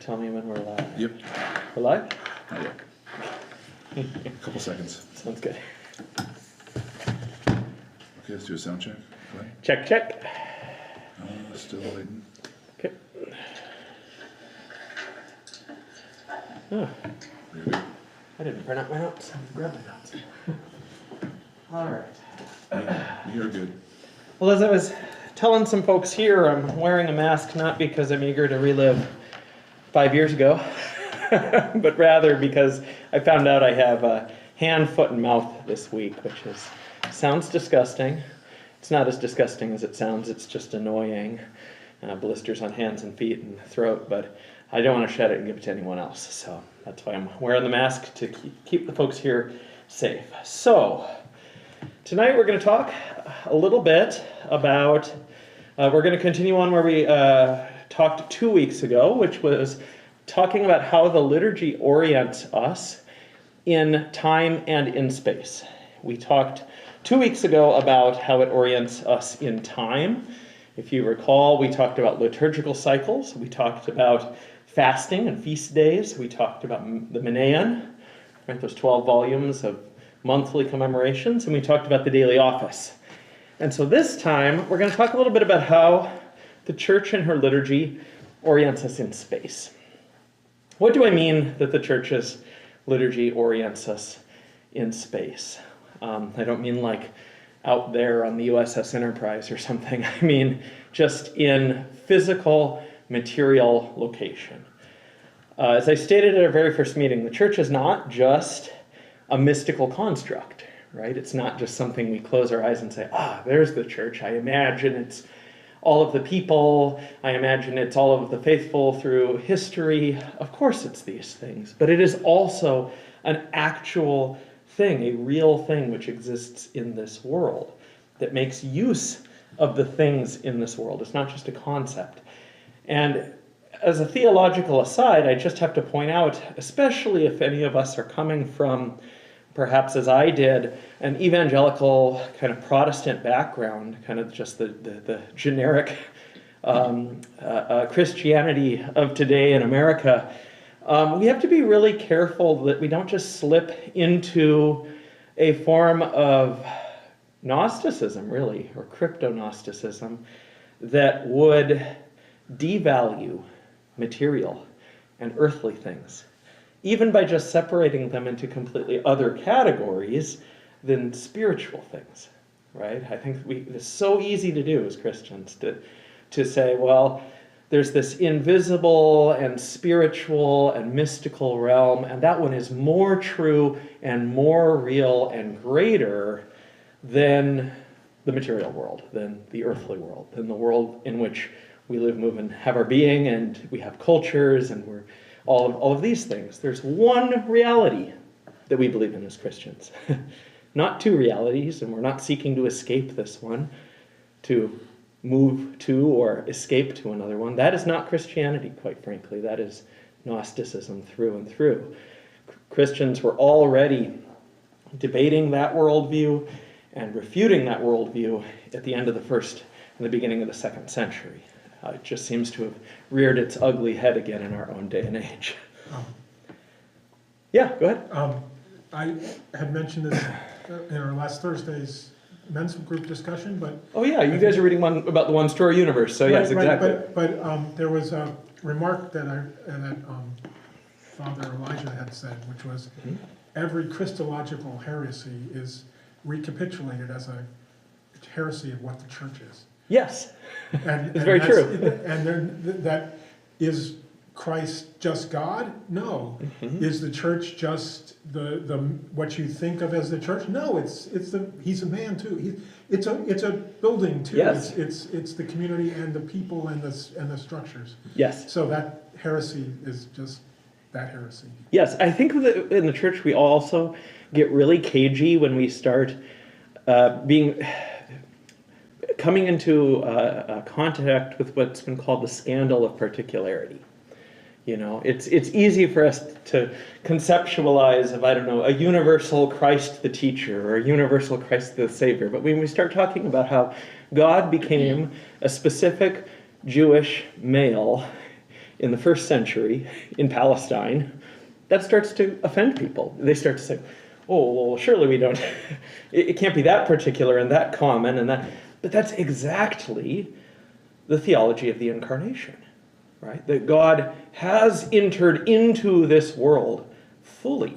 tell me when we're live. Yep. We're live? Not yet. A couple seconds. Sounds good. Okay, let's do a sound check. Go ahead. Check, check. Still waiting. Okay. Oh, Very good. I didn't print out my notes. I'm gonna grab my notes. All right. You're good. Well, as I was telling some folks here, I'm wearing a mask not because I'm eager to relive 5 years ago, but rather because I found out I have a hand, foot, and mouth this week, sounds disgusting. It's not as disgusting as it sounds. It's just annoying. Blisters on hands and feet and throat, but I don't want to shed it and give it to anyone else. So that's why I'm wearing the mask, to keep the folks here safe. So tonight we're going to talk a little bit about, we're going to continue on where we talked 2 weeks ago, which was talking about how the liturgy orients us in time and in space. We talked 2 weeks ago about how it orients us in time. If you recall, we talked about liturgical cycles. We talked about fasting and feast days. We talked about the Menaion, right, those 12 volumes of monthly commemorations, and we talked about the daily office. And so this time, we're going to talk a little bit about how the church and her liturgy orients us in space. What do I mean that the church's liturgy orients us in space? I don't mean like out there on the USS Enterprise or something. I mean just in physical, material location. As I stated at our very first meeting, the church is not just a mystical construct, right? It's not just something we close our eyes and say, there's the church. I imagine it's all of the people. I imagine it's all of the faithful through history. Of course it's these things, but it is also an actual thing, a real thing which exists in this world that makes use of the things in this world. It's not just a concept. And as a theological aside, I just have to point out, especially if any of us are coming from, perhaps as I did, an evangelical kind of Protestant background, kind of just the generic Christianity of today in America, we have to be really careful that we don't just slip into a form of Gnosticism, really, or crypto-Gnosticism, that would devalue material and earthly things, even by just separating them into completely other categories than spiritual things, right? I think it's so easy to do as Christians to say, well, there's this invisible and spiritual and mystical realm, and that one is more true and more real and greater than the material world, than the earthly world, than the world in which we live, move, and have our being, and we have cultures, and we're all of these things. There's one reality that we believe in as Christians, not two realities, and we're not seeking to escape this one, to move to or escape to another one. That is not Christianity, quite frankly. That is Gnosticism through and through. Christians were already debating that worldview and refuting that worldview at the end of the first and the beginning of the second century. It just seems to have reared its ugly head again in our own day and age. Yeah, go ahead. I had mentioned this in our last Thursday's men's group discussion, but... Oh yeah, you guys are reading one about the one-story universe, so yes, exactly. Right, but there was a remark that Father Elijah had said, which was, every Christological heresy is recapitulated as a heresy of what the church is. Yes, And, it's very true. And then that is Christ just God? No. Is the church just the what you think of as the church? No, he's a man too. It's a building too. Yes. It's the community and the people and the structures. Yes. So that heresy is just that heresy. Yes, I think that in the church we also get really cagey when we start coming into contact with what's been called the scandal of particularity. You know, it's easy for us to conceptualize of, a universal Christ the teacher or a universal Christ the Savior. But when we start talking about how God became a specific Jewish male in the first century in Palestine, that starts to offend people. They start to say, oh, well, surely we don't, it can't be that particular and that common and that, but that's exactly the theology of the incarnation, right? That God has entered into this world fully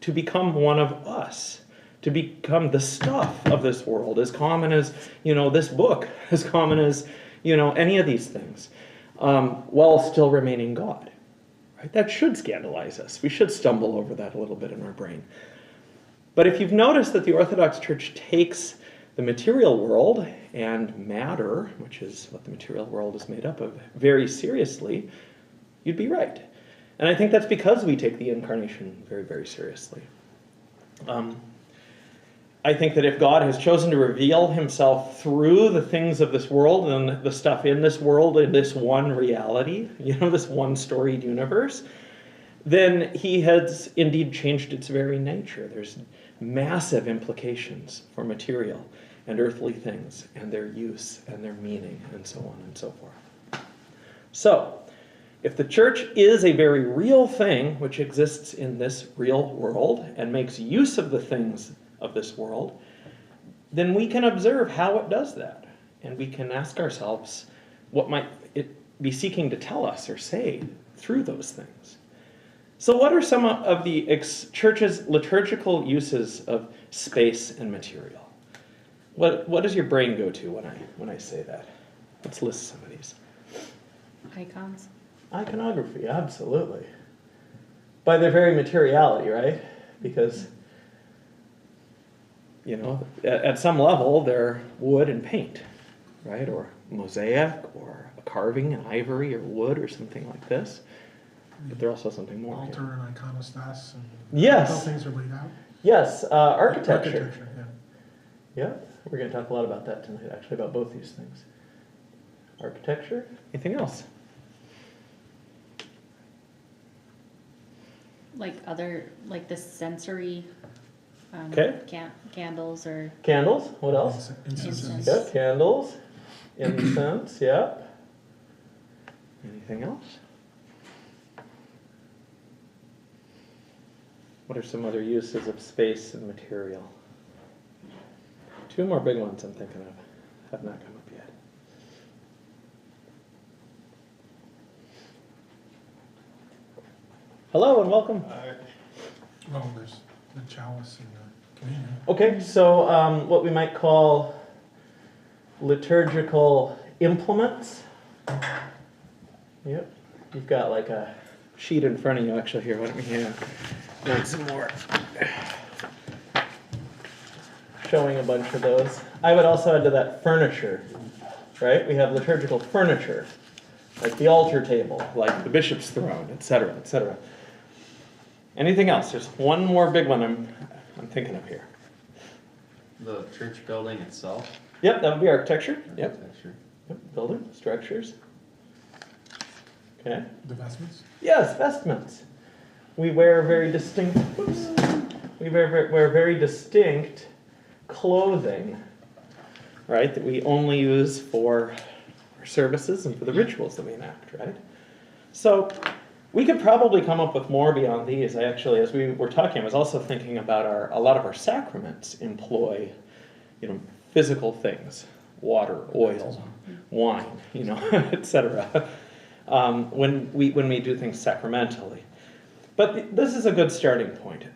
to become one of us, to become the stuff of this world, as common as, this book, as common as, any of these things, while still remaining God. Right? That should scandalize us. We should stumble over that a little bit in our brain. But if you've noticed that the Orthodox Church takes the material world and matter, which is what the material world is made up of, very seriously, you'd be right. And I think that's because we take the incarnation very, very seriously. I think that if God has chosen to reveal himself through the things of this world and the stuff in this world, in this one reality, this one storied universe, then he has indeed changed its very nature. There's massive implications for material and earthly things and their use and their meaning and so on and so forth. So, if the church is a very real thing which exists in this real world and makes use of the things of this world, then we can observe how it does that. And we can ask ourselves, what might it be seeking to tell us or say through those things? So what are some of the church's liturgical uses of space and material? What does your brain go to when I say that? Let's list some of these. Icons. Iconography, absolutely. By their very materiality, right? Because at some level, they're wood and paint, right? Or mosaic, or a carving in ivory or wood or something like this. But they're also something more. Altar and iconostas and Yes. how things are laid out. Yes, architecture. Architecture, yeah. Yeah, we're going to talk a lot about that tonight, actually, about both these things. Architecture. Anything else? Like the sensory Okay. candles or Candles. What else? Incense. Yep, candles. Incense, yep. Anything else? What are some other uses of space and material? Two more big ones I'm thinking of have not come up yet. Hello and welcome. Well, there's the chalice and the communion. Okay, so what we might call liturgical implements. Yep, you've got like a sheet in front of you actually here. Why don't we make some more? Showing a bunch of those. I would also add to that furniture, right? We have liturgical furniture, like the altar table, like the bishop's throne, etc., etc. Anything else? There's one more big one I'm thinking of here. The church building itself? Yep, that would be architecture. Yep. Architecture. Yep. Building, structures. Okay. The vestments. Yes, vestments. We wear very distinct. Whoops. We wear very distinct clothing, right? That we only use for our services and for the rituals that we enact, right? So we could probably come up with more beyond these. I actually, as we were talking, I was also thinking about a lot of our sacraments employ, physical things, water, oil, wine, etc. When we do things sacramentally. But this is a good starting point.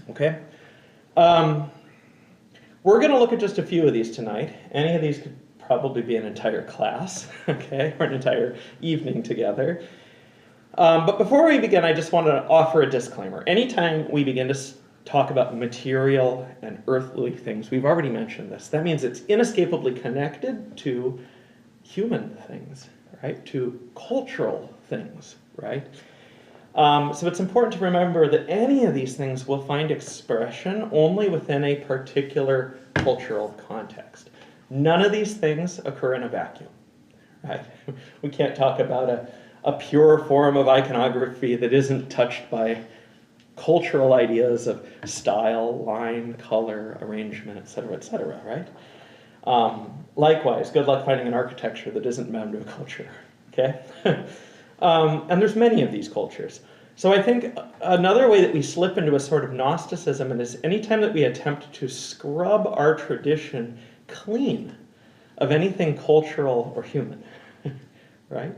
Okay? We're going to look at just a few of these tonight. Any of these could probably be an entire class, okay, or an entire evening together. But before we begin, I just want to offer a disclaimer. Anytime we begin to talk about material and earthly things, we've already mentioned this. That means it's inescapably connected to human things, right? To cultural things, right? So it's important to remember that any of these things will find expression only within a particular cultural context. None of these things occur in a vacuum, right? We can't talk about a pure form of iconography that isn't touched by cultural ideas of style, line, color, arrangement, etc., right? Likewise, good luck finding an architecture that isn't bound to a culture, okay? And there's many of these cultures. So I think another way that we slip into a sort of Gnosticism is anytime that we attempt to scrub our tradition clean of anything cultural or human, right?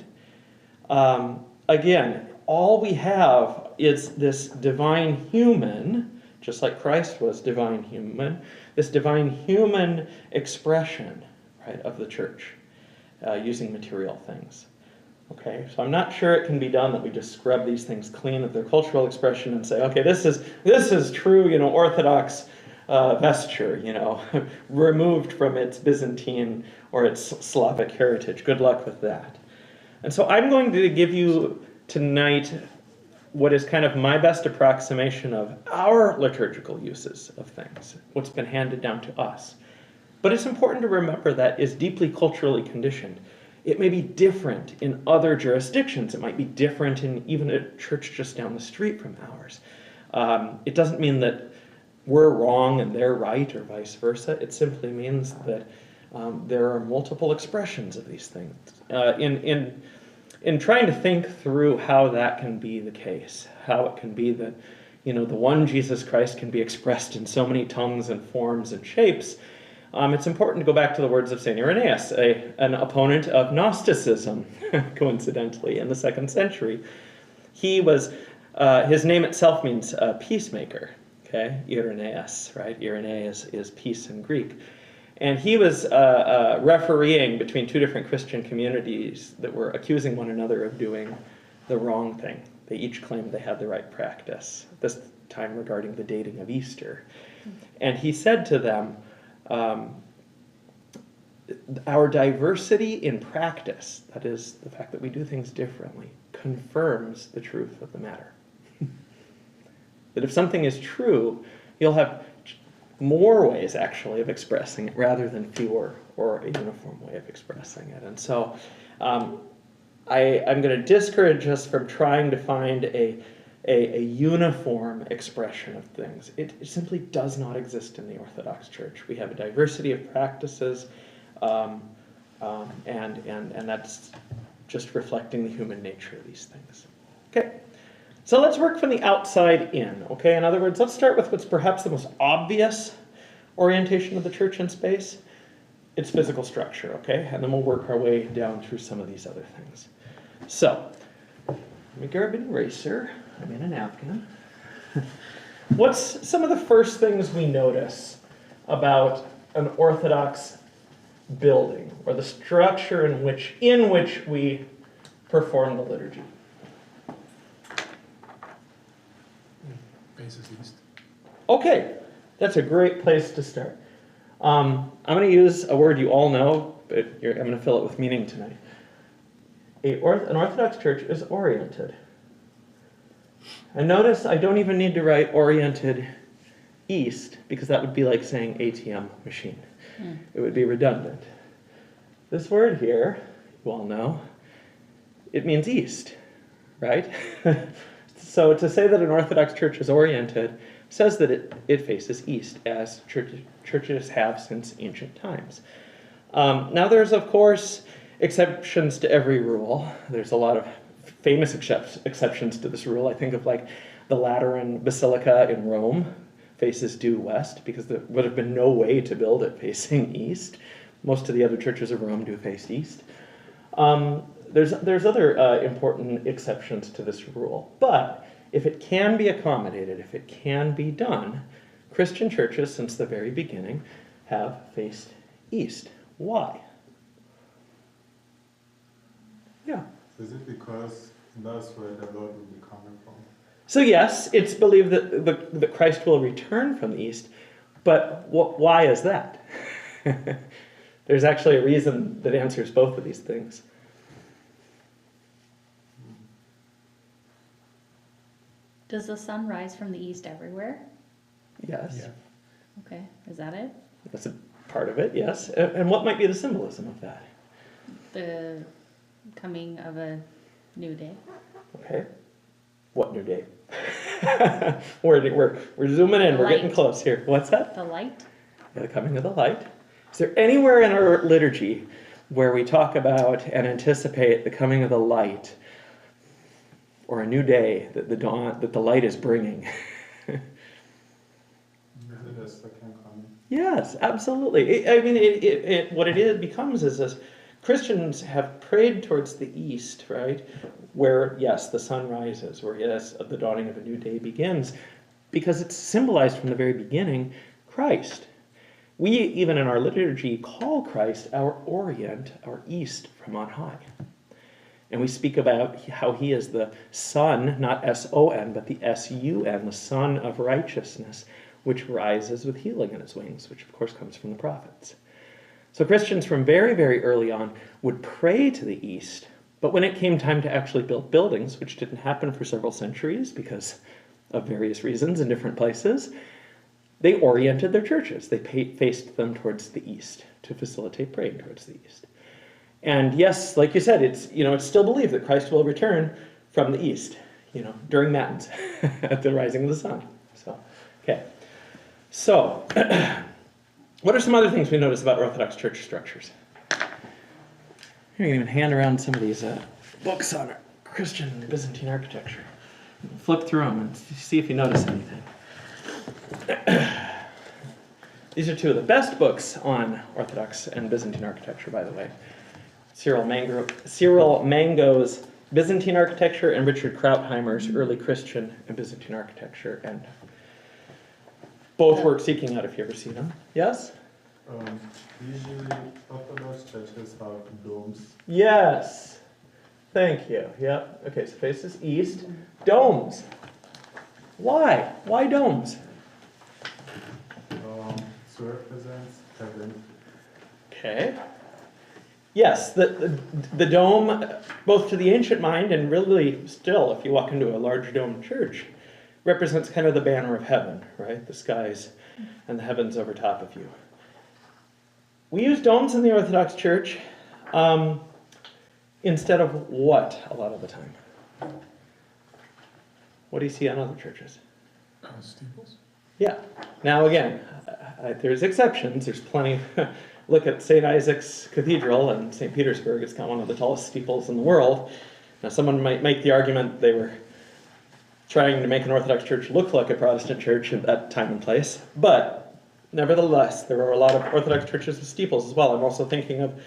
Again, all we have is this divine human, just like Christ was divine human, this divine human expression, right, of the church, using material things. Okay, so I'm not sure it can be done that we just scrub these things clean of their cultural expression and say, okay, this is true, Orthodox vesture, removed from its Byzantine or its Slavic heritage. Good luck with that. And so I'm going to give you tonight what is kind of my best approximation of our liturgical uses of things, what's been handed down to us. But it's important to remember that is deeply culturally conditioned. It may be different in other jurisdictions. It might be different in even a church just down the street from ours. It doesn't mean that we're wrong and they're right or vice versa. It simply means that there are multiple expressions of these things. In trying to think through how that can be the case, how it can be that the one Jesus Christ can be expressed in so many tongues and forms and shapes, it's important to go back to the words of St. Irenaeus, an opponent of Gnosticism, coincidentally, in the 2nd century. He was, his name itself means peacemaker, okay? Irenaeus, right? Irenaeus is peace in Greek. And he was refereeing between two different Christian communities that were accusing one another of doing the wrong thing. They each claimed they had the right practice, this time regarding the dating of Easter. And he said to them, our diversity in practice, that is, the fact that we do things differently, confirms the truth of the matter. That if something is true, you'll have more ways, actually, of expressing it rather than fewer or a uniform way of expressing it. And so I'm going to discourage us from trying to find a uniform expression of things. It simply does not exist in the Orthodox Church. We have a diversity of practices, and that's just reflecting the human nature of these things. Okay, so let's work from the outside in, okay? In other words, let's start with what's perhaps the most obvious orientation of the church in space. Its physical structure, okay? And then we'll work our way down through some of these other things. So, let me grab an eraser. I'm in a napkin. What's some of the first things we notice about an Orthodox building, or the structure in which we perform the liturgy? Faces east. Okay, that's a great place to start. I'm going to use a word you all know, but I'm going to fill it with meaning tonight. An Orthodox church is oriented. And notice I don't even need to write oriented east, because that would be like saying ATM machine. It would be redundant. This word here, you all know, it means east, right? So to say that an Orthodox church is oriented says that it faces east, as churches have since ancient times. Now there's, of course, exceptions to every rule. There's a lot of famous exceptions to this rule. I think of like the Lateran Basilica in Rome faces due west, because there would have been no way to build it facing east. Most of the other churches of Rome do face east. There's other important exceptions to this rule, but if it can be accommodated, if it can be done, Christian churches since the very beginning have faced east. Why? Yeah. Is it because that's where the Lord will be coming from? So yes, it's believed that Christ will return from the east, but why is that? There's actually a reason that answers both of these things. Does the sun rise from the east everywhere? Yes, Yeah. Okay, is that it? that's a part of it, yes. And what might be the symbolism of that? The coming of a new day? Okay. What new day? we're zooming in, The we're getting light. close here. What's that? The light? Yeah, the coming of the light. Is there anywhere in our liturgy where we talk about and anticipate the coming of the light, or a new day that the light is bringing. Is it a second coming? Yes, absolutely. What it becomes is this: Christians have prayed towards the east, right? Where, yes, the sun rises, where, yes, the dawning of a new day begins, because it's symbolized from the very beginning Christ. We, even in our liturgy, call Christ our Orient, our East from on high. And we speak about how he is the Son, not S-O-N, but the S-U-N, the Son of Righteousness, which rises with healing in its wings, which of course comes from the prophets. So Christians from very, very early on would pray to the east, but when it came time to actually build buildings, which didn't happen for several centuries because of various reasons in different places, they oriented their churches. They faced them towards the east to facilitate praying towards the east. And yes, like you said, it's still believed that Christ will return from the east, during matins at the rising of the sun. So, okay. So, what are some other things we notice about Orthodox church structures? You can even hand around some of these books on Christian Byzantine architecture. Flip through them and see if you notice anything. These are two of the best books on Orthodox and Byzantine architecture, by the way. Cyril Mango's Byzantine Architecture and Richard Krautheimer's Early Christian and Byzantine Architecture. And both worth seeking out if you ever see them. Yes? Usually Orthodox churches have domes. Yes. Thank you. Yep. Okay, so faces east. Domes. Why? Why domes? To represent heaven. Okay. Yes, the dome, both to the ancient mind and really still, if you walk into a large dome church, represents kind of the banner of heaven, right? The skies and the heavens over top of you. We use domes in the Orthodox Church instead of what a lot of the time? What do you see on other churches? Steeples? Yeah. Now again, there's exceptions. There's plenty. Look at St. Isaac's Cathedral in St. Petersburg. It's got one of the tallest steeples in the world. Now someone might make the argument they were trying to make an Orthodox church look like a Protestant church at that time and place. But nevertheless, there are a lot of Orthodox churches with steeples as well. I'm also thinking of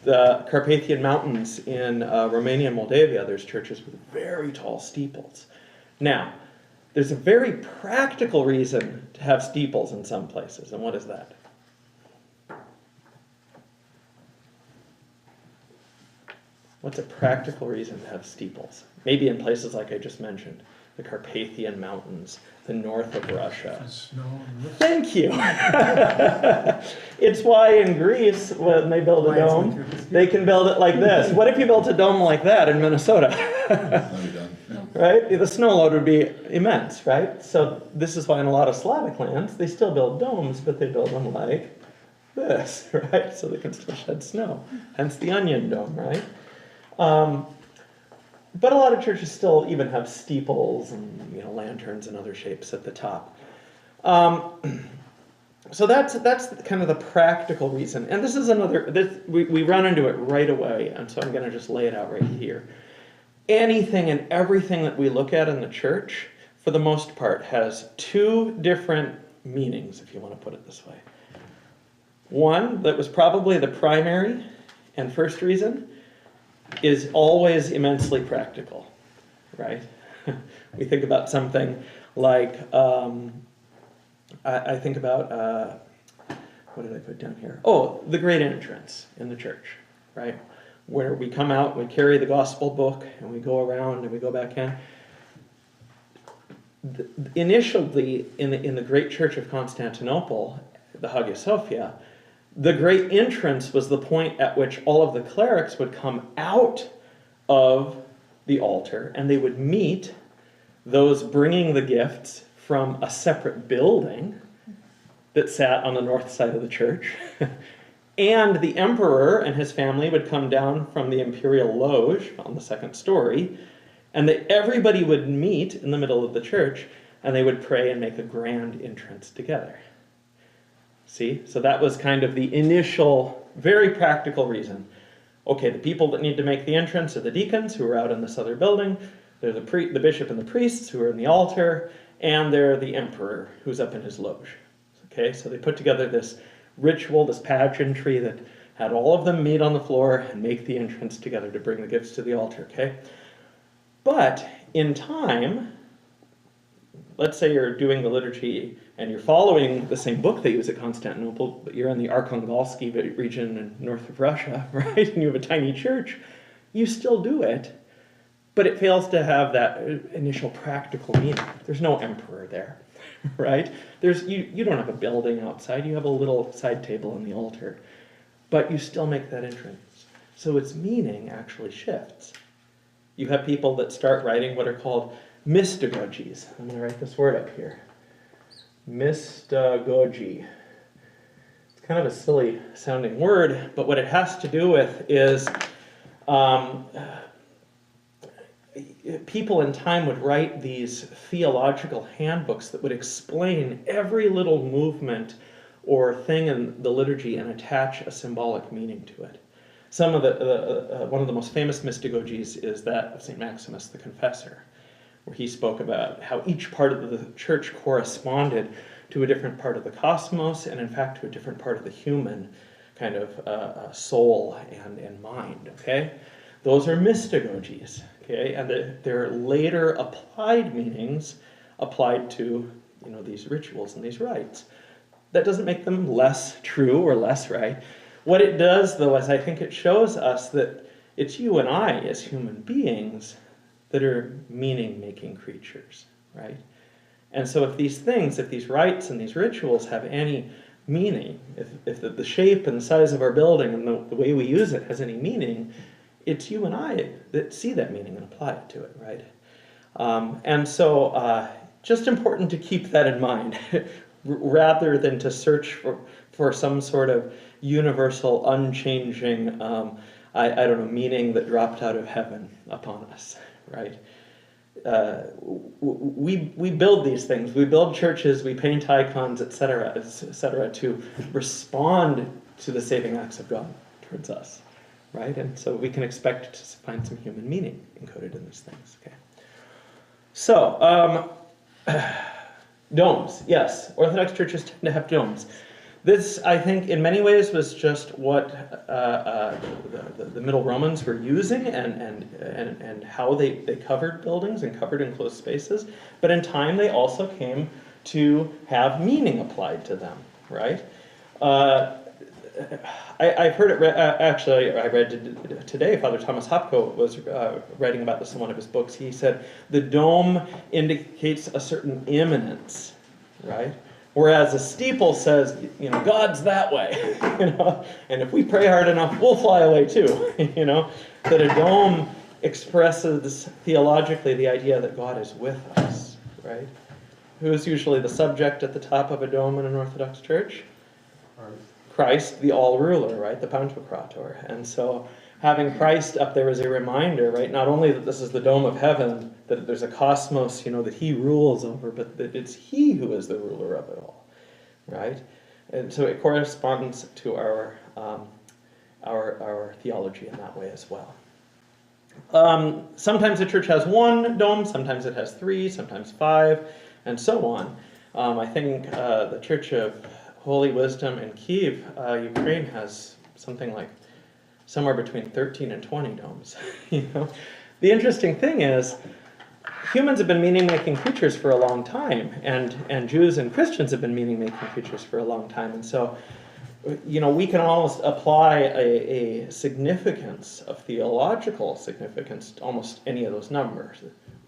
the Carpathian Mountains in Romania and Moldavia. There's churches with very tall steeples. Now, there's a very practical reason to have steeples in some places. And what is that? What's a practical reason to have steeples? Maybe in places like I just mentioned, the Carpathian Mountains, the north of Russia. Snow and roof. Thank you. It's why in Greece, when they build a dome, they can build it like this. What if you built a dome like that in Minnesota? That'll be done. Yeah. Right? The snow load would be immense, right? So this is why in a lot of Slavic lands, they still build domes, but they build them like this, right? So they can still shed snow. Hence the onion dome, right? But a lot of churches still even have steeples and lanterns and other shapes at the top. So that's kind of the practical reason. And this is we run into it right away, and so I'm going to just lay it out right here. Anything and everything that we look at in the church, for the most part, has two different meanings, if you want to put it this way. One, that was probably the primary and first reason, is always immensely practical, right? We think about something like, I think about, what did I put down here? Oh, the great entrance in the church, right? Where we come out, we carry the gospel book, and we go around and we go back in. Initially, in the great church of Constantinople, the Hagia Sophia, the great entrance was the point at which all of the clerics would come out of the altar and they would meet those bringing the gifts from a separate building that sat on the north side of the church. And the emperor and his family would come down from the imperial loge on the second story, and that everybody would meet in the middle of the church and they would pray and make a grand entrance together. See? So that was kind of the initial, very practical reason Okay, the people that need to make the entrance are the deacons who are out in this other building. They're the bishop and the priests who are in the altar, and they're the emperor who's up in his loge. Okay, so they put together this ritual, this pageantry that had all of them meet on the floor and make the entrance together to bring the gifts to the altar, okay? But in time, let's say you're doing the liturgy and you're following the same book they use at Constantinople, but you're in the Arkhangelski region in north of Russia, right? And you have a tiny church, you still do it, but it fails to have that initial practical meaning. There's no emperor there, right? You don't have a building outside, you have a little side table on the altar, but you still make that entrance. So its meaning actually shifts. You have people that start writing what are called mystagogies. I'm going to write this word up here. Mystagogy. It's kind of a silly sounding word, but what it has to do with is people in time would write these theological handbooks that would explain every little movement or thing in the liturgy and attach a symbolic meaning to it. Some of one of the most famous mystagogies is that of St. Maximus the Confessor, where he spoke about how each part of the church corresponded to a different part of the cosmos, and in fact to a different part of the human kind of soul and mind, okay? Those are mystagogies, okay? And they're later applied meanings applied to, these rituals and these rites. That doesn't make them less true or less right. What it does, though, is I think it shows us that it's you and I as human beings that are meaning-making creatures, right? And so if these rites and these rituals have any meaning, if the shape and the size of our building and the way we use it has any meaning, it's you and I that see that meaning and apply it to it, right? And so just important to keep that in mind, rather than to search for some sort of universal, unchanging, meaning that dropped out of heaven upon us, right? We build these things. We build churches, we paint icons, etc., to respond to the saving acts of God towards us, right? And so we can expect to find some human meaning encoded in these things, okay? So, domes, yes. Orthodox churches tend to have domes. This, I think, in many ways was just what the Middle Romans were using and how they covered buildings and covered enclosed spaces. But in time, they also came to have meaning applied to them, right? I've heard it, actually, I read today, Father Thomas Hopko was writing about this in one of his books. He said, the dome indicates a certain immanence, right? Whereas a steeple says, God's that way, and if we pray hard enough, we'll fly away too, That a dome expresses theologically the idea that God is with us, right? Who's usually the subject at the top of a dome in an Orthodox church? Christ, the all-ruler, right? The Pantocrator. And so having Christ up there is a reminder, right? Not only that this is the dome of heaven, that there's a cosmos, that he rules over, but that it's he who is the ruler of it all, right? And so it corresponds to our theology in that way as well. Sometimes the church has one dome, sometimes it has 3, sometimes 5, and so on. I think the Church of Holy Wisdom in Kiev, Ukraine, has something like somewhere between 13 and 20 domes. The interesting thing is, humans have been meaning-making creatures for a long time, and Jews and Christians have been meaning-making creatures for a long time, and so, we can almost apply a significance of theological significance to almost any of those numbers.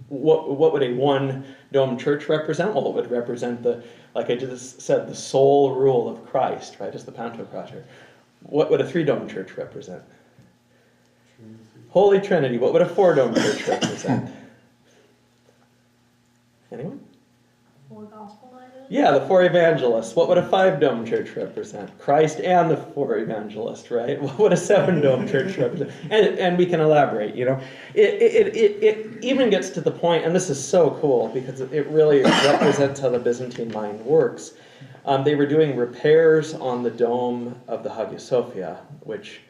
What would a one-dome church represent? Well, it would represent like I just said, the sole rule of Christ, right, as the Pantocrator. What would a 3-dome church represent? Holy Trinity. What would a 4-dome church represent? Anyone? 4 gospel items? Yeah, the 4 evangelists. What would a 5-dome church represent? Christ and the 4 evangelists, right? What would a 7-dome church represent? And we can elaborate, It even gets to the point, and this is so cool, because it really represents how the Byzantine mind works. They were doing repairs on the dome of the Hagia Sophia, which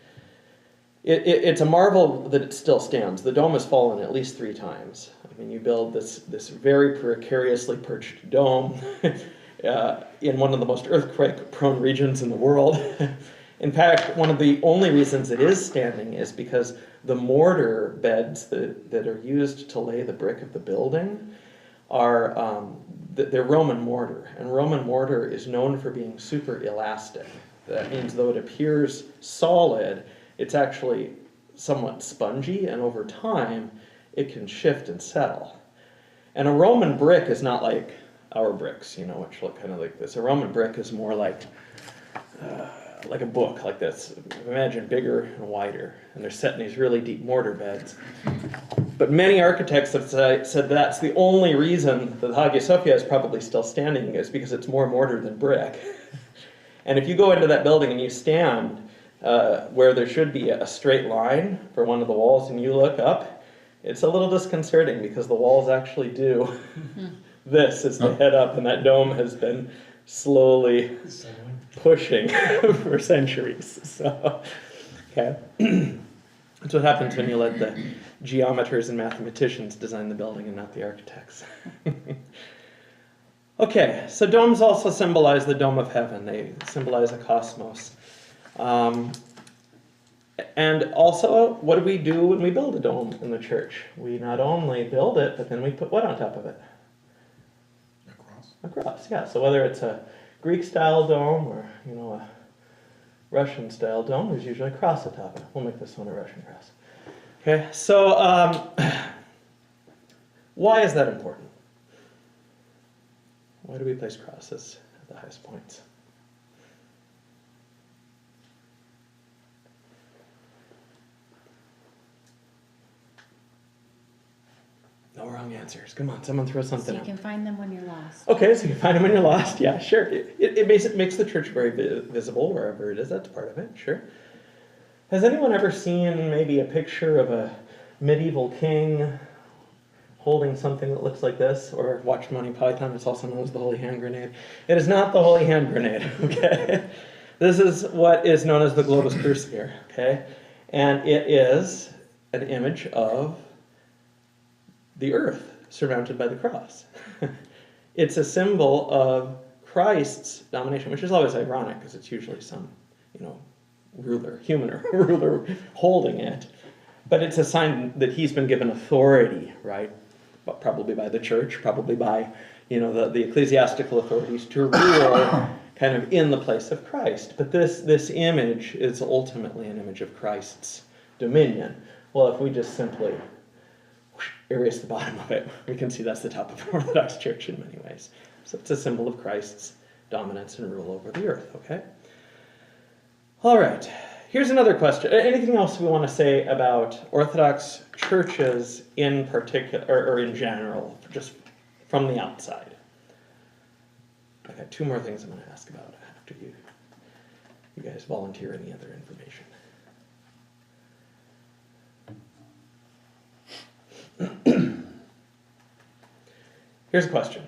It's a marvel that it still stands. The dome has fallen at least 3 times. I mean, you build this very precariously perched dome in one of the most earthquake-prone regions in the world. In fact, one of the only reasons it is standing is because the mortar beds that are used to lay the brick of the building are they're Roman mortar, and Roman mortar is known for being super elastic. That means though it appears solid, it's actually somewhat spongy, and over time, it can shift and settle. And a Roman brick is not like our bricks, which look kind of like this. A Roman brick is more like a book, like this. Imagine bigger and wider, and they're set in these really deep mortar beds. But many architects have said that's the only reason that Hagia Sophia is probably still standing, is because it's more mortar than brick. And if you go into that building and you stand where there should be a straight line for one of the walls and you look up, it's a little disconcerting because the walls actually do this as they head up, and that dome has been slowly pushing for centuries. So, okay. That's what happens when you let the geometers and mathematicians design the building and not the architects. Okay, so domes also symbolize the dome of heaven. They symbolize a cosmos. And also, what do we do when we build a dome in the church? We not only build it, but then we put what on top of it? A cross, yeah. So whether it's a Greek-style dome or, a Russian-style dome, there's usually a cross atop it. We'll make this one a Russian cross. Okay, so why is that important? Why do we place crosses at the highest points? No wrong answers. Come on, someone throw So something you out. can find them when you're lost. Okay, so you find them when you're lost. Yeah, sure. It makes the church very visible wherever it is. That's part of it, sure. Has anyone ever seen maybe a picture of a medieval king holding something that looks like this? Or watched Monty Python? It's also known as the Holy Hand Grenade. It is not the Holy Hand Grenade, okay? This is what is known as the Globus Cruciger, okay? And it is an image of the earth surmounted by the cross. It's a symbol of Christ's domination, which is always ironic because it's usually some, ruler, human ruler holding it. But it's a sign that he's been given authority, right? But probably by the church, probably by, the ecclesiastical authorities to rule kind of in the place of Christ. But this image is ultimately an image of Christ's dominion. Well, if we just simply erase the bottom of it, we can see that's the top of the Orthodox Church in many ways. So it's a symbol of Christ's dominance and rule over the earth, okay? All right, here's another question. Anything else we want to say about Orthodox churches in particular, or in general, just from the outside? I got 2 more things I'm going to ask about after you guys volunteer any other information. Here's a question.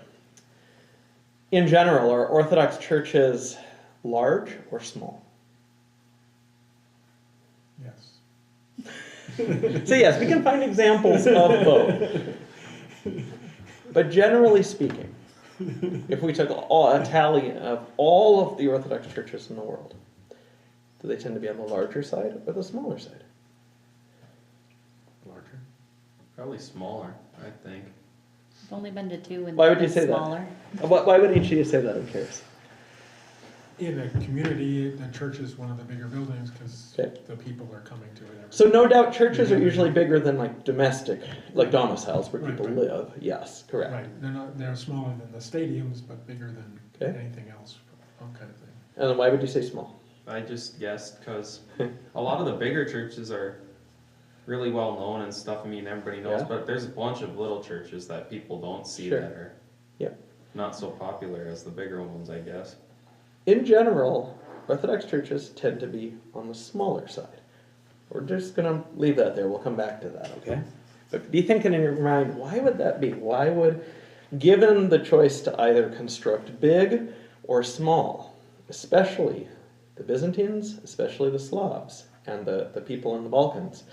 In general, are Orthodox churches large or small? Yes. So yes, we can find examples of both. But generally speaking, if we took a tally of all of the Orthodox churches in the world, do they tend to be on the larger side or the smaller side? Larger? Probably smaller, I think. I've only been to 2 and Why would they've you been say that? smaller. Why would each of you say that? I'm curious. In a community, the church is one of the bigger buildings because Okay. the people are coming to it. every So no doubt churches are usually bigger than like domestic, like domiciles where Right, people right. live. Yes, correct. Right, they're smaller than the stadiums, but bigger than Okay. anything else, all kind of thing. And then why would you say small? I just guessed because a lot of the bigger churches are really well known and stuff. I mean, everybody knows, Yeah. but there's a bunch of little churches that people don't see Sure. that are Yep. not so popular as the bigger ones, I guess. In general, Orthodox churches tend to be on the smaller side. We're just going to leave that there. We'll come back to that, okay? But be thinking in your mind, why would that be? Why would, given the choice to either construct big or small, especially the Byzantines, especially the Slavs, and the people in the Balkans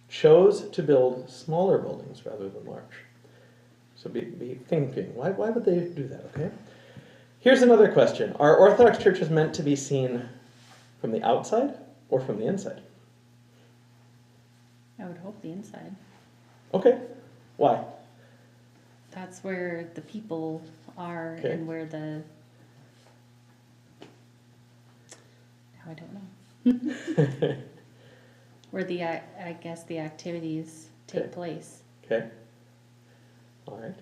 chose to build smaller buildings rather than large. So be thinking, why would they do that, okay? Here's another question. Are Orthodox churches meant to be seen from the outside or from the inside? I would hope the inside. Okay, why? That's where the people are Okay. and where the. Now I don't know. Where the, I guess the activities take Okay. place. Okay. All right.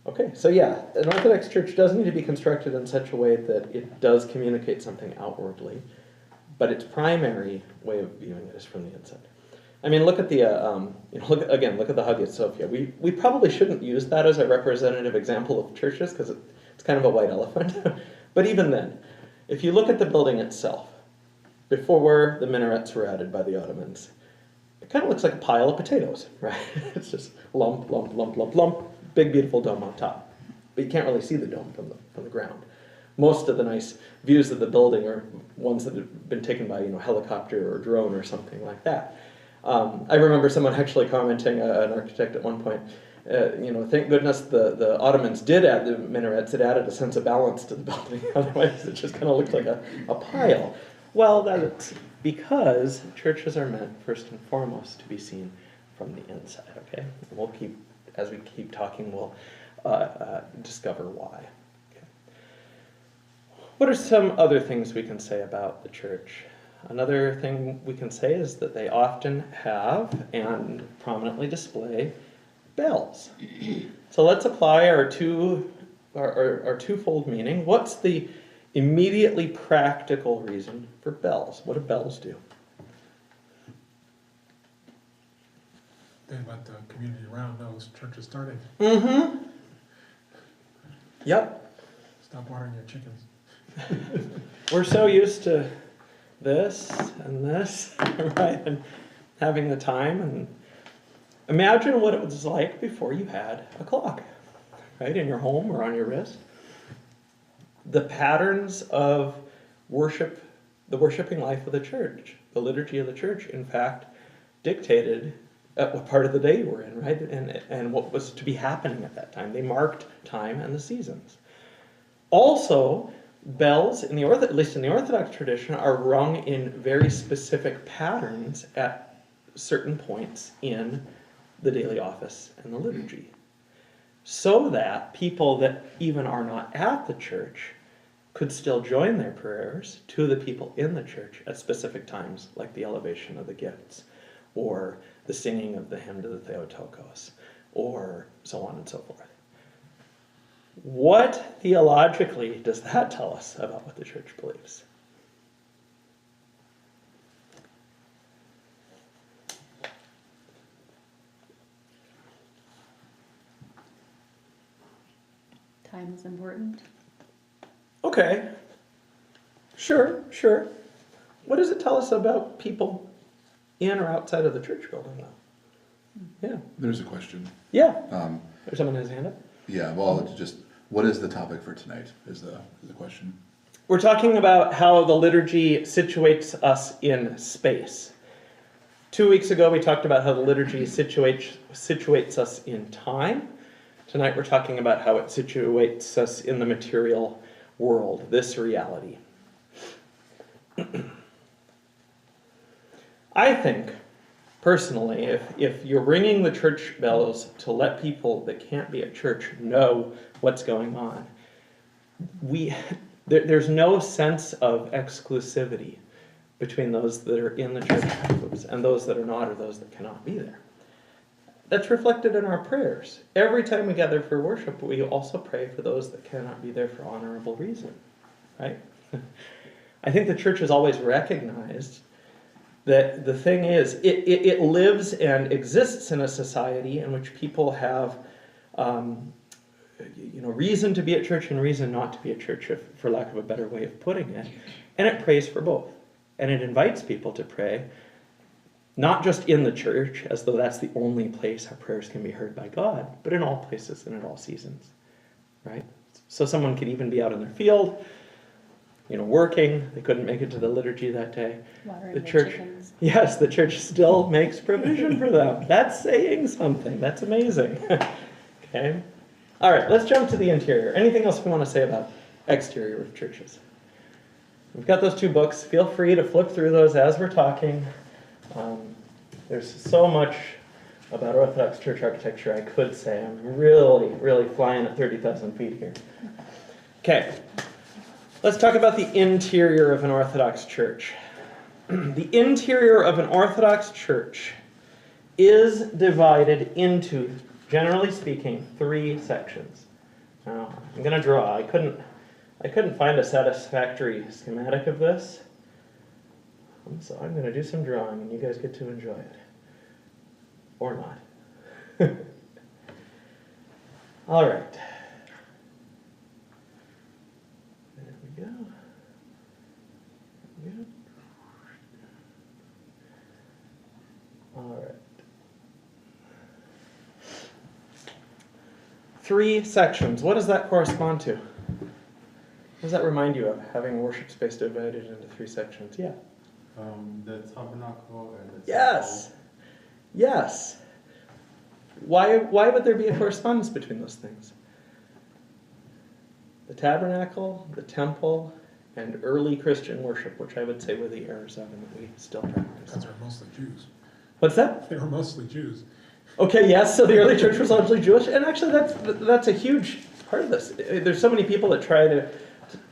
Okay, so yeah, an Orthodox church does need to be constructed in such a way that it does communicate something outwardly, but its primary way of viewing it is from the inside. I mean, look at the, look at the Hagia Sophia. We probably shouldn't use that as a representative example of churches because it's kind of a white elephant. But even then, if you look at the building itself, before the minarets were added by the Ottomans, it kind of looks like a pile of potatoes, right? It's just lump, lump, lump, lump, lump, big beautiful dome on top. But you can't really see the dome from the ground. Most of the nice views of the building are ones that have been taken by helicopter or drone or something like that. I remember someone actually commenting, an architect at one point, thank goodness the Ottomans did add the minarets. It added a sense of balance to the building. Otherwise, it just kind of looked like a pile. Well, that's because churches are meant, first and foremost, to be seen from the inside, okay? As we keep talking, we'll discover why. Okay. What are some other things we can say about the church? Another thing we can say is that they often have and prominently display bells. So let's apply our twofold meaning. What's the immediately practical reason for bells? What do bells do? They let the community around know church is starting. Mm-hmm. Yep. Stop watering your chickens. We're so used to this and this, right? And having the time. And imagine what it was like before you had a clock, right? In your home or on your wrist. The patterns of worship, the worshiping life of the church, the liturgy of the church, in fact, dictated at what part of the day you were in, right? And what was to be happening at that time. They marked time and the seasons. Also, bells, at least in the Orthodox tradition, are rung in very specific patterns at certain points in the daily office and the liturgy, so that people that even are not at the church could still join their prayers to the people in the church at specific times, like the elevation of the gifts, or the singing of the hymn to the Theotokos, or so on and so forth. What theologically does that tell us about what the church believes? Time is important. Okay. Sure. What does it tell us about people in or outside of the church building, though? Yeah. There's a question. Yeah. Um, There's someone has his hand up. yeah, well, it's just, what is the topic for tonight is the question. We're talking about how the liturgy situates us in space. 2 weeks ago, we talked about how the liturgy situates us in time. Tonight, we're talking about how it situates us in the material world, this reality. I think, personally, if you're ringing the church bells to let people that can't be at church know what's going on, there's no sense of exclusivity between those that are in the church and those that are not, or those that cannot be there. That's reflected in our prayers. Every time we gather for worship, we also pray for those that cannot be there for honorable reason, right? I think the church has always recognized that the thing is, it lives and exists in a society in which people have reason to be at church and reason not to be at church, for lack of a better way of putting it. And it prays for both. And it invites people to pray, not just in the church, as though that's the only place our prayers can be heard by God, but in all places and at all seasons, right? So someone could even be out in their field, working. They couldn't make it to the liturgy that day. Water The and the church, chickens. yes, the church still makes provision for them. That's saying something. That's amazing. Okay. All right, let's jump to the interior. Anything else we want to say about exterior of churches? We've got those 2 books. Feel free to flip through those as we're talking. There's so much about Orthodox church architecture I could say. I'm really, really flying at 30,000 feet here. Okay, let's talk about the interior of an Orthodox church. The interior of an Orthodox church is divided into, generally speaking, 3 sections. Now, I'm going to draw. I couldn't find a satisfactory schematic of this, so I'm going to do some drawing, and you guys get to enjoy it. Or not. All right. There we go. There we go. All right. 3 sections. What does that correspond to? What does that remind you of, having worship space divided into 3 sections? Yeah. The tabernacle and the Yes. Yes. Why would there be a correspondence between those things? The tabernacle, the temple, and early Christian worship, which I would say were the errors of and that we still practice. Because they're mostly Jews. What's that? They were mostly Jews. Okay, yes, so the early church was largely Jewish, and actually that's a huge part of this. There's so many people that try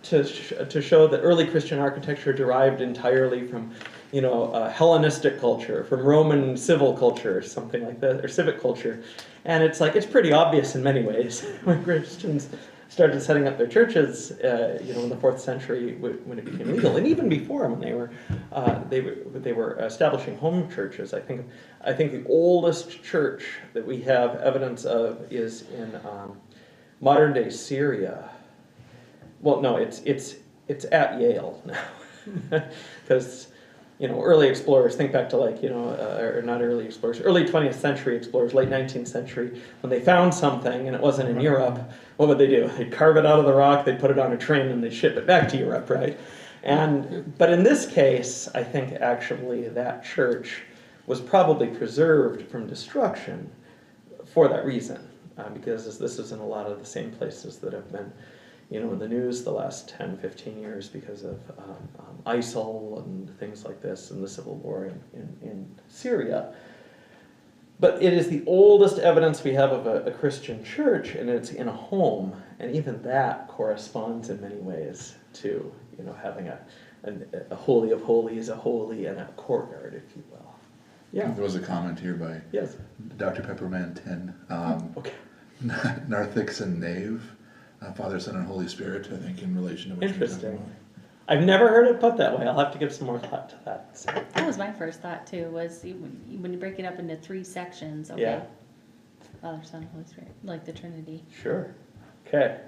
to show that early Christian architecture derived entirely from, Hellenistic culture, from Roman civil culture, or something like that, or civic culture, and it's pretty obvious in many ways. When Christians started setting up their churches, in the 4th century when it became legal, and even before, when they were establishing home churches. I think the oldest church that we have evidence of is in modern day Syria. Well, no, it's at Yale now, because early explorers, think back to or not early explorers, early 20th century explorers, late 19th century, when they found something and it wasn't in Europe, what would they do? They'd carve it out of the rock, they'd put it on a train, and they'd ship it back to Europe, right? But in this case, I think actually that church was probably preserved from destruction for that reason, because this is in a lot of the same places that have been in the news the last 10, 15 years because of ISIL and things like this and the civil war in Syria. But it is the oldest evidence we have of a Christian church, and it's in a home, and even that corresponds in many ways to having a holy of holies, a holy, and a courtyard, if you will. Yeah. There was a comment here by Yes. Dr. Pepperman 10. Okay. Narthex and Nave, Father, Son, and Holy Spirit, I think, in relation to what you're talking Interesting. about. I've never heard it put that way. I'll have to give some more thought to that. So. That was my first thought too, was when you break it up into 3 sections, okay. Yeah. Father, Son, Holy Spirit, like the Trinity. Sure. Okay.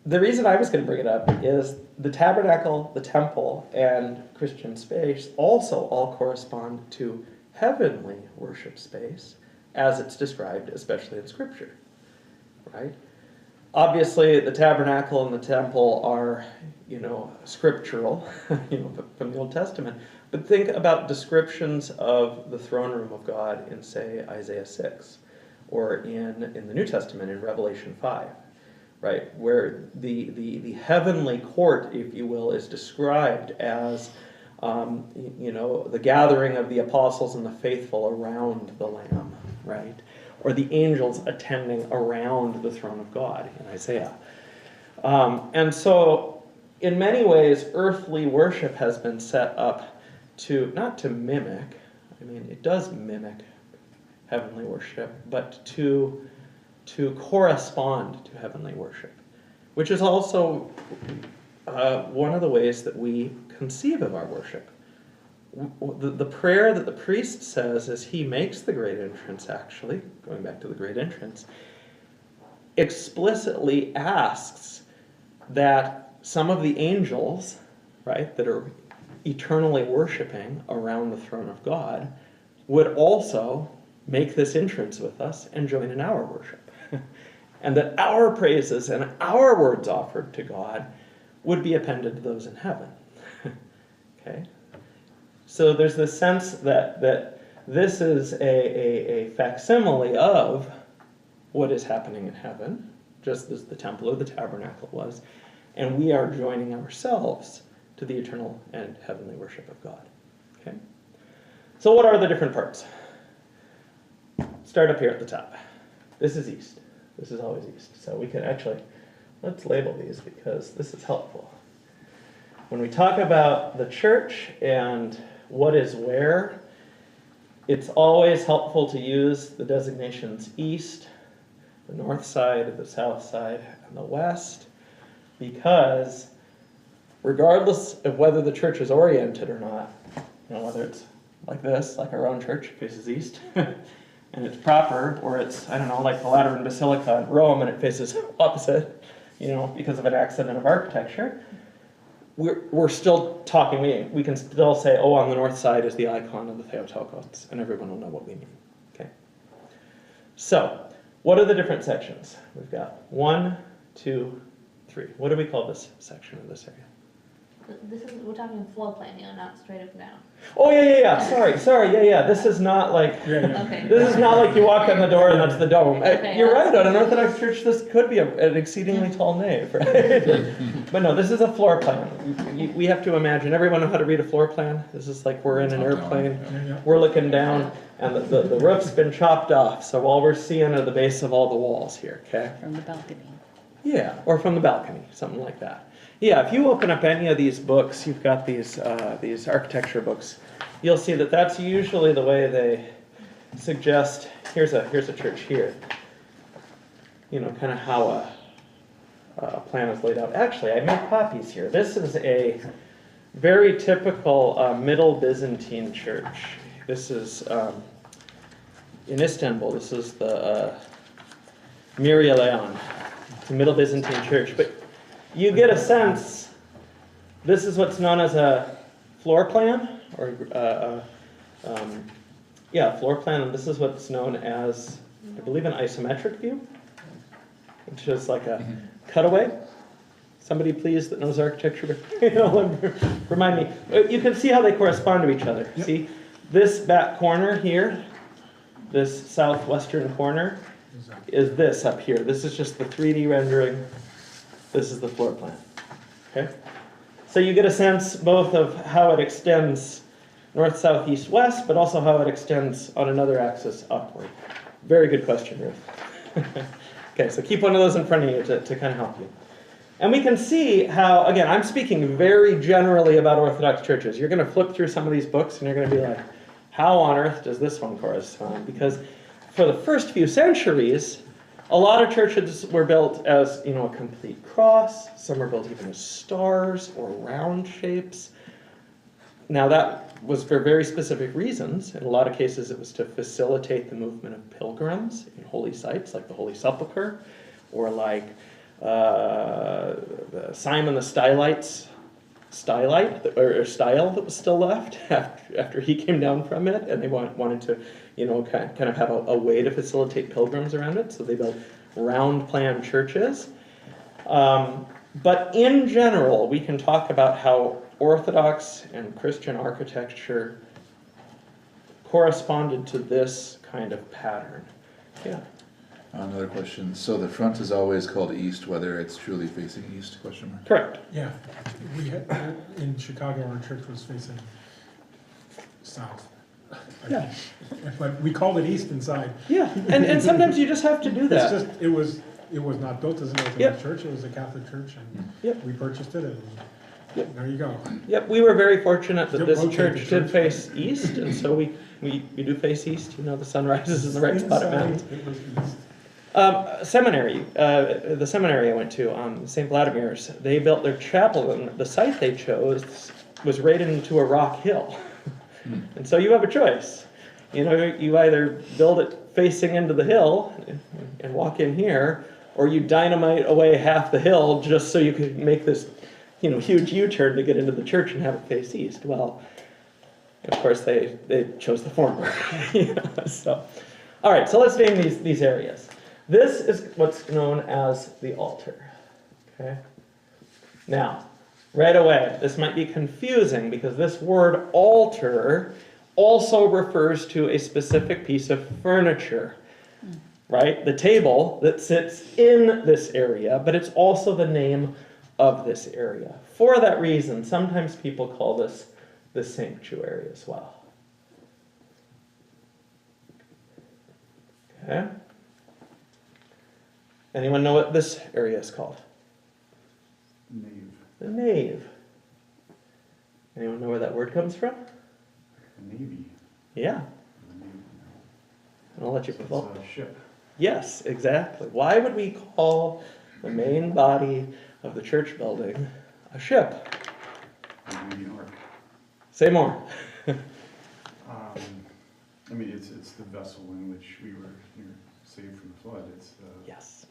The reason I was going to bring it up is the tabernacle, the temple, and Christian space also all correspond to heavenly worship space as it's described, especially in Scripture, right? Obviously, the tabernacle and the temple are, scriptural, from the Old Testament. But think about descriptions of the throne room of God in, say, Isaiah 6, or in the New Testament in Revelation 5, right? Where the heavenly court, if you will, is described as, the gathering of the apostles and the faithful around the Lamb, right? Or the angels attending around the throne of God in Isaiah. And so, in many ways, earthly worship has been set up not to mimic, it does mimic heavenly worship, but to correspond to heavenly worship, which is also one of the ways that we conceive of our worship. The prayer that the priest says as he makes the great entrance, actually, going back to the great entrance, explicitly asks that some of the angels, right, that are eternally worshiping around the throne of God, would also make this entrance with us and join in our worship. And that our praises and our words offered to God would be appended to those in heaven. Okay? So there's this sense that this is a facsimile of what is happening in heaven, just as the temple or the tabernacle was, and we are joining ourselves to the eternal and heavenly worship of God. Okay? So what are the different parts? Start up here at the top. This is east. This is always east. So we can actually, let's label these because this is helpful. When we talk about the church and what is where, it's always helpful to use the designations east, the north side, the south side, and the west, because regardless of whether the church is oriented or not, whether it's like this, like our own church, faces east, and it's proper, or it's, I don't know, like the Lateran Basilica in Rome, and it faces opposite, because of an accident of architecture, we're still talking, we can still say, oh, on the north side is the icon of the Theotokos, and everyone will know what we mean. Okay. So, what are the different sections? We've got 1, 2, 3. What do we call this section of this area? We're talking floor plan here, not straight up down. Oh, yeah. Sorry. Yeah. This is not like, Okay. this is not like you walk in the door and that's the dome. Okay, You're right, at an Orthodox church, this could be an exceedingly tall nave, right? But no, this is a floor plan. We have to imagine, everyone know how to read a floor plan? This is like we're in an airplane, we're looking down, and the roof's been chopped off, so all we're seeing are the base of all the walls here, okay? From the balcony. Yeah, or from the balcony, something like that. Yeah, if you open up any of these books, you've got these architecture books, you'll see that that's usually the way they suggest, here's a church here. Kind of how a plan is laid out. Actually, I made copies here. This is a very typical Middle Byzantine church. This is in Istanbul. This is the Mirialeon, the Middle Byzantine church. But you get a sense, this is what's known as a floor plan, or floor plan, and this is what's known as, I believe, an isometric view, which is like a cutaway. Somebody please that knows architecture, remind me. You can see how they correspond to each other. Yep. See, this back corner here, this southwestern corner, is this up here. This is just the 3D rendering. This is the floor plan. Okay? So you get a sense both of how it extends north, south, east, west, but also how it extends on another axis upward. Very good question, Ruth. Okay, so keep one of those in front of you to kind of help you. And we can see how, again, I'm speaking very generally about Orthodox churches. You're going to flip through some of these books and you're going to be like, how on earth does this one correspond? Because for the first few centuries, a lot of churches were built as, a complete cross. Some were built even as stars or round shapes. Now that was for very specific reasons. In a lot of cases, it was to facilitate the movement of pilgrims in holy sites like the Holy Sepulchre, or like Simon the Stylite style that was still left after he came down from it, and they wanted to, kind of have a way to facilitate pilgrims around it, so they built round plan churches. But in general, we can talk about how Orthodox and Christian architecture corresponded to this kind of pattern. Yeah. Another question. So the front is always called east, whether it's truly facing east? Question mark. Correct. Yeah, we had, in Chicago, our church was facing south. Yeah. But we called it east inside. Yeah, and sometimes you just have to do It's that. just, it was not built as an Orthodox Yep. church, it was a Catholic church, and Yep. we purchased it, and Yep. there you go. Yep, we were very fortunate that Yep, this rotate church the did church. face east, and so we do face east. The sun rises in the right spot at mountains. Inside, it was east. Seminary, the seminary I went to, St. Vladimir's, they built their chapel, and the site they chose was right into a rock hill. And so you have a choice. You either build it facing into the hill and walk in here, or you dynamite away half the hill just so you could make this, huge U-turn to get into the church and have it face east. Well, of course they chose the former. So, all right, so let's name these areas. This is what's known as the altar. Okay. Now, right away, this might be confusing because this word altar also refers to a specific piece of furniture, right? The table that sits in this area, but it's also the name of this area. For that reason, sometimes people call this the sanctuary as well. Okay. Anyone know what this area is called? Nave. The nave. Anyone know where that word comes from? Navy. Yeah. Navy. And I'll let you So it's vote. a ship. Yes, exactly. Why would we call the main body of the church building a ship? Navy Ark. Say more. I mean, it's the vessel in which we were saved from the flood. It's Yes.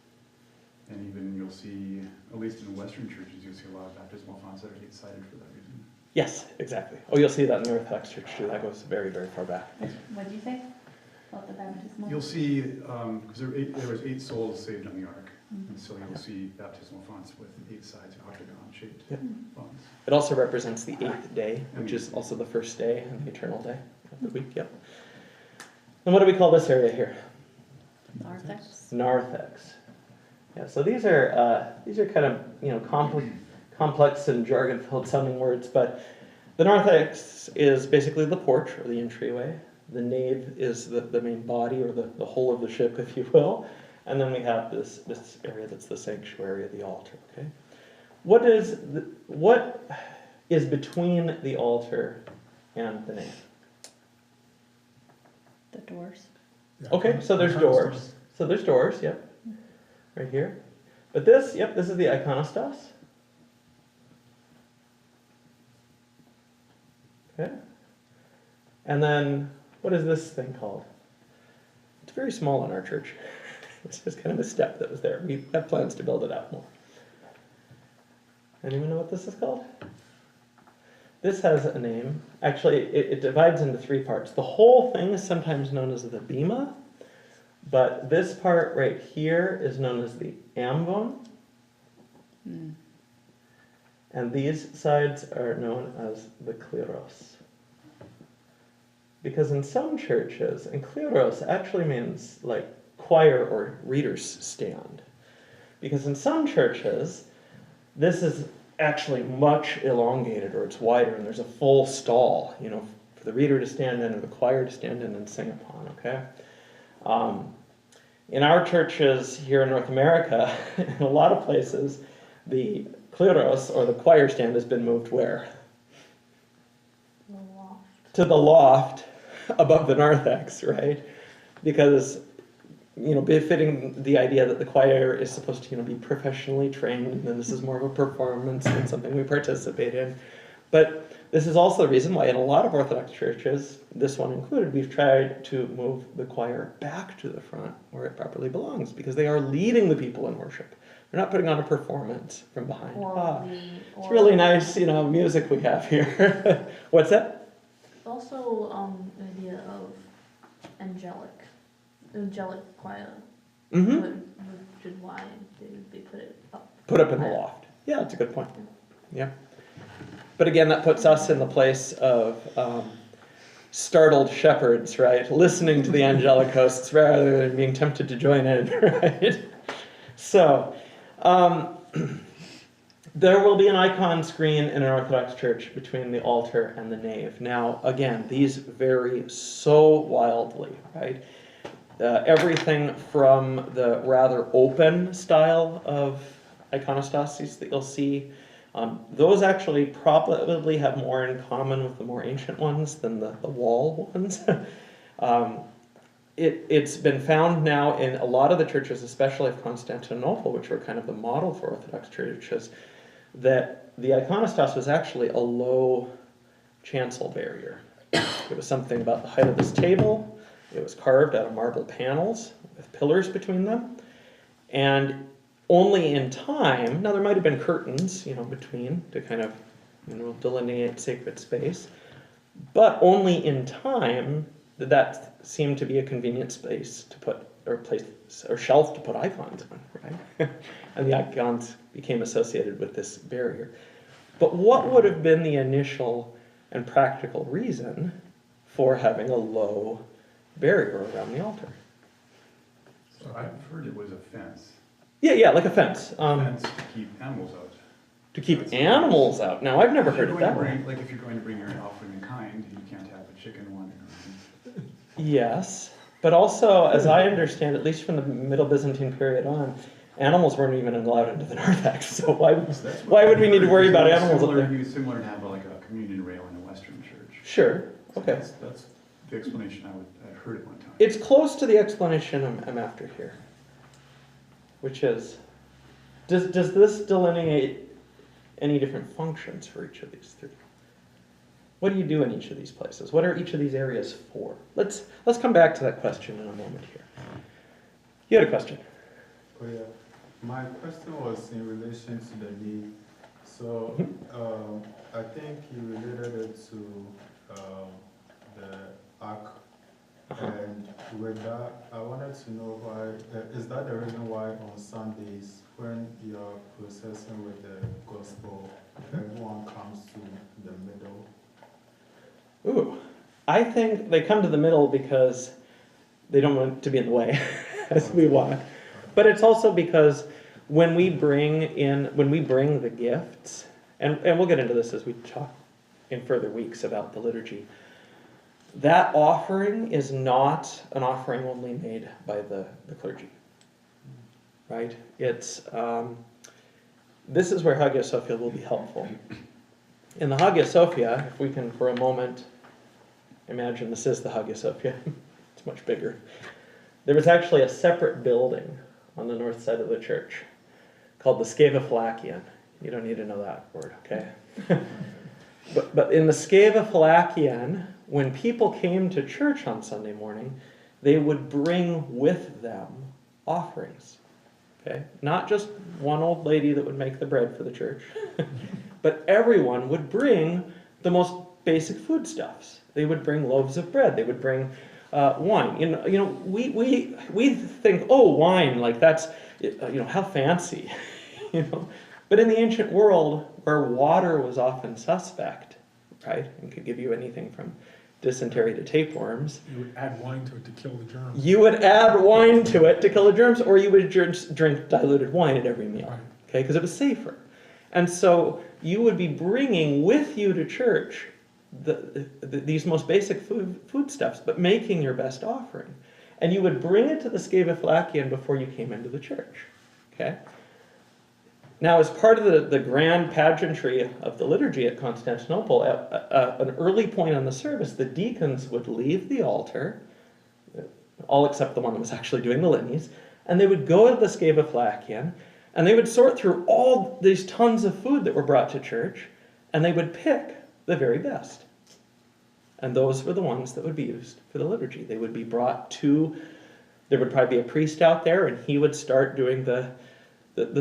and even you'll see, at least in Western churches, you'll see a lot of baptismal fonts that are eight-sided for that reason. Yes, exactly. Oh, you'll see that in the Orthodox Church too. That goes very, very far back. What'd you say about the baptismal? You'll see, because there was 8 souls saved on the ark, and so you'll see baptismal fonts with 8 sides, octagon-shaped Yep. fonts. It also represents the 8th day, which is also the first day and the eternal day of the week. Yep. And what do we call this area here? Narthex. Narthex. Yeah. So these are kind of complex and jargon-filled sounding words, but the narthex is basically the porch or the entryway. The nave is the main body or the whole of the ship, if you will. And then we have this area that's the sanctuary, the altar. Okay. What is between the altar and the nave? The doors. Yeah. Okay, so there's doors. So there's doors, yep. Right here. But this is the iconostas. Okay. And then, what is this thing called? It's very small in our church. It's just kind of a step that was there. We have plans to build it out more. Anyone know what this is called? This has a name. Actually, it divides into 3 parts. The whole thing is sometimes known as the bema, but this part right here is known as the ambon, and these sides are known as the kleros. Because in some churches, and kleros actually means like choir or reader's stand. Because in some churches, this is actually much elongated, or it's wider, and there's a full stall, for the reader to stand in or the choir to stand in and sing upon, okay? In our churches here in North America, in a lot of places, the kleros, or the choir stand, has been moved where? The loft. To the loft above the narthex, right? Because befitting the idea that the choir is supposed to, be professionally trained, and then this is more of a performance than something we participate in. But this is also the reason why in a lot of Orthodox churches, this one included, we've tried to move the choir back to the front where it properly belongs, because they are leading the people in worship. They're not putting on a performance from behind. It's really nice, music we have here. What's that? Also, the idea of angelic choir. Mm-hmm. Which is why they put it up. Put up in the loft. Yeah, that's a good point. Yeah. But again, that puts us in the place of startled shepherds, right? Listening to the angelic hosts rather than being tempted to join in, right? So, there will be an icon screen in an Orthodox church between the altar and the nave. Now, again, these vary so wildly, right? Everything from the rather open style of iconostasis that you'll see, those actually probably have more in common with the more ancient ones than the wall ones. It's been found now in a lot of the churches, especially of Constantinople, which were kind of the model for Orthodox churches, that the iconostas was actually a low chancel barrier. It was something about the height of this table. It was carved out of marble panels with pillars between them. And only in time, now there might have been curtains, between to kind of, delineate sacred space, but only in time did that seem to be a convenient space to put, or place, or shelf to put icons on, right? And the icons became associated with this barrier. But what would have been the initial and practical reason for having a low barrier around the altar? So I've heard it was a fence. Yeah, like a fence. Fence to keep animals out. To keep animals out. Now, I've never heard it that way. Like if you're going to bring your offering in kind, you can't have a chicken wandering around. Yes, but also, as I understand, at least from the Middle Byzantine period on, animals weren't even allowed into the narthex. So why would we need to worry about animals up there? It'd be similar to have like a communion rail in a Western church. Sure. So Okay. That's the explanation I heard at one time. It's close to the explanation I'm after here, which is, does this delineate any different functions for each of these three? What do you do in each of these places? What are each of these areas for? Let's come back to that question in a moment here. You had a question. Oh, yeah. My question was in relation to the knee. So, I think you related it to the ark. And with that, I wanted to know why, is that the reason why on Sundays, when you're processing with the gospel, everyone comes to the middle? Ooh, I think they come to the middle because they don't want to be in the way as we walk. But it's also because when we bring the gifts, and we'll get into this as we talk in further weeks about the liturgy, that offering is not an offering only made by the clergy, right? It's, this is where Hagia Sophia will be helpful. In the Hagia Sophia, if we can for a moment imagine this is the Hagia Sophia, it's much bigger. There was actually a separate building on the north side of the church called the Sceva Fallachian. You don't need to know that word, okay? But in the Sceva Fallachian, when people came to church on Sunday morning, they would bring with them offerings, okay? Not just one old lady that would make the bread for the church, but everyone would bring the most basic foodstuffs. They would bring loaves of bread. They would bring wine. You know, we think, oh, wine, like that's, how fancy, But in the ancient world, where water was often suspect, right, and could give you anything from dysentery to tapeworms, You would add wine to it to kill the germs. you would add wine to it to kill the germs, or you would just drink diluted wine at every meal, Right. okay, because it was safer. And so you would be bringing with you to church these most basic foodstuffs, but making your best offering. And you would bring it to the Sceva Fallachian before you came into the church, okay? Now, as part of the grand pageantry of the liturgy at Constantinople, at an early point on the service, the deacons would leave the altar, all except the one that was actually doing the litanies, and they would go to the Sceva Fallachian, and they would sort through all these tons of food that were brought to church, and they would pick the very best. And those were the ones that would be used for the liturgy. They would be brought to, there would probably be a priest out there, and he would start doing the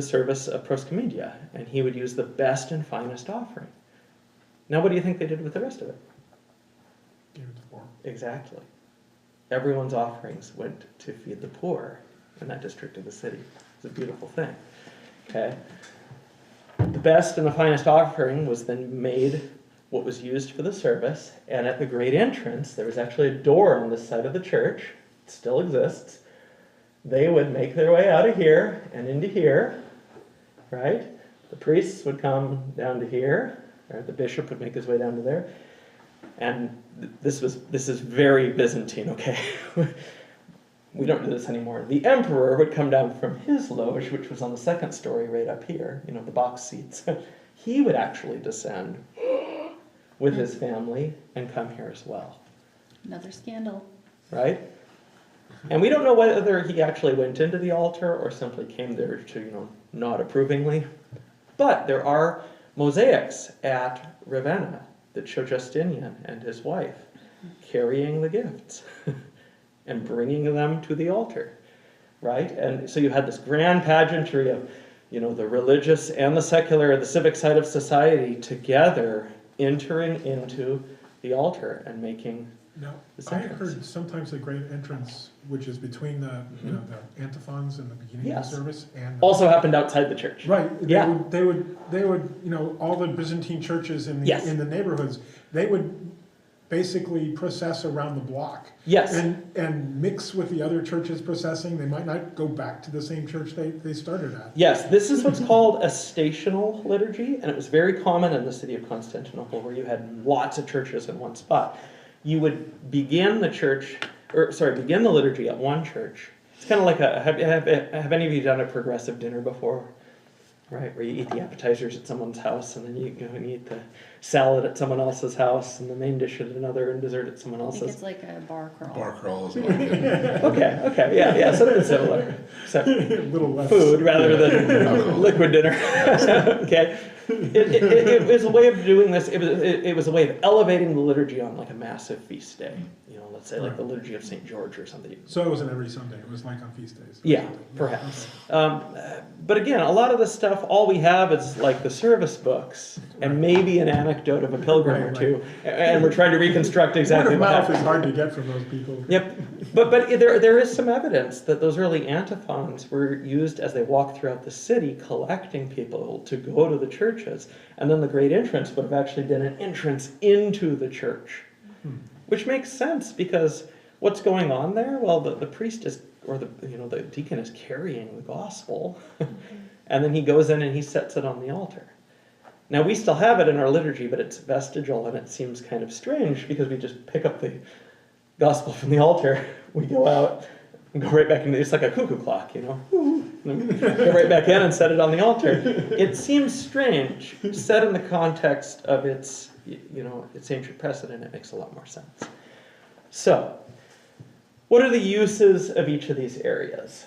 service of proscomedia, and he would use the best and finest offering. Now, what do you think they did with the rest of it? Give it to poor. Exactly. Everyone's offerings went to feed the poor in that district of the city. It's a beautiful thing. Okay? The best and the finest offering was then made what was used for the service, and at the great entrance, there was actually a door on this side of the church. It still exists. They would make their way out of here and into here, right? The priests would come down to here, or the bishop would make his way down to there. And this is very Byzantine, okay? We don't do this anymore. The emperor would come down from his loge, which was on the second story right up here, the box seats. He would actually descend with his family and come here as well, Another scandal. right? And we don't know whether he actually went into the altar or simply came there to, nod approvingly. But there are mosaics at Ravenna that show Justinian and his wife carrying the gifts and bringing them to the altar, right? And so you had this grand pageantry of, the religious and the secular, the civic side of society together entering into the altar and making Now, the I sections. heard sometimes the great entrance, which is between the, you know, the antiphons and the beginning of Yes. the service and. Also happened outside the church. Right, Yeah. they would, you know, all the Byzantine churches in Yes. in the neighborhoods, they would basically process around the block. Yes. And mix with the other churches processing, they might not go back to the same church they started at. Yes, this is what's called a stational liturgy, and it was very common in the city of Constantinople, where you had lots of churches in one spot. You would begin begin the liturgy at one church. It's kind of like have any of you done a progressive dinner before? Right, where you eat the appetizers at someone's house, and then you go and eat the salad at someone else's house, and the main dish at another, and dessert at someone I think else's. it's like a bar crawl. Bar crawl is like it. Okay, yeah, something similar. Except A little less. food rather than liquid dinner. Okay, it was a way of doing this. It was a way of elevating the liturgy on like a massive feast day. You know, let's say like the liturgy of St. George or something. So it wasn't every Sunday, it was like on feast days. Yeah, perhaps. But again, a lot of the stuff, all we have is like the service books and maybe an anecdote of a pilgrim or Right, two, and we're trying to reconstruct exactly Word of what mouth happened. is hard to get from those people. Yep, but there is some evidence that those early antiphons were used as they walked throughout the city, collecting people to go to the churches, and then the great entrance would have actually been an entrance into the church, which makes sense because what's going on there? Well, the priest is, or the deacon is carrying the gospel, and then he goes in and he sets it on the altar. Now, we still have it in our liturgy, but it's vestigial, and it seems kind of strange because we just pick up the gospel from the altar, we go out, and go right back into it's like a cuckoo clock, you know. And then go right back in and set it on the altar. It seems strange, set in the context of its ancient precedent, it makes a lot more sense. So, what are the uses of each of these areas?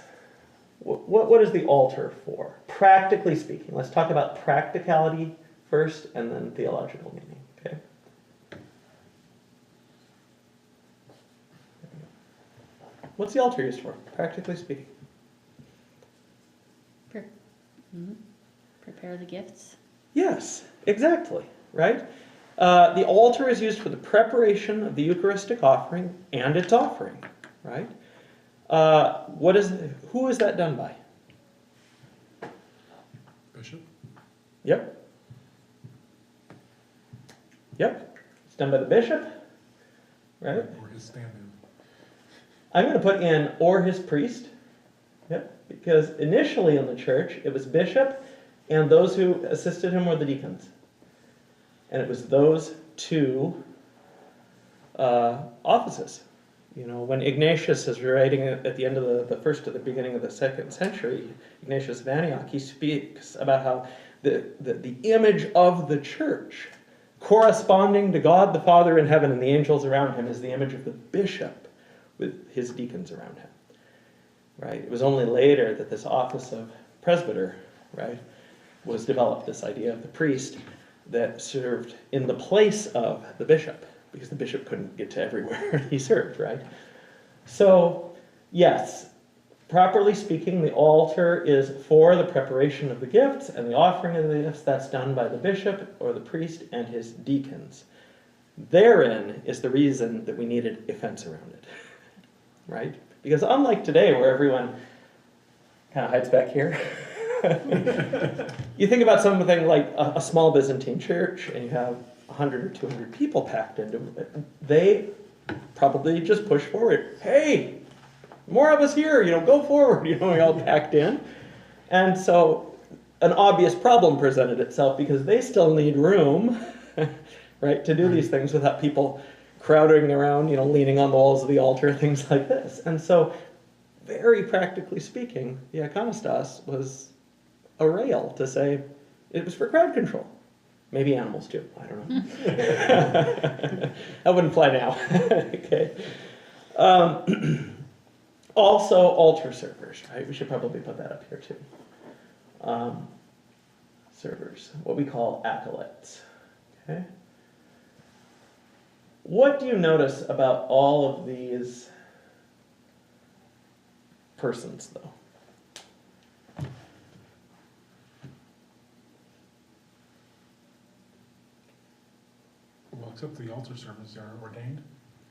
What is the altar for? Practically speaking, let's talk about practicality first and then theological meaning, okay? What's the altar used for, practically speaking? Prepare the gifts. Yes, exactly, right? The altar is used for the preparation of the Eucharistic offering and its offering, right? Who is that done by? Bishop? Yep. It's done by the bishop, right? Or his stand-in. I'm going to put in or his priest. Yep. Because initially in the church, it was bishop and those who assisted him were the deacons. And it was those two offices. You know, when Ignatius is writing at the end of the first to the beginning of the 2nd century, Ignatius of Antioch, he speaks about how the image of the church corresponding to God the Father in heaven and the angels around him is the image of the bishop with his deacons around him. Right? It was only later that this office of presbyter, right, was developed, this idea of the priest that served in the place of the bishop, because the bishop couldn't get to everywhere he served, right? So, yes, properly speaking, the altar is for the preparation of the gifts and the offering of the gifts. That's done by the bishop or the priest and his deacons. Therein is the reason that we needed a fence around it, right? Because unlike today, where everyone kind of hides back here, you think about something like a small Byzantine church, and you have 100 or 200 people packed into it. They probably just push forward. Hey, more of us here, go forward, we're all packed in. And so an obvious problem presented itself because they still need room, right, to do these things without people crowding around, leaning on the walls of the altar, things like this. And so, very practically speaking, the iconostas was a rail to say it was for crowd control. Maybe animals too, I don't know. That wouldn't fly now. Okay. Also, altar servers, right? We should probably put that up here too. Servers, what we call acolytes. Okay. What do you notice about all of these persons, though? Well, except the altar servers are ordained.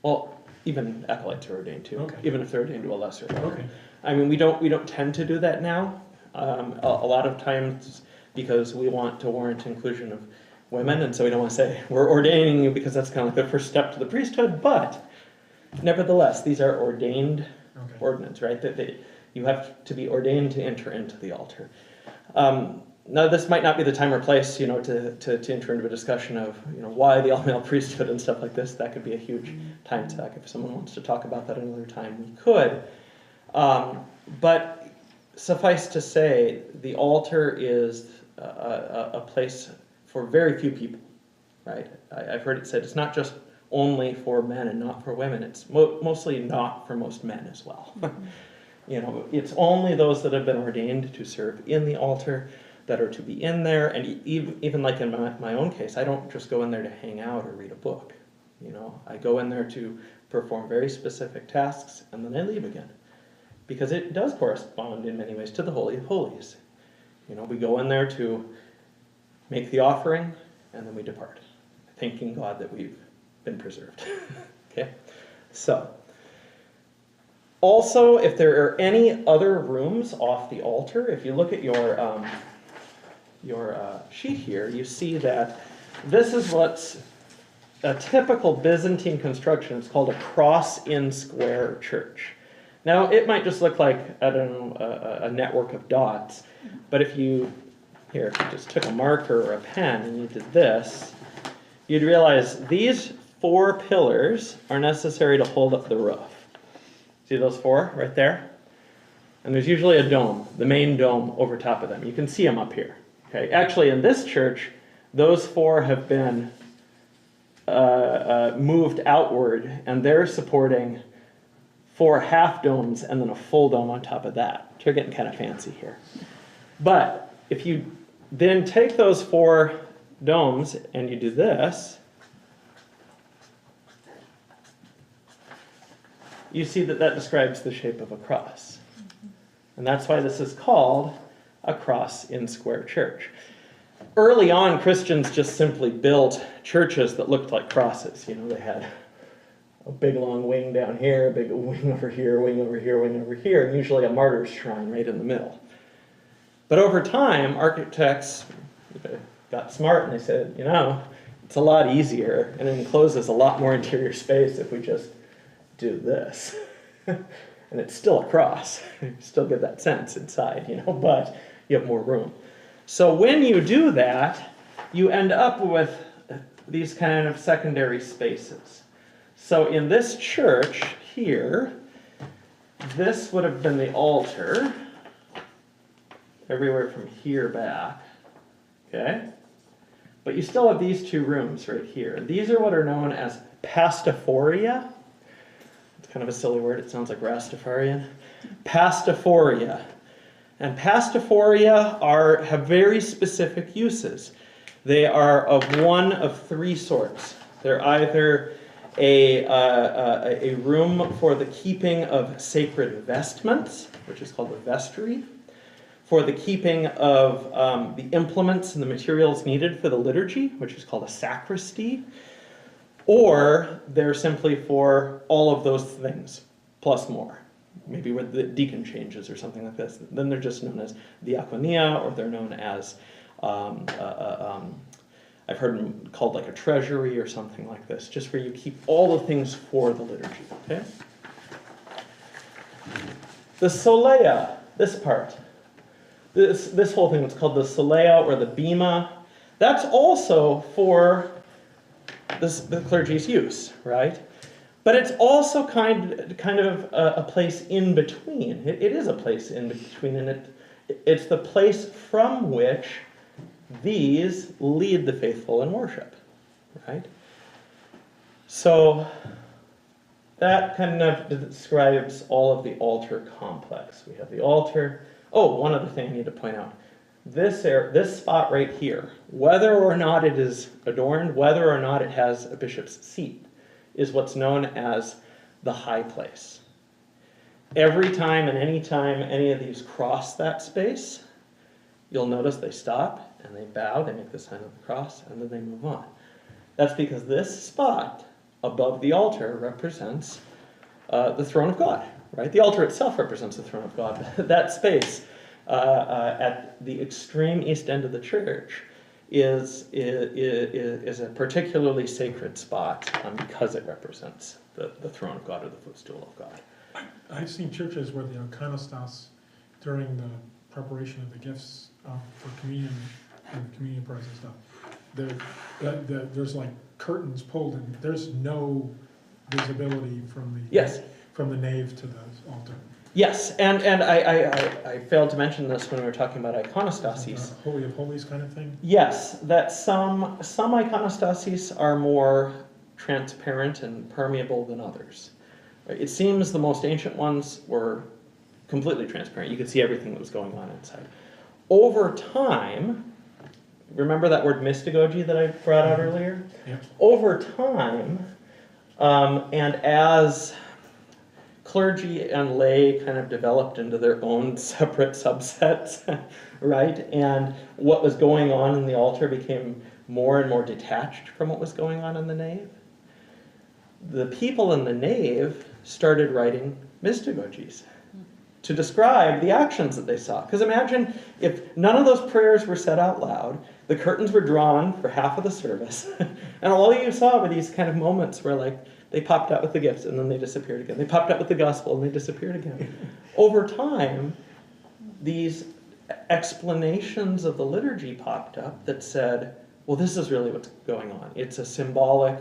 Well, even acolytes are ordained too, Okay. even if they're ordained to a lesser order. Okay. I mean, we don't tend to do that now. A lot of times because we want to warrant inclusion of women, and so we don't want to say we're ordaining you because that's kind of like the first step to the priesthood. But nevertheless, these are ordained Okay. ordinance, right? You have to be ordained to enter into the altar. Now, this might not be the time or place, to enter into a discussion of, why the all-male priesthood and stuff like this. That could be a huge time suck. If someone wants to talk about that another time, we could. But suffice to say, the altar is a place for very few people, right? I've heard it said it's not just only for men and not for women. It's mostly not for most men as well. It's only those that have been ordained to serve in the altar that are to be in there. And even like in my own case, I don't just go in there to hang out or read a book. I go in there to perform very specific tasks, and then I leave again. Because it does correspond in many ways to the Holy of Holies. We go in there to make the offering, and then we depart, thanking God that we've been preserved. Okay? So, also, if there are any other rooms off the altar, if you look at your sheet here, you see that this is what's a typical Byzantine construction. It's called a cross-in-square church. Now, it might just look like, I don't know, a network of dots, but if you just took a marker or a pen and you did this, you'd realize these 4 pillars are necessary to hold up the roof. See those 4 right there? And there's usually a dome, the main dome over top of them. You can see them up here. Okay, actually, in this church, those 4 have been moved outward, and they're supporting 4 half domes and then a full dome on top of that. You're getting kind of fancy here. But if you then take those 4 domes and you do this, you see that describes the shape of a cross. And that's why this is called a cross-in-square church. Early on, Christians just simply built churches that looked like crosses. They had a big long wing down here, a big wing over here, wing over here, wing over here, and usually a martyr's shrine right in the middle. But over time, architects got smart and they said, it's a lot easier and it encloses a lot more interior space if we just do this. And it's still a cross. You still get that sense inside, but you have more room. So when you do that, you end up with these kind of secondary spaces. So in this church here, this would have been the altar, everywhere from here back, okay? But you still have these 2 rooms right here. And these are what are known as pastaphoria. It's kind of a silly word. It sounds like Rastafarian. Pastaphoria. And pastaphoria have very specific uses. They are of one of 3 sorts. They're either a room for the keeping of sacred vestments, which is called the vestry, for the keeping of the implements and the materials needed for the liturgy, which is called a sacristy, or they're simply for all of those things, plus more. Maybe with the deacon changes or something like this. Then they're just known as diaconia, or they're known as, I've heard them called like a treasury or something like this, just where you keep all the things for the liturgy, okay? The solea, this part, this whole thing, what's called the solea or the bema, that's also for the clergy's use, right? But it's also kind of a place in between. It is a place in between, and it's the place from which these lead the faithful in worship, right? So that kind of describes all of the altar complex. We have the altar. Oh, one other thing I need to point out. This spot right here, whether or not it is adorned, whether or not it has a bishop's seat, is what's known as the high place. Every time and any time any of these cross that space, you'll notice they stop and they bow, they make the sign of the cross, and then they move on. That's because this spot above the altar represents the throne of God, right? The altar itself represents the throne of God. That space at the extreme east end of the church is a particularly sacred spot because it represents the throne of God or the footstool of God. I've seen churches where the iconostas during the preparation of the gifts for communion and communion prayers and stuff, there's like curtains pulled and there's no visibility from the Yes. from the nave to the altar. Yes, and I failed to mention this when we were talking about iconostases. Like a Holy of Holies kind of thing. Yes, that some iconostases are more transparent and permeable than others. Right? It seems the most ancient ones were completely transparent. You could see everything that was going on inside. Over time, remember that word mystagogy that I brought out earlier? Yep. Over time, and as clergy and lay kind of developed into their own separate subsets, right? And what was going on in the altar became more and more detached from what was going on in the nave. The people in the nave started writing mystagogies to describe the actions that they saw. Because imagine if none of those prayers were said out loud, the curtains were drawn for half of the service, and all you saw were these kind of moments where like they popped out with the gifts and then they disappeared again. They popped out with the gospel and they disappeared again. Over time, these explanations of the liturgy popped up that said, well, this is really what's going on. It's a symbolic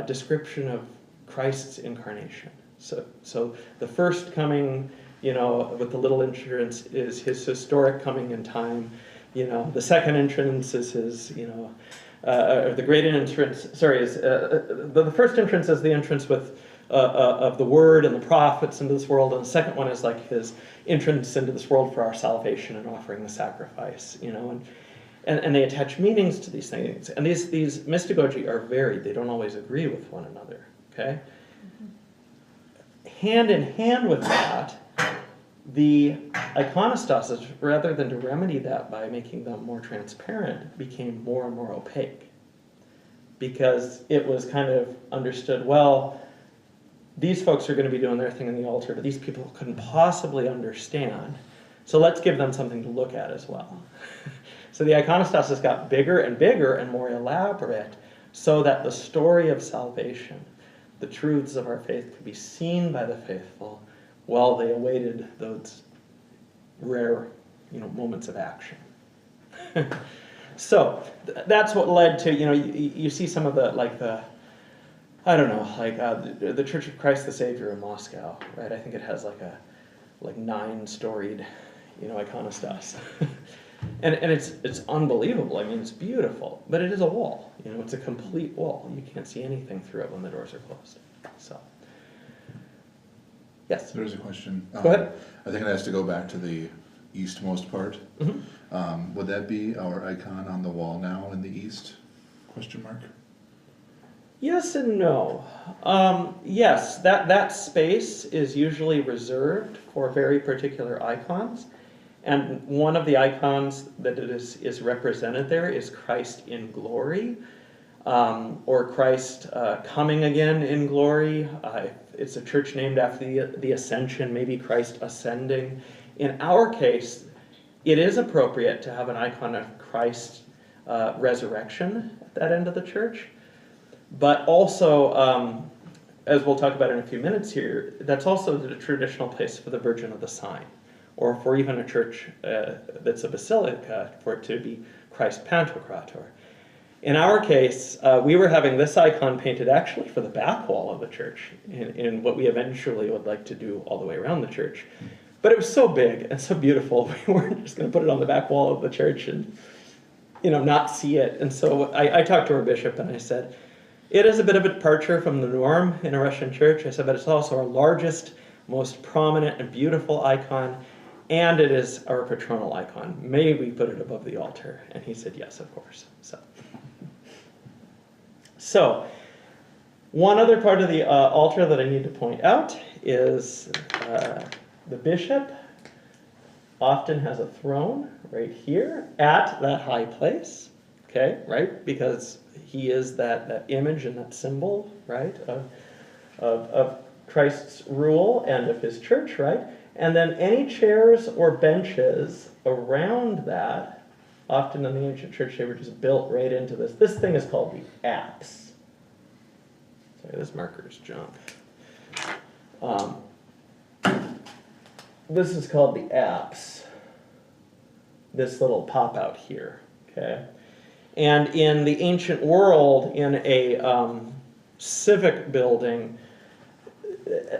description of Christ's incarnation. So the first coming, with the little entrance is his historic coming in time. The second entrance is his, the great entrance, is the first entrance is the entrance with of the Word and the prophets into this world, and the second one is like his entrance into this world for our salvation and offering the sacrifice, and they attach meanings to these things. And these mystagogy are varied; they don't always agree with one another. Okay. Hand in hand with that, the iconostases, rather than to remedy that by making them more transparent, became more and more opaque. Because it was kind of understood, well, these folks are going to be doing their thing in the altar, but these people couldn't possibly understand. So let's give them something to look at as well. So the iconostasis got bigger and bigger and more elaborate so that the story of salvation, the truths of our faith, could be seen by the faithful while they awaited those rare, moments of action. So that's what led to, you see some of the the Church of Christ the Savior in Moscow, right? I think it has like 9-storied, iconostas. and it's unbelievable. I mean, it's beautiful, but it is a wall. It's a complete wall. You can't see anything through it when the doors are closed. So. Yes. There's a question. Go ahead. I think it has to go back to the eastmost part. Mm-hmm. Would that be our icon on the wall now in the east? Question mark. Yes and no. Yes, that space is usually reserved for very particular icons. And one of the icons that is represented there is Christ in glory, or Christ coming again in glory. It's a church named after the Ascension, maybe Christ ascending. In our case, it is appropriate to have an icon of Christ's resurrection at that end of the church. But also, as we'll talk about in a few minutes here, that's also the traditional place for the Virgin of the Sign, or for even a church that's a basilica, for it to be Christ Pantocrator. In our case, we were having this icon painted actually for the back wall of the church, in what we eventually would like to do all the way around the church. But it was so big and so beautiful, we weren't just going to put it on the back wall of the church and, not see it. And so I talked to our bishop and I said, it is a bit of a departure from the norm in a Russian church. I said, but it's also our largest, most prominent and beautiful icon, and it is our patronal icon. May we put it above the altar? And he said, yes, of course. So, one other part of the altar that I need to point out is the bishop often has a throne right here at that high place. Okay, right? Because he is that image and that symbol, right, of Christ's rule and of his church, right? And then any chairs or benches around that, often in the ancient church, they were just built right into this. This thing is called the apse. Sorry, this marker is junk. This is called the apse. This little pop out here, okay? And in the ancient world, in a civic building,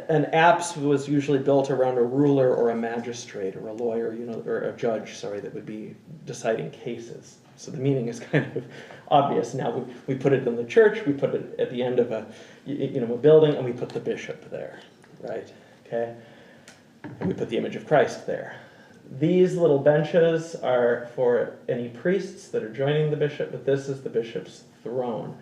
an apse was usually built around a ruler or a magistrate or a lawyer, or a judge, sorry, that would be deciding cases. So the meaning is kind of obvious. Now we put it in the church, we put it at the end of a building, and we put the bishop there, right? Okay, and we put the image of Christ there. These little benches are for any priests that are joining the bishop, but this is the bishop's throne.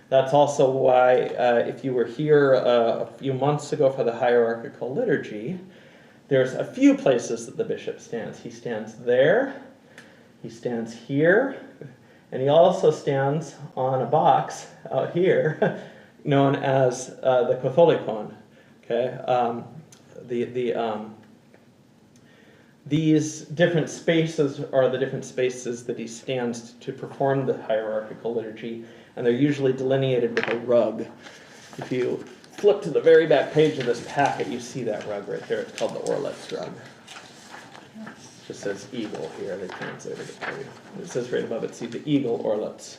That's also why, if you were here a few months ago for the hierarchical liturgy, there's a few places that the bishop stands. He stands there, he stands here, and he also stands on a box out here known as the Catholicon. Okay, these different spaces are the different spaces that he stands to perform the hierarchical liturgy, and they're usually delineated with a rug. If you flip to the very back page of this packet, you see that rug right there. It's called the Orlets rug. It just says eagle here. They translated it for you. It says right above it, see the eagle Orlets.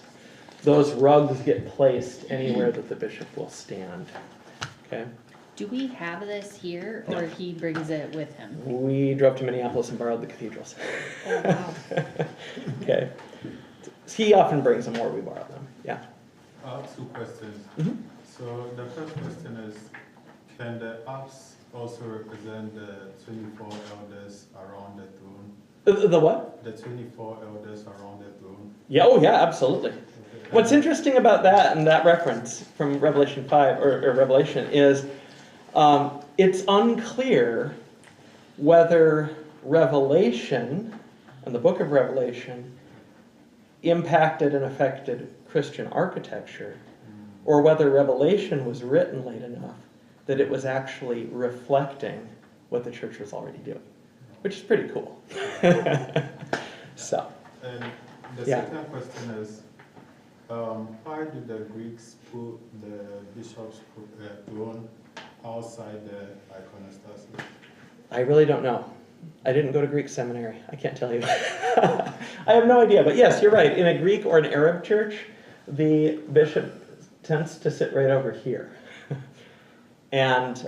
Those rugs get placed anywhere that the bishop will stand. Okay. Do we have this here, or he brings it with him? We drove to Minneapolis and borrowed the cathedrals. Oh, wow. Okay. He often brings them, or we borrow them. Yeah. I have two questions. Mm-hmm. So the first question is, can the apse also represent the 24 elders around the throne? The what? The 24 elders around the throne? Yeah. Oh, yeah. Absolutely. What's interesting about that and that reference from Revelation 5 or Revelation is it's unclear whether Revelation and the book of Revelation impacted and affected Christian architecture, or whether Revelation was written late enough that it was actually reflecting what the church was already doing, which is pretty cool. So, And the Yeah. second question is, why did the Greeks put the bishop's throne outside the iconostasis? I really don't know. I didn't go to Greek seminary. I can't tell you. I have no idea. But yes, you're right. In a Greek or an Arab church, the bishop tends to sit right over here. And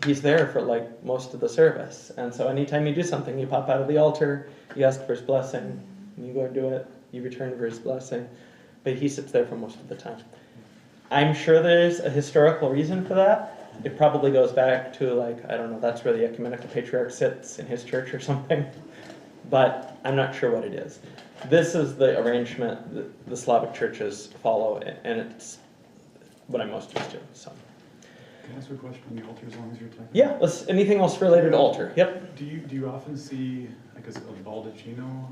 he's there for like most of the service. And so anytime you do something, you pop out of the altar, you ask for his blessing, and you go and do it, you return for his blessing. But he sits there for most of the time. I'm sure there's a historical reason for that. It probably goes back to, like, I don't know, that's where the ecumenical patriarch sits in his church or something. But I'm not sure what it is. This is the arrangement that the Slavic churches follow, and it's what I'm most used to. So. Can I ask you a question on the altar as long as you're talking? Yeah, anything else related to altar? Yep. Do you often see like a baldacchino?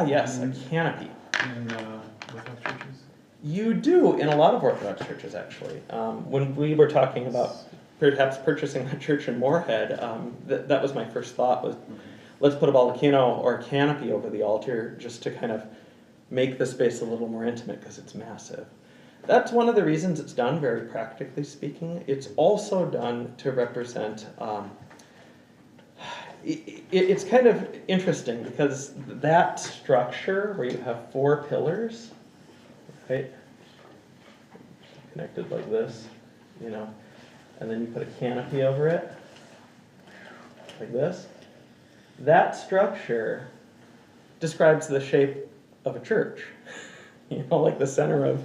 Yes, a canopy. In Orthodox churches? You do in a lot of Orthodox churches, actually. When we were talking about perhaps purchasing a church in Moorhead, that was my first thought was, let's put a baldacchino or a canopy over the altar just to kind of make the space a little more intimate because it's massive. That's one of the reasons it's done, very practically speaking. It's also done to represent, it's kind of interesting because that structure where you have 4 pillars, right, connected like this, and then you put a canopy over it, like this. That structure describes the shape of a church, like the center of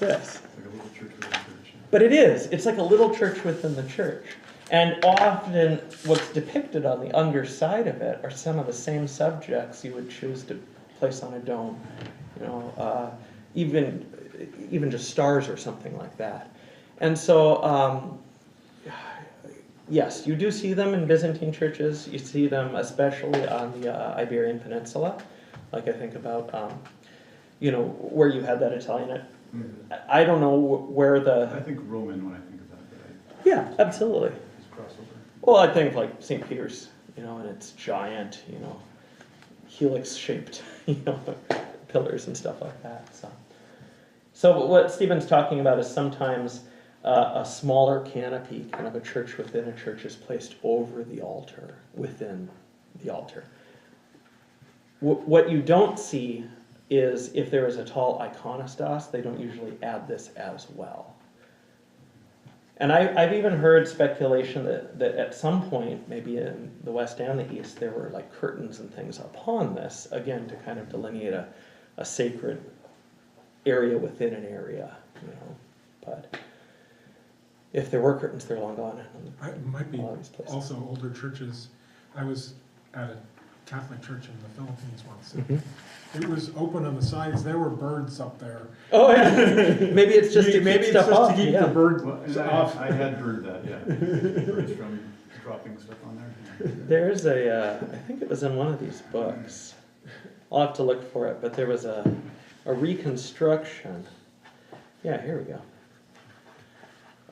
this. It's like a little church within a church. But it is. It's like a little church within the church. And often what's depicted on the underside of it are some of the same subjects you would choose to place on a dome. Even just stars or something like that. And so, yes, you do see them in Byzantine churches. You see them especially on the Iberian Peninsula. Like I think about, where you had that Italian. Mhm. I don't know where I the, think Roman when I think of that, but yeah, absolutely. it's crossover. Well, I think of like St. Peter's, and it's giant, helix-shaped, pillars and stuff like that. So what Stephen's talking about is sometimes a smaller canopy, kind of a church within a church, is placed over the altar, within the altar. What you don't see is if there is a tall iconostas, they don't usually add this as well. And I've even heard speculation that at some point, maybe in the West and the East, there were like curtains and things upon this, again, to kind of delineate a sacred area within an area, But if there were curtains, they're long gone. It might be A lot of these places. also older churches. I was at a Catholic church in the Philippines once. Mhm. It was open on the sides. There were birds up there. Oh, yeah. Maybe it's just to keep Maybe it's stuff just off. to keep yeah. the birds Well, and off. I had heard that, yeah. Birds from dropping stuff on there. There's I think it was in one of these books. I'll have to look for it, but there was a reconstruction. Yeah, here we go.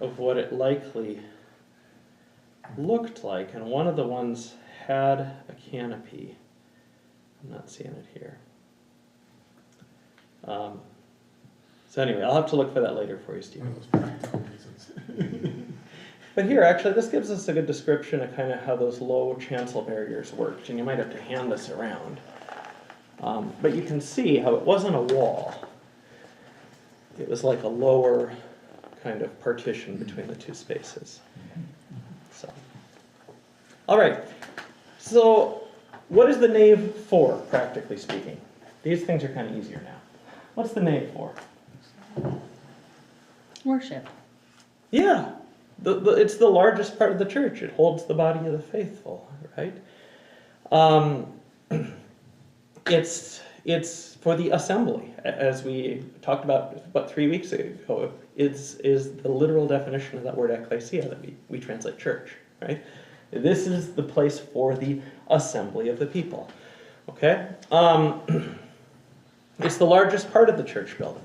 Of what it likely looked like, and one of the ones had a canopy. I'm not seeing it here. So anyway, I'll have to look for that later for you, One Stephen. of those practical reasons. But here, actually, this gives us a good description of kind of how those low chancel barriers worked, and you might have to hand this around. But you can see how it wasn't a wall. It was like a lower kind of partition between the two spaces. So, all right. So, what is the nave for, practically speaking? These things are kind of easier now. What's the nave for? Worship. Yeah, it's the largest part of the church. It holds the body of the faithful, right? It's for the assembly, as we talked about 3 weeks ago. Is the literal definition of that word ecclesia that we translate church, right? This is the place for the assembly of the people. Okay, it's the largest part of the church building.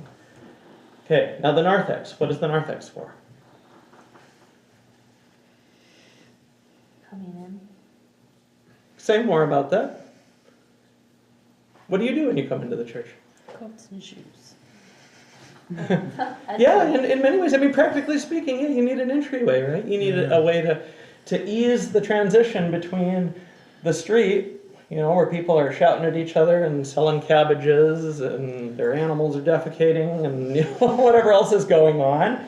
Okay, now the narthex. What is the narthex for? Coming in. Say more about that. What do you do when you come into the church? Coats and shoes. Yeah, in many ways. I mean, practically speaking, yeah, you need an entryway, right? You need a way to ease the transition between the street, where people are shouting at each other and selling cabbages and their animals are defecating and whatever else is going on,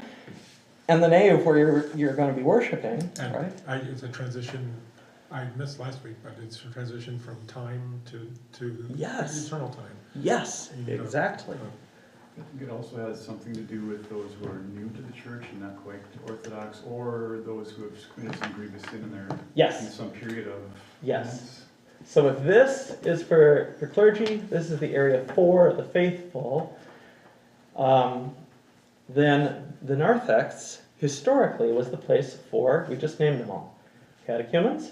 and the nave where you're going to be worshiping, right? And it's a transition. I missed last week, but it's a transition from time to Yes. eternal time. Yes, exactly. I think it also has something to do with those who are new to the church and not quite Orthodox, or those who have committed some grievous sin in in Yes. some period of Yes. penance. So if this is for clergy, this is the area for the faithful, then the narthex historically was the place for, we just named them all, catechumens.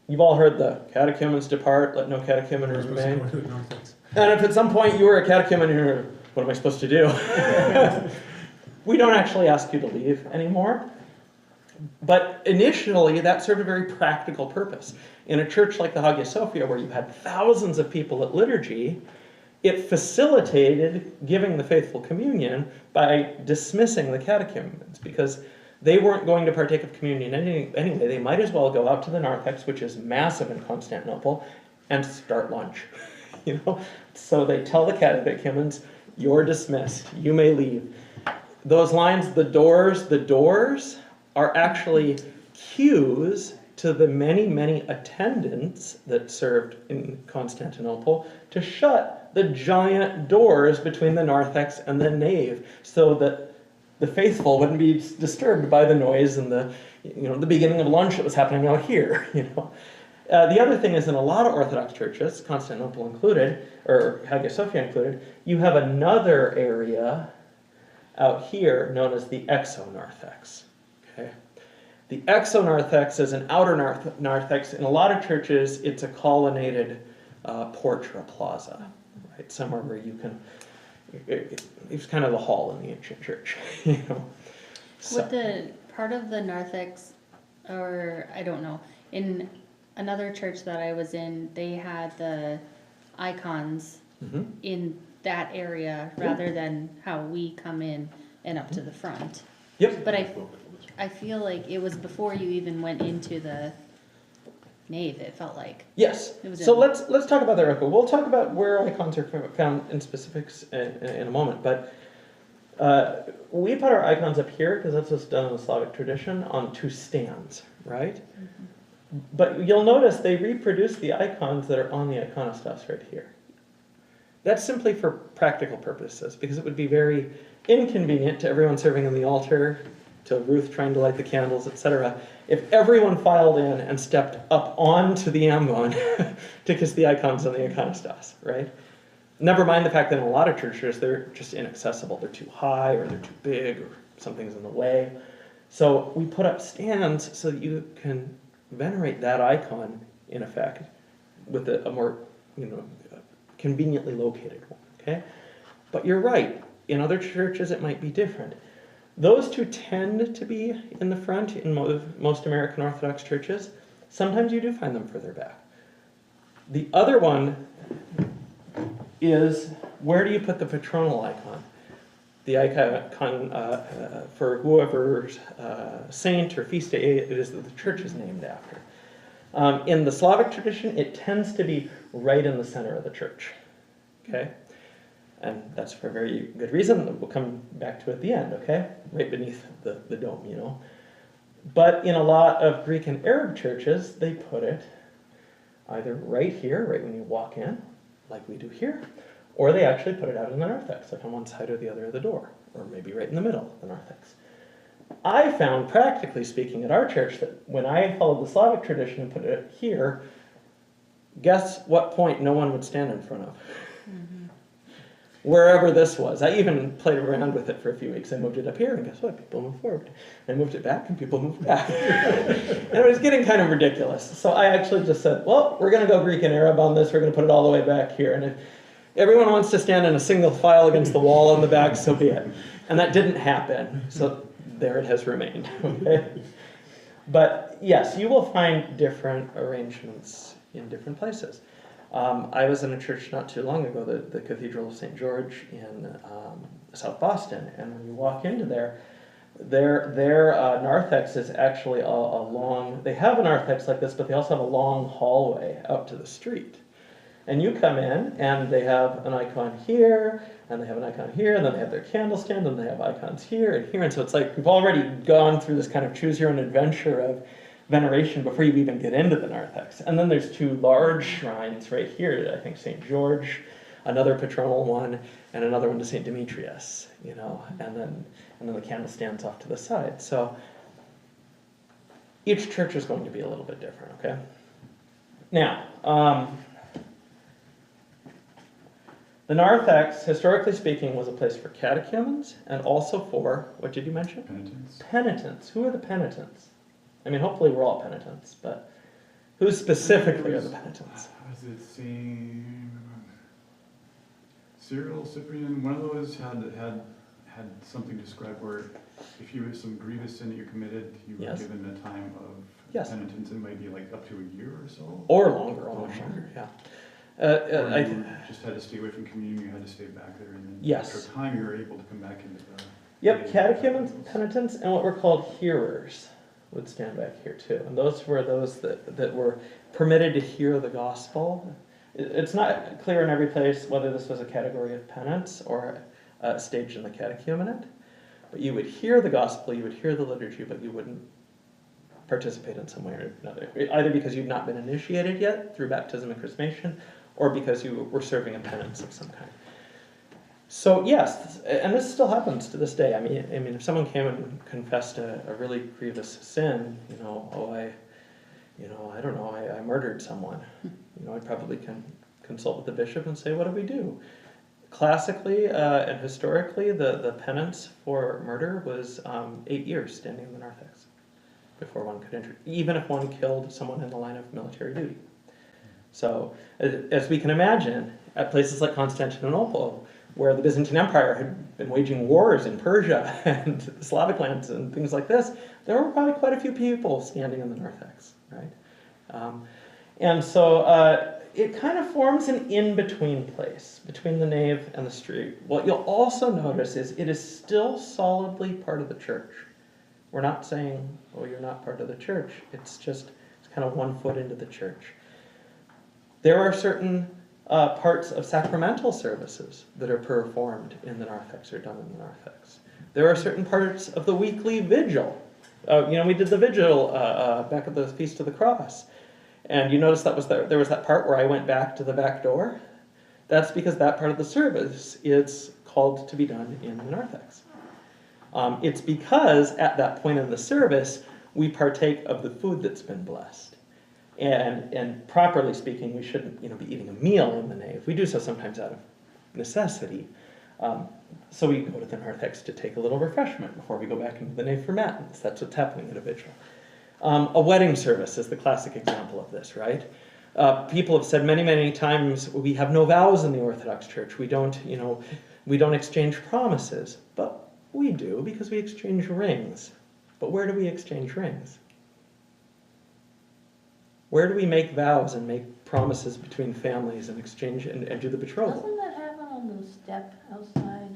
You've all heard the catechumens depart, let no catechumen We're supposed to remain. go to the narthex. And if at some point you were a catechumen and you're, what am I supposed to do? We don't actually ask you to leave anymore. But initially, that served a very practical purpose. In a church like the Hagia Sophia, where you had thousands of people at liturgy, it facilitated giving the faithful communion by dismissing the catechumens, because they weren't going to partake of communion anyway. They might as well go out to the narthex, which is massive in Constantinople, and start lunch. So they tell the catechumens, "You're dismissed. You may leave." Those lines, the doors are actually cues to the many, many attendants that served in Constantinople to shut the giant doors between the narthex and the nave, so that the faithful wouldn't be disturbed by the noise and the beginning of lunch that was happening out here. The other thing is, in a lot of Orthodox churches, Constantinople included, or Hagia Sophia included, you have another area out here known as the exonarthex. Okay. The exonarthex is an outer narthex. In a lot of churches, it's a colonnaded porch or a plaza, right? Somewhere where you can, it's kind of the hall in the ancient church, you know. So, With the part of the narthex, or I don't know, in another church that I was in, they had the icons mhm. in that area rather than how we come in and up to the front. Yep. But I feel like it was before you even went into the nave, it felt like. Yes. It was So in- let's talk about that real quick. We'll talk about where icons are found in specifics in a moment, but we put our icons up here because that's what's done in the Slavic tradition on two stands, right? But you'll notice they reproduce the icons that are on the iconostas right here. That's simply for practical purposes because it would be very inconvenient to everyone serving in the altar, to Ruth trying to light the candles, etc., if everyone filed in and stepped up onto the ambon to kiss the icons on the iconostas, right? Never mind the fact that in a lot of churches they're just inaccessible. They're too high or they're too big or something's in the way. So we put up stands so that you can venerate that icon, in effect, with a more, conveniently located one, okay? But you're right. In other churches it might be different. Those two tend to be in the front in most American Orthodox churches. Sometimes you do find them further back. The other one is, where do you put the patronal icon? The icon for whoever's saint or feast day it is that the church is named after. In the Slavic tradition, it tends to be right in the center of the church. Okay? And that's for a very good reason. We'll come back to it at the end, okay? Right beneath the dome, But in a lot of Greek and Arab churches, they put it either right here, right when you walk in, like we do here, or they actually put it out in the narthex, like on one side or the other of the door, or maybe right in the middle of the narthex. I found, practically speaking, at our church that when I followed the Slavic tradition and put it here, guess what point no one would stand in front of? Wherever this was. I even played around with it for a few weeks. I moved it up here, and guess what? People moved forward. I moved it back, and people moved back. And it was getting kind of ridiculous. So I actually just said, well, we're going to go Greek and Arab on this. We're going to put it all the way back here. And if everyone wants to stand in a single file against the wall in the back, so be it. And that didn't happen. So there it has remained. Okay? But yes, you will find different arrangements in different places. I was in a church not too long ago, the Cathedral of St. George in South Boston, and when you walk into their narthex is actually a long, they have a narthex like this, but they also have a long hallway out to the street. And you come in, and they have an icon here, and they have an icon here, and then they have their candle stand, and they have icons here and here, and so it's like we've already gone through this kind of choose your own adventure of veneration before you even get into the narthex. And then there's two large shrines right here, I think St. George, another patronal one, and another one to St. Demetrius, and then the candle stands off to the side. So each church is going to be a little bit different, okay? Now, the narthex, historically speaking, was a place for catechumens and also for, what did you mention? Penitents. Penitents. Who are the penitents? I mean, hopefully we're all penitents, but who specifically are the penitents? Was it Cyril, Cyprian? One of those had something described where if you had some grievous sin that you committed, you were Yes. given a time of Yes. penitence. It might be like up to a year or so. Or longer, almost longer, yeah. Or I you just had to stay away from communion, you had to stay back there, and then Yes. after a time you were able to come back into the... Yep, catechumens, penitents, and what were called hearers would stand back here too. And those were those that were permitted to hear the gospel. It's not clear in every place whether this was a category of penance or a stage in the catechumenate. But you would hear the gospel, you would hear the liturgy, but you wouldn't participate in some way or another. Either because you'd not been initiated yet through baptism and chrismation, or because you were serving a penance of some kind. So yes, and this still happens to this day. I mean, if someone came and confessed a really grievous sin, I don't know, I murdered someone. I'd probably consult with the bishop and say, what do we do? Classically and historically, the penance for murder was 8 years standing in the narthex before one could enter, even if one killed someone in the line of military duty. So, as we can imagine, at places like Constantinople, where the Byzantine Empire had been waging wars in Persia and the Slavic lands and things like this, there were probably quite a few people standing in the narthex, right? And so it kind of forms an in-between place between the nave and the street. What you'll also notice is it is still solidly part of the church. We're not saying, oh, you're not part of the church. It's kind of 1 foot into the church. There are certain parts of sacramental services that are performed in the narthex or done in the narthex. There are certain parts of the weekly vigil. We did the vigil back at the Feast of the Cross. And you notice there was that part where I went back to the back door. That's because that part of the service is called to be done in the narthex. It's because at that point in the service, we partake of the food that's been blessed. And properly speaking, we shouldn't be eating a meal in the nave. We do so sometimes out of necessity. So we go to the narthex to take a little refreshment before we go back into the nave for matins. That's what's happening at a vigil. A wedding service is the classic example of this, right? People have said many, many times, we have no vows in the Orthodox Church. We don't exchange promises. But we do, because we exchange rings. But where do we exchange rings? Where do we make vows and make promises between families and exchange and do the betrothal? Doesn't that happen on the step outside?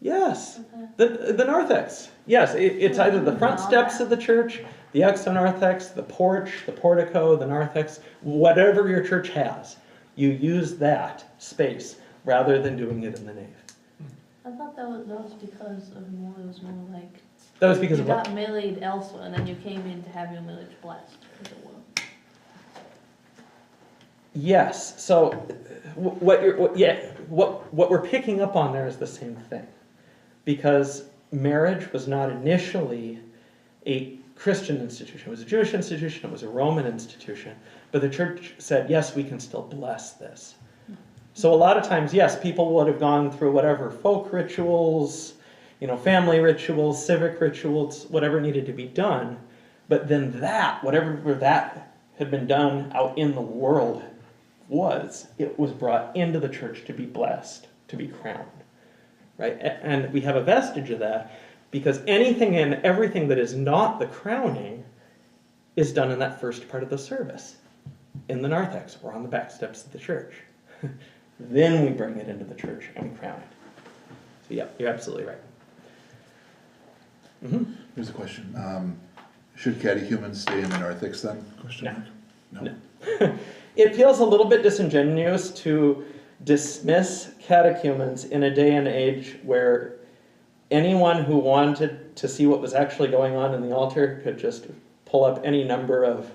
Yes, Okay. the narthex. Yes, it's either the front steps of the church, the exonarthex, the porch, the portico, the narthex, whatever your church has. You use that space rather than doing it in the nave. I thought that was because of more, it was more like, That was because you of what? got married elsewhere, and then you came in to have your marriage blessed, as it were. Yes. So what we're picking up on there is the same thing, because marriage was not initially a Christian institution. It was a Jewish institution. It was a Roman institution. But the church said, yes, we can still bless this. So a lot of times, yes, people would have gone through whatever folk rituals, family rituals, civic rituals, whatever needed to be done. But then whatever that had been done out in the world it was brought into the church to be blessed, to be crowned, right? And we have a vestige of that because anything and everything that is not the crowning is done in that first part of the service, in the narthex or on the back steps of the church. Then we bring it into the church and we crown it. So yeah, you're absolutely right. Mm-hmm. Here's a question. Should catechumens stay in the narthex then? Question mark? No. It feels a little bit disingenuous to dismiss catechumens in a day and age where anyone who wanted to see what was actually going on in the altar could just pull up any number of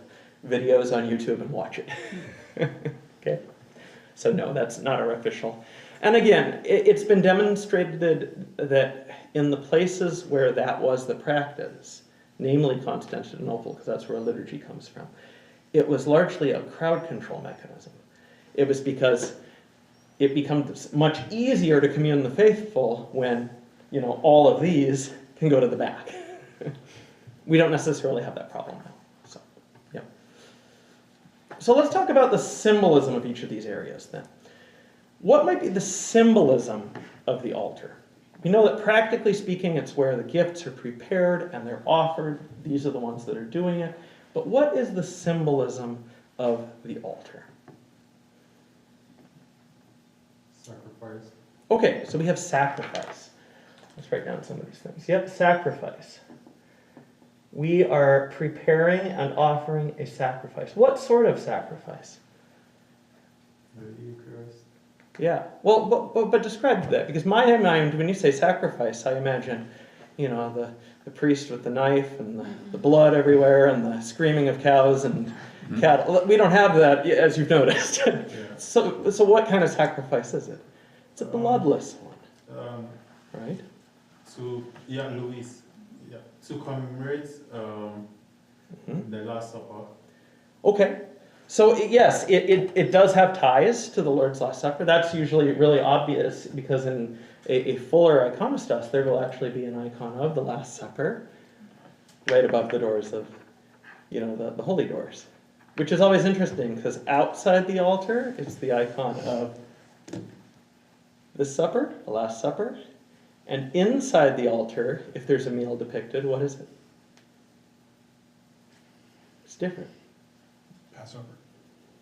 videos on YouTube and watch it. Okay? So no, that's not our official. And again, it's been demonstrated that in the places where that was the practice, namely Constantinople, because that's where liturgy comes from, it was largely a crowd control mechanism. It was because it becomes much easier to commune the faithful when, all of these can go to the back. We don't necessarily have that problem now. So, yeah. So let's talk about the symbolism of each of these areas then. What might be the symbolism of the altar? We know that practically speaking, it's where the gifts are prepared and they're offered. These are the ones that are doing it. But what is the symbolism of the altar? Sacrifice. Okay, so we have sacrifice. Let's write down some of these things. Yep, sacrifice. We are preparing and offering a sacrifice. What sort of sacrifice? The Eucharist. Yeah, well, but describe that, because my mind, when you say sacrifice, I imagine, the priest with the knife and the blood everywhere and the screaming of cows and cattle. We don't have that, as you've noticed. Yeah. So what kind of sacrifice is it? It's a bloodless one, right? Louis. Yeah, to commemorate the Last Supper. Okay. So yes, it does have ties to the Lord's Last Supper. That's usually really obvious because in a fuller iconostas, there will actually be an icon of the Last Supper right above the doors of, the holy doors. which is always interesting because outside the altar, it's the icon of the supper, the Last Supper. And inside the altar, if there's a meal depicted, what is it? It's different. Passover.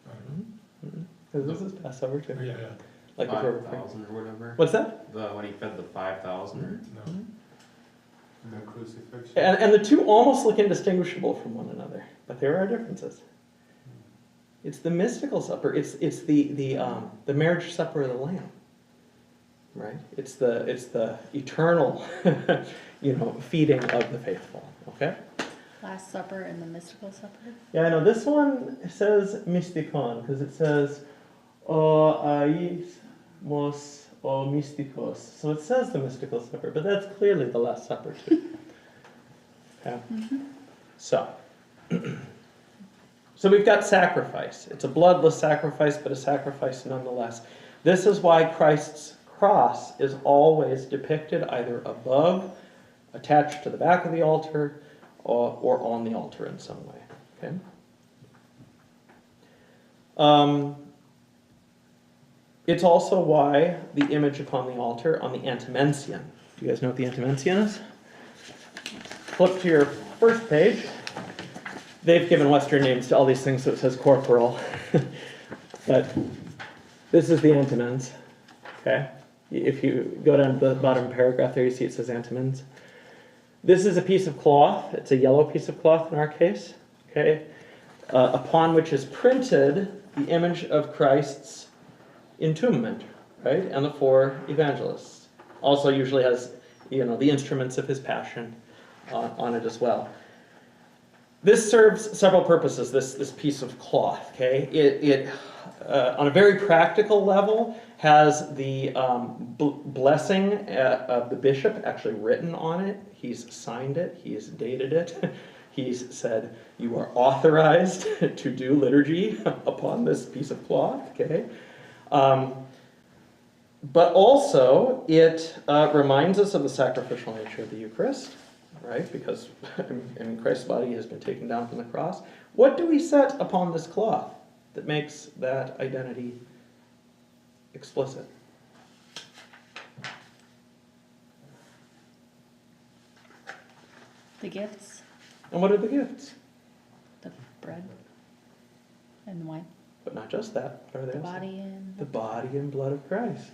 I don't know. Because this is Passover too. Yeah, yeah, Like if we're- 5,000 or whatever. What's that? When he fed the 5,000 or no. The crucifixion. And the two almost look indistinguishable from one another, but there are differences. It's the mystical supper. It's the marriage supper of the Lamb, right? It's the eternal, feeding of the faithful. Okay. Last Supper and the mystical supper. Yeah, I know this one says mystikon because it says o ais mos o mystikos. So it says the mystical supper, but that's clearly the Last Supper too. Okay. So we've got sacrifice. It's a bloodless sacrifice, but a sacrifice nonetheless. This is why Christ's cross is always depicted either above, attached to the back of the altar, or on the altar in some way. Okay. It's also why the image upon the altar on the antimension. Do you guys know what the antimension is? Flip to your first page. They've given Western names to all these things, so it says corporal. But this is the antimens. Okay? If you go down to the bottom paragraph there, you see it says antimens. This is a piece of cloth. It's a yellow piece of cloth in our case. Okay? Upon which is printed the image of Christ's entombment, right? And the four evangelists. Also usually has, the instruments of his passion on it as well. This serves several purposes, this piece of cloth, okay? It on a very practical level, has the blessing of the bishop actually written on it. He's signed it, he's dated it. He's said, you are authorized to do liturgy upon this piece of cloth, okay? But also, it reminds us of the sacrificial nature of the Eucharist, right? Because Christ's body has been taken down from the cross. What do we set upon this cloth that makes that identity explicit? The gifts, And what are the gifts? the bread and the wine, But not just that. What are they the also? body and The body and blood of Christ.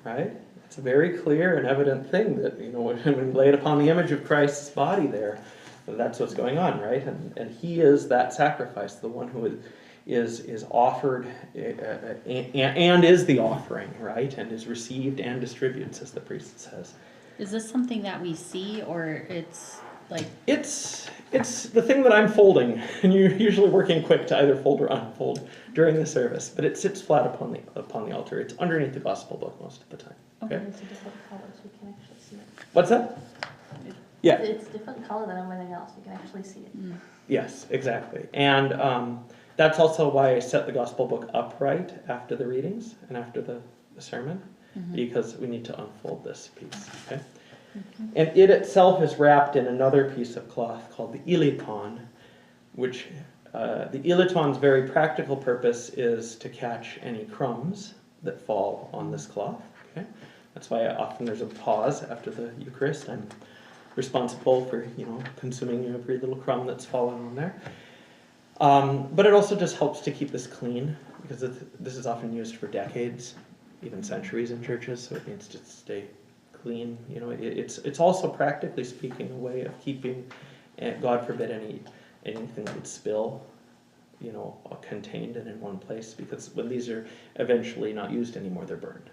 Right? It's a very clear and evident thing that, when we lay it upon the image of Christ's body there, that's what's going on, right? And he is that sacrifice, the one who is offered and is the offering, right? And is received and distributes, as the priest says. Is this something that we see, or it's like... It's the thing that I'm folding, and you're usually working quick to either fold or unfold during the service, but it sits flat upon the altar. It's underneath the gospel book most of the time. Okay? It's a different color, so you can actually see it. What's that? Yeah. It's a different color than everything else, you can actually see it. Yes, exactly. And that's also why I set the gospel book upright after the readings and after the sermon, because we need to unfold this piece. Okay? And it itself is wrapped in another piece of cloth called the iliton, which the iliton's very practical purpose is to catch any crumbs that fall on this cloth. Okay? That's why often there's a pause after the Eucharist. I'm responsible for consuming every little crumb that's fallen on there. But it also just helps to keep this clean, because this is often used for decades, even centuries in churches, so it needs to stay clean. It's also, practically speaking, a way of keeping, God forbid, anything that would spill, contained and in one place, because when these are eventually not used anymore, they're burned.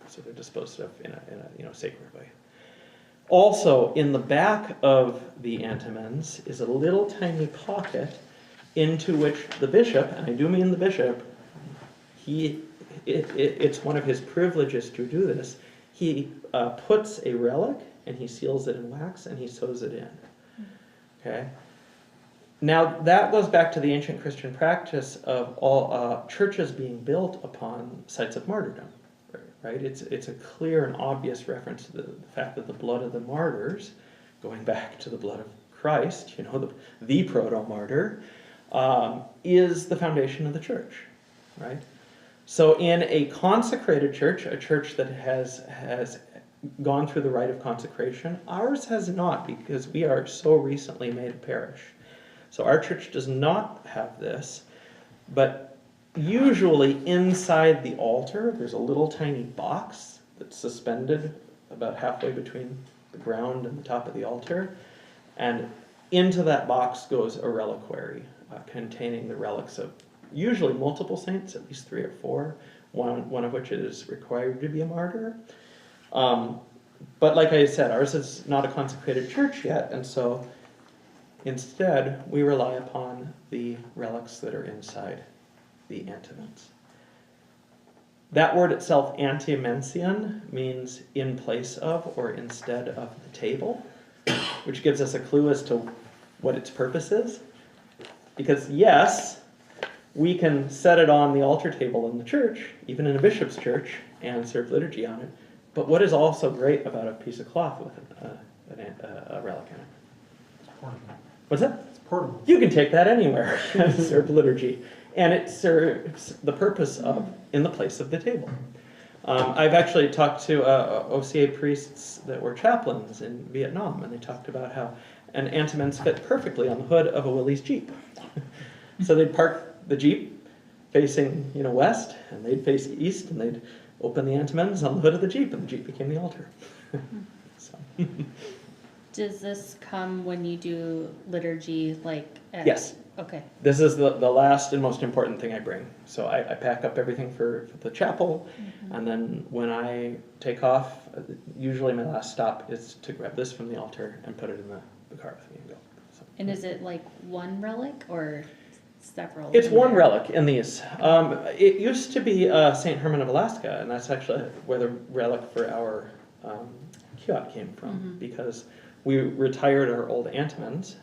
So they're disposed of in a sacred way. Also, in the back of the antimens is a little tiny pocket into which the bishop, and I do mean the bishop, it's one of his privileges to do this. He puts a relic and he seals it in wax and he sews it in. Okay. Now that goes back to the ancient Christian practice of all churches being built upon sites of martyrdom. Right? It's a clear and obvious reference to the fact that the blood of the martyrs, going back to the blood of Christ, the proto-martyr, is the foundation of the church, right? So in a consecrated church, a church that has gone through the rite of consecration, ours has not, because we are so recently made a parish. So our church does not have this, but usually inside the altar, there's a little tiny box that's suspended about halfway between the ground and the top of the altar, and into that box goes a reliquary containing the relics of usually multiple saints, at least 3 or 4, one of which is required to be a martyr. But like I said, ours is not a consecrated church yet, and so instead we rely upon the relics that are inside the antiments. That word itself, antimension, means in place of or instead of the table, which gives us a clue as to what its purpose is. Because yes, we can set it on the altar table in the church, even in a bishop's church, and serve liturgy on it. But what is also great about a piece of cloth with a relic in it? It's portable. What's that? It's portable. You can take that anywhere and serve liturgy. And it serves the purpose of in the place of the table. I've actually talked to OCA priests that were chaplains in Vietnam, and they talked about how an antiments fit perfectly on the hood of a Willys Jeep. So they'd park the Jeep facing west, and they'd face east, and they'd open the antiments on the hood of the Jeep, and the Jeep became the altar. So. Does this come when you do liturgy, Yes. Okay. This is the last and most important thing I bring. So I pack up everything for the chapel, and then when I take off, usually my last stop is to grab this from the altar and put it in the car with me and go. So. And is it like one relic or several? It's one relic in these. It used to be St. Herman of Alaska, and that's actually where the relic for our kiot came from, because we retired our old antiments.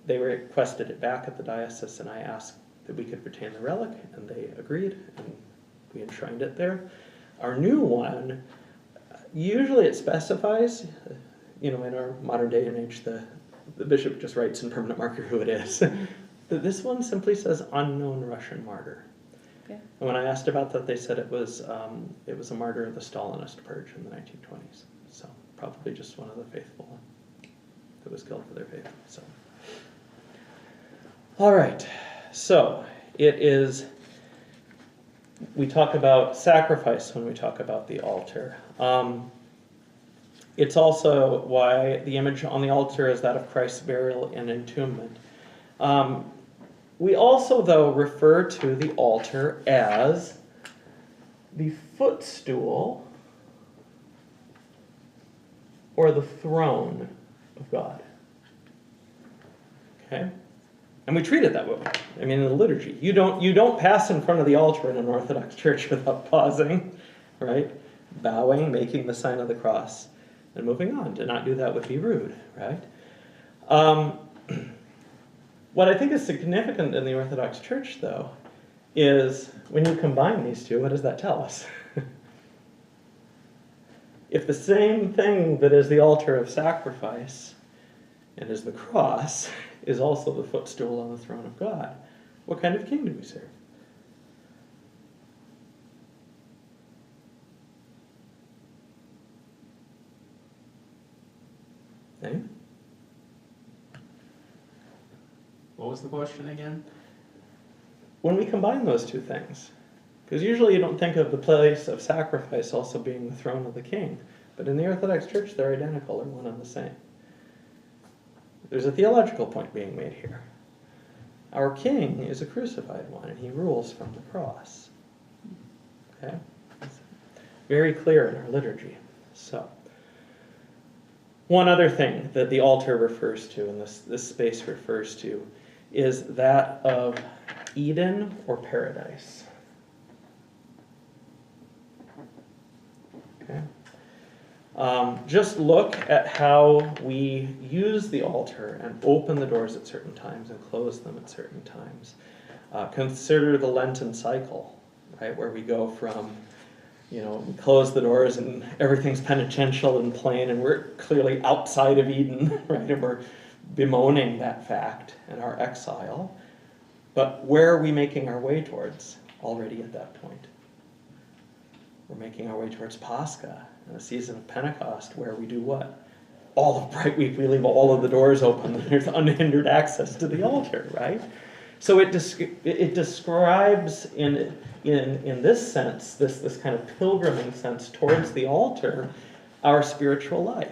They requested it back at the diocese, and I asked that we could retain the relic, and they agreed, and we enshrined it there. Our new one, usually it specifies, in our modern day and age, the bishop just writes in permanent marker who it is. This one simply says unknown Russian martyr. Okay. And when I asked about that, they said it was a martyr of the Stalinist purge in the 1920s. So probably just one of the faithful that was killed for their faith. So. All right, so we talk about sacrifice when we talk about the altar. It's also why the image on the altar is that of Christ's burial and entombment. We also, though, refer to the altar as the footstool or the throne of God. Okay? And we treat it that way. I mean, in the liturgy, you don't pass in front of the altar in an Orthodox church without pausing, right? Bowing, making the sign of the cross, and moving on. To not do that would be rude, right? What I think is significant in the Orthodox Church, though, is when you combine these two, what does that tell us? If the same thing that is the altar of sacrifice and is the cross is also the footstool on the throne of God, what kind of king do we serve? Eh? What was the question again? When we combine those two things, because usually you don't think of the place of sacrifice also being the throne of the king, but in the Orthodox Church they're identical, they're one and the same. There's a theological point being made here. Our king is a crucified one, and he rules from the cross. Okay? It's very clear in our liturgy. So, one other thing that the altar refers to, and this space refers to, is that of Eden or paradise. Okay? Just look at how we use the altar and open the doors at certain times and close them at certain times. Consider the Lenten cycle, right, where we go from, we close the doors and everything's penitential and plain, and we're clearly outside of Eden, right, and we're bemoaning that fact and our exile. But where are we making our way towards already at that point? We're making our way towards Pascha and the season of Pentecost, where we do what? All of Bright Week, we leave all of the doors open. There's unhindered access to the altar, right? So it describes in this sense, this kind of pilgriming sense towards the altar, our spiritual life,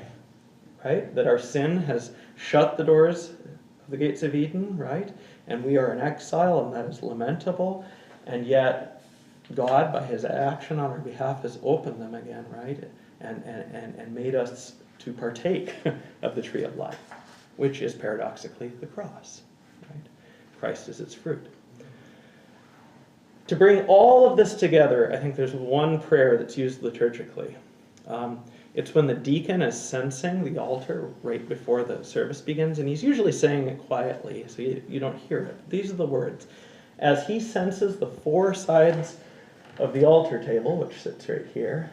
right? That our sin has shut the doors of the gates of Eden, right? And we are in exile, and that is lamentable. And yet, God, by his action on our behalf, has opened them again, right? And made us to partake of the tree of life, which is paradoxically the cross, right? Christ is its fruit. To bring all of this together, I think there's one prayer that's used liturgically. It's when the deacon is censing the altar right before the service begins, and he's usually saying it quietly, so you don't hear it. These are the words. As he censes the four sides of the altar table, which sits right here,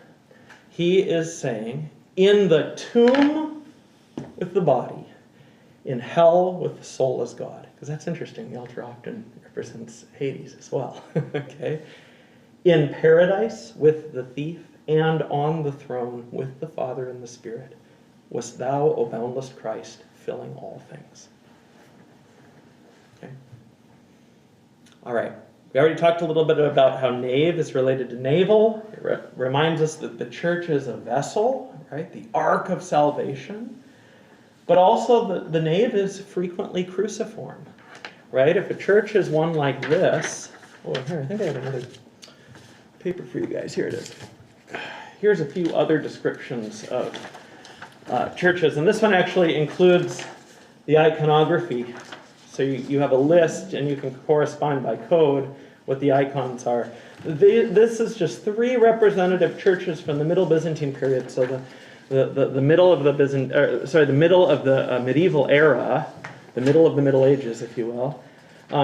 he is saying, in the tomb with the body, in hell with the soul as God. Because that's interesting, the altar often represents Hades as well. Okay? In paradise with the thief, and on the throne with the Father and the Spirit, wast thou, O boundless Christ, filling all things. Okay? All right. We already talked a little bit about how nave is related to navel. It reminds us that the church is a vessel, right? The ark of salvation. But also the nave is frequently cruciform, right? If a church is one like this, oh, here, I think I have another paper for you guys. Here it is. Here's a few other descriptions of churches, and this one actually includes the iconography. So you have a list, and you can correspond by code what the icons are. This is just 3 representative churches from the Middle Byzantine period. So the middle of the middle of the medieval era, the middle of the Middle Ages, if you will.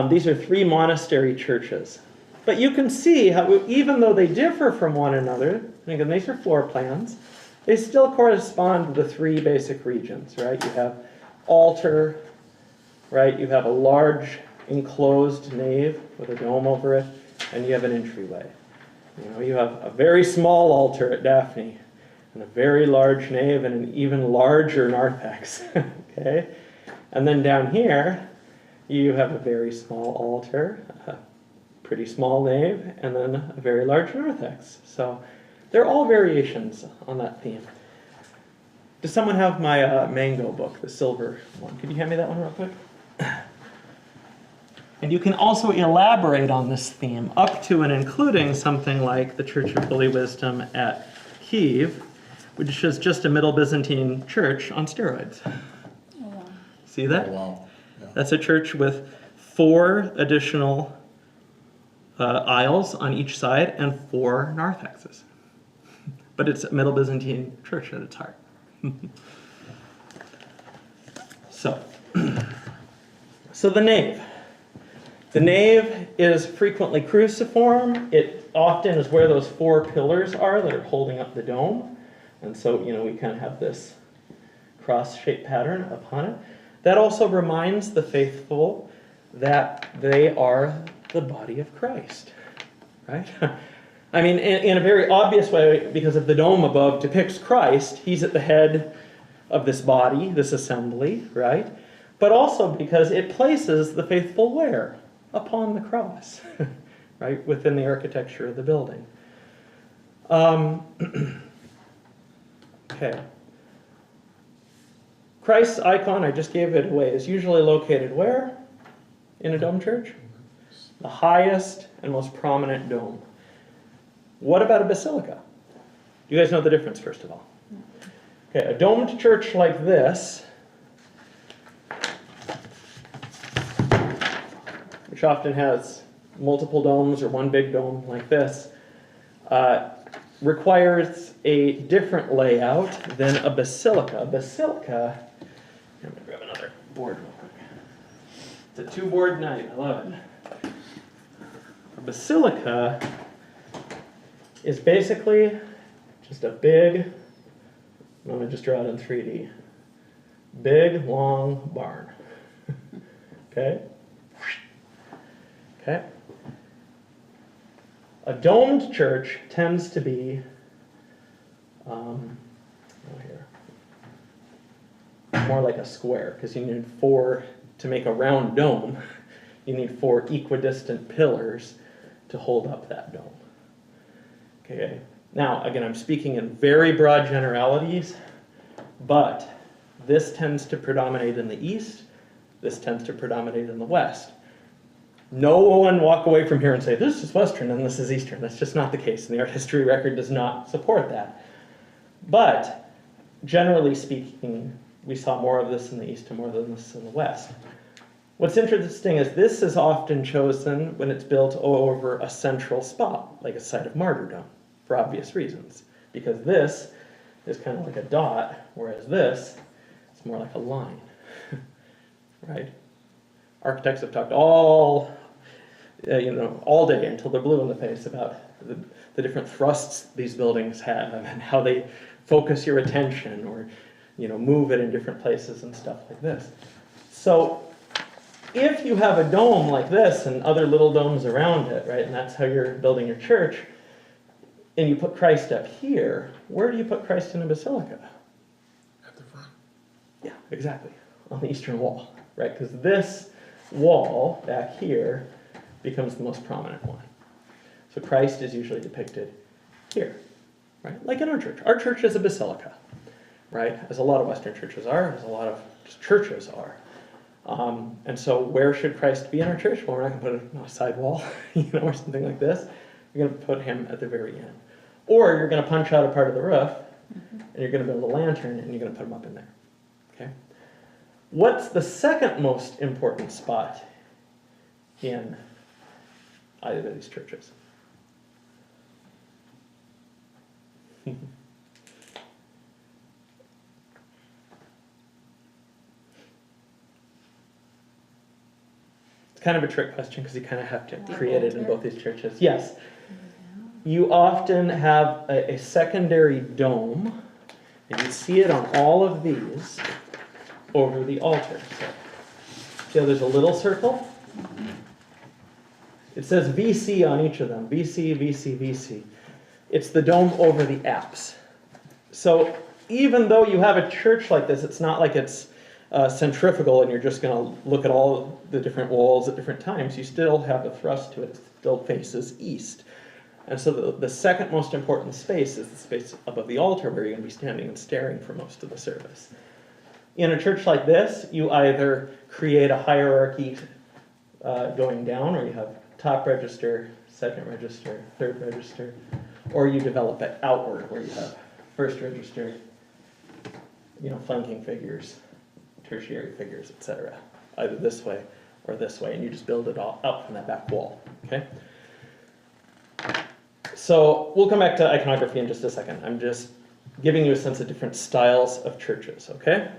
These are 3 monastery churches. But you can see how, even though they differ from one another, and again, these are floor plans, they still correspond to the 3 basic regions, right? You have altar, right? You have a large enclosed nave with a dome over it, and you have an entryway. You have a very small altar at Daphne, and a very large nave, and an even larger narthex, okay? And then down here, you have a very small altar, pretty small nave, and then a very large narthex. So they're all variations on that theme. Does someone have my mango book, the silver one? Could you hand me that one real quick? And you can also elaborate on this theme up to and including something like the Church of Holy Wisdom at Kiev, which is just a Middle Byzantine church on steroids. Oh, wow. See that? Oh, wow. Yeah. That's a church with 4 additional aisles on each side and 4 narthexes. But it's a Middle Byzantine church at its heart. So the nave. The nave is frequently cruciform. It often is where those 4 pillars are that are holding up the dome. And so, we kind of have this cross-shaped pattern upon it. That also reminds the faithful that they are the body of Christ, right? I mean, in a very obvious way, because if the dome above depicts Christ, he's at the head of this body, this assembly, right? But also because it places the faithful where? Upon the cross, right? Within the architecture of the building. Okay. Christ's icon, I just gave it away, is usually located where? In a dome church? The highest and most prominent dome. What about a basilica? Do you guys know the difference, first of all? Okay, a domed church like this, which often has multiple domes or one big dome like this, requires a different layout than a basilica. A basilica, I'm going to grab another board real quick. It's a 2-board night, I love it. A basilica is basically just a big, I'm going to just draw it in 3D, big, long barn. Okay? Okay? A domed church tends to be, more like a square, because you need four, to make a round dome, you need four equidistant pillars to hold up that dome. Okay, now, again, I'm speaking in very broad generalities, but this tends to predominate in the east, this tends to predominate in the west. No one walk away from here and say, this is Western and this is Eastern. That's just not the case, and the art history record does not support that. But, generally speaking, we saw more of this in the East and more of this in the West. What's interesting is this is often chosen when it's built over a central spot, like a site of martyrdom, for obvious reasons. Because this is kind of like a dot, whereas this is more like a line, right? Architects have talked all day until they're blue in the face about the different thrusts these buildings have and how they focus your attention or move it in different places and stuff like this. So if you have a dome like this and other little domes around it, right, and that's how you're building your church, and you put Christ up here, where do you put Christ in a basilica? At the front. Yeah, exactly, on the eastern wall, right? Because this wall back here becomes the most prominent one. So Christ is usually depicted here, right? Like in our church. Our church is a basilica, right? As a lot of Western churches are, as a lot of just churches are. And so where should Christ be in our church? Well, we're not going to put him on a side wall, or something like this. You're going to put him at the very end. Or you're going to punch out a part of the roof, and you're going to build a lantern, and you're going to put him up in there. Okay? What's the second most important spot in either of these churches? It's kind of a trick question because you kind of have to create it in both these churches. Yes. You often have a secondary dome, and you see it on all of these over the altar. So, there's a little circle. It says VC on each of them. VC, VC, VC. It's the dome over the apse. So even though you have a church like this, it's not like it's centrifugal and you're just going to look at all the different walls at different times. You still have a thrust to it. It still faces east. And so the second most important space is the space above the altar where you're going to be standing and staring for most of the service. In a church like this, you either create a hierarchy going down, or you have top register, second register, third register, or you develop it outward where you have first register, flanking figures, tertiary figures, etc. Either this way or this way, and you just build it all up from that back wall, okay? So we'll come back to iconography in just a second. I'm just giving you a sense of different styles of churches, okay?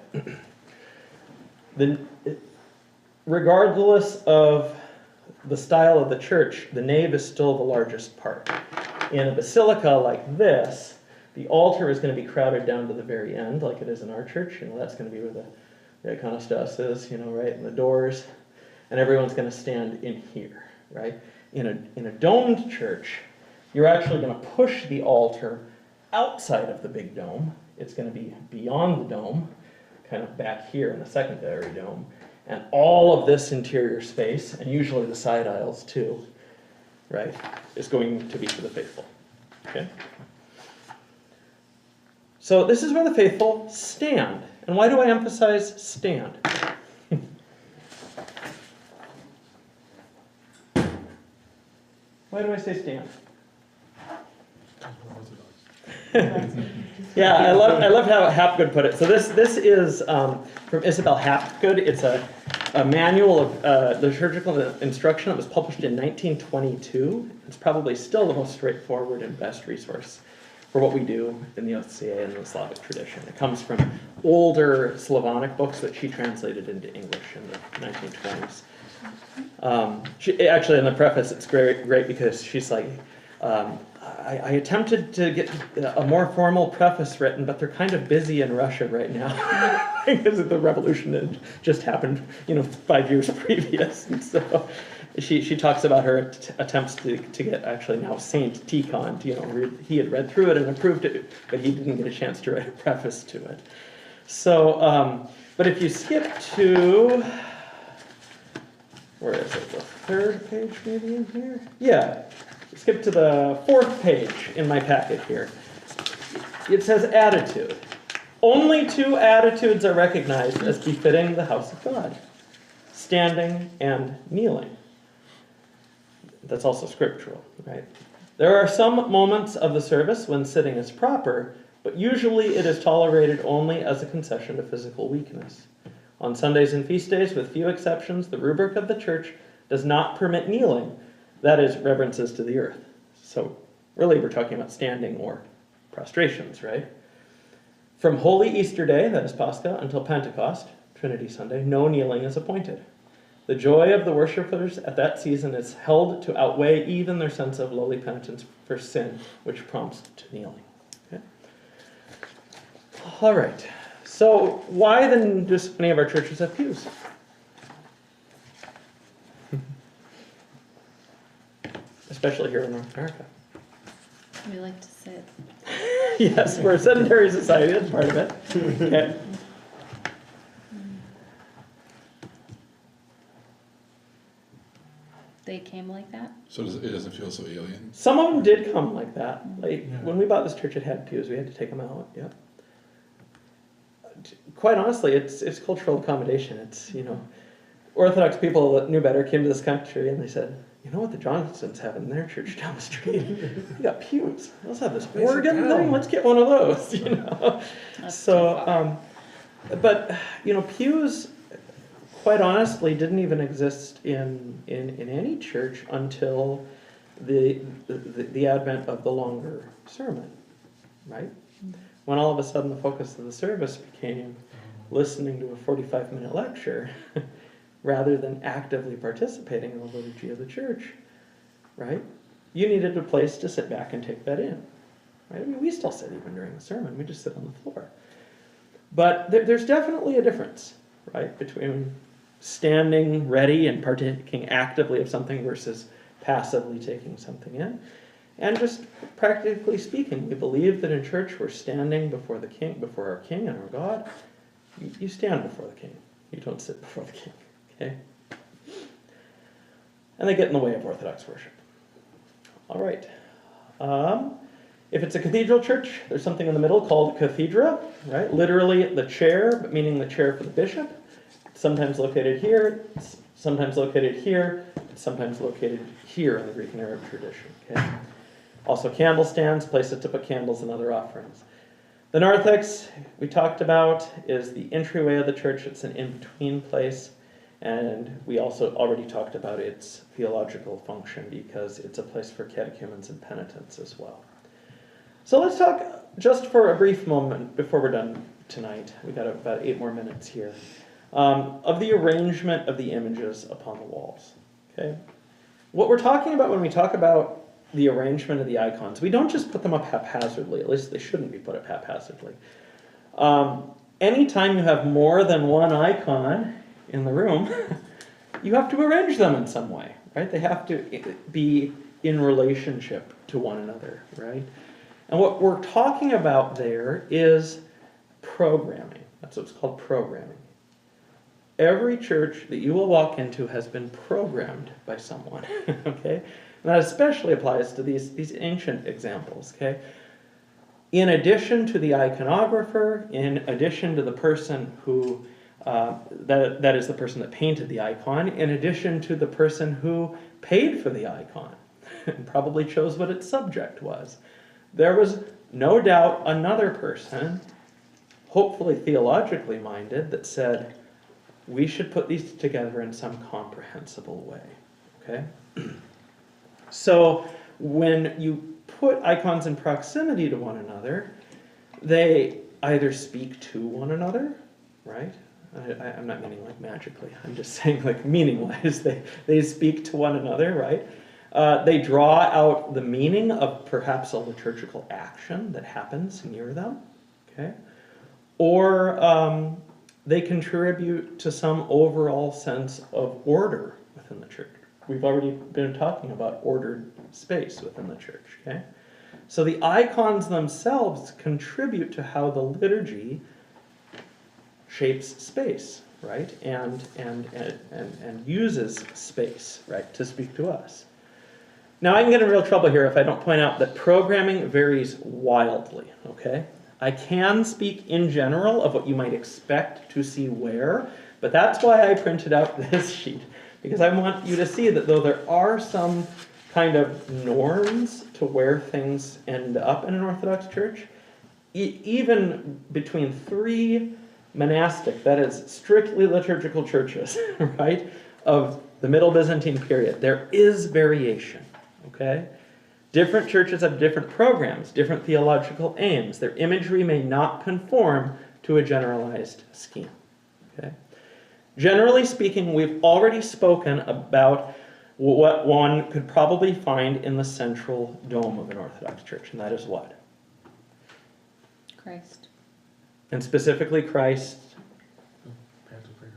Regardless of the style of the church, the nave is still the largest part. In a basilica like this, the altar is going to be crowded down to the very end, like it is in our church. That's going to be where the iconostas is, right, and the doors, and everyone's going to stand in here, right? In a domed church, you're actually going to push the altar outside of the big dome. It's going to be beyond the dome, kind of back here in the secondary dome. And all of this interior space, and usually the side aisles too, right, is going to be for the faithful. Okay? So this is where the faithful stand. And why do I emphasize stand? Why do I say stand? Yeah, I love how Hapgood put it. So this is from Isabel Hapgood. It's a manual of liturgical instruction that was published in 1922. It's probably still the most straightforward and best resource for what we do in the OCA and the Slavic tradition. It comes from older Slavonic books that she translated into English in the 1920s. She, actually, in the preface, it's great because she's like, I attempted to get a more formal preface written, but they're kind of busy in Russia right now because of the revolution that just happened, 5 years previous. And so she talks about her attempts to get actually now Saint Tikhon, he had read through it and approved it, but he didn't get a chance to write a preface to it. So, but if you skip to, where is it, the third page maybe in here? Yeah, skip to the fourth page in my packet here. It says attitude. Only two attitudes are recognized as befitting the house of God: standing and kneeling. That's also scriptural, right? There are some moments of the service when sitting is proper, but usually it is tolerated only as a concession to physical weakness. On Sundays and feast days, with few exceptions, the rubric of the church does not permit kneeling, that is, reverences to the earth. So really we're talking about standing or prostrations, right? From Holy Easter Day, that is Pascha, until Pentecost, Trinity Sunday, no kneeling is appointed. The joy of the worshippers at that season is held to outweigh even their sense of lowly penitence for sin, which prompts to kneeling. Okay? All right. So why then do so many of our churches have pews? Especially here in North America. We like to sit. Yes, we're a sedentary society, that's part of it. Okay. They came like that? So it doesn't feel so alien? Some of them did come like that. Like Yeah. when we bought this church, it had pews. We had to take them out. Yeah. Quite honestly, it's cultural accommodation. It's, Orthodox people that knew better came to this country and they said, you know what the Johnsons have in their church down the street? They got pews. Let's have this organ thing. Let's get one of those. That's So, too far. but pews, quite honestly, didn't even exist in any church until the advent of the longer sermon, right? When all of a sudden the focus of the service became listening to a 45-minute lecture rather than actively participating in the liturgy of the church, right? You needed a place to sit back and take that in, right? I mean, we still sit even during the sermon. We just sit on the floor. But there's definitely a difference, right, between standing ready and partaking actively of something versus passively taking something in. And just practically speaking, we believe that in church we're standing before the king, before our king and our God. You stand before the king. You don't sit before the king, okay? And they get in the way of Orthodox worship. All right. If it's a cathedral church, there's something in the middle called cathedra, right? Literally the chair, but meaning the chair for the bishop. Sometimes located here, sometimes located here, sometimes located here in the Greek and Arab tradition. Okay. Also candle stands, places to put candles and other offerings. The narthex we talked about is the entryway of the church. It's an in-between place. And we also already talked about its theological function because it's a place for catechumens and penitents as well. So let's talk just for a brief moment before we're done tonight. We've got about 8 more minutes here. Of the arrangement of the images upon the walls. Okay, what we're talking about when we talk about the arrangement of the icons, we don't just put them up haphazardly. At least they shouldn't be put up haphazardly. Anytime you have more than one icon in the room, you have to arrange them in some way, right? They have to be in relationship to one another, right? And what we're talking about there is programming. That's what's called programming. Every church that you will walk into has been programmed by someone, okay? And that especially applies to these ancient examples, okay? In addition to the iconographer, in addition to the person who, that is the person that painted the icon, in addition to the person who paid for the icon and probably chose what its subject was, there was no doubt another person, hopefully theologically minded, that said, we should put these together in some comprehensible way, okay? So when you put icons in proximity to one another, they either speak to one another, right? I'm not meaning like magically, I'm just saying like meaning-wise, they speak to one another, right? They draw out the meaning of perhaps a liturgical action that happens near them, okay? Or they contribute to some overall sense of order within the church, we've already been talking about ordered space within the church, okay? So the icons themselves contribute to how the liturgy shapes space, right? And uses space, right, to speak to us. Now, I can get in real trouble here if I don't point out that programming varies wildly, okay? I can speak in general of what you might expect to see where, but that's why I printed out this sheet, because I want you to see that though there are some kind of norms to where things end up in an Orthodox church, even between three monastic, that is strictly liturgical churches, right, of the Middle Byzantine period, there is variation, okay? Different churches have different programs, different theological aims. Their imagery may not conform to a generalized scheme, okay? Generally speaking, we've already spoken about what one could probably find in the central dome of an Orthodox church, and that is what? Christ. And specifically Christ,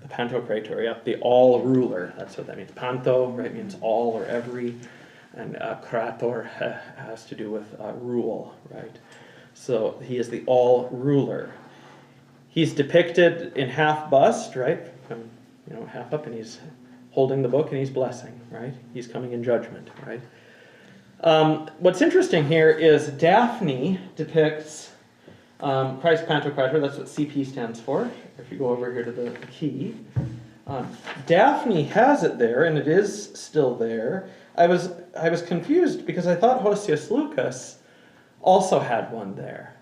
the Pantocrator, yeah, the all-ruler. That's what that means. Panto, right, means all or every, and krator has to do with rule, right? So he is the all-ruler. He's depicted in half bust, right? Half up, and he's holding the book and he's blessing, right? He's coming in judgment, right? What's interesting here is Daphne depicts Christ Pantocrator. That's what CP stands for. If you go over here to the key, Daphne has it there, and it is still there. I was confused because I thought Hosius Lucas also had one there.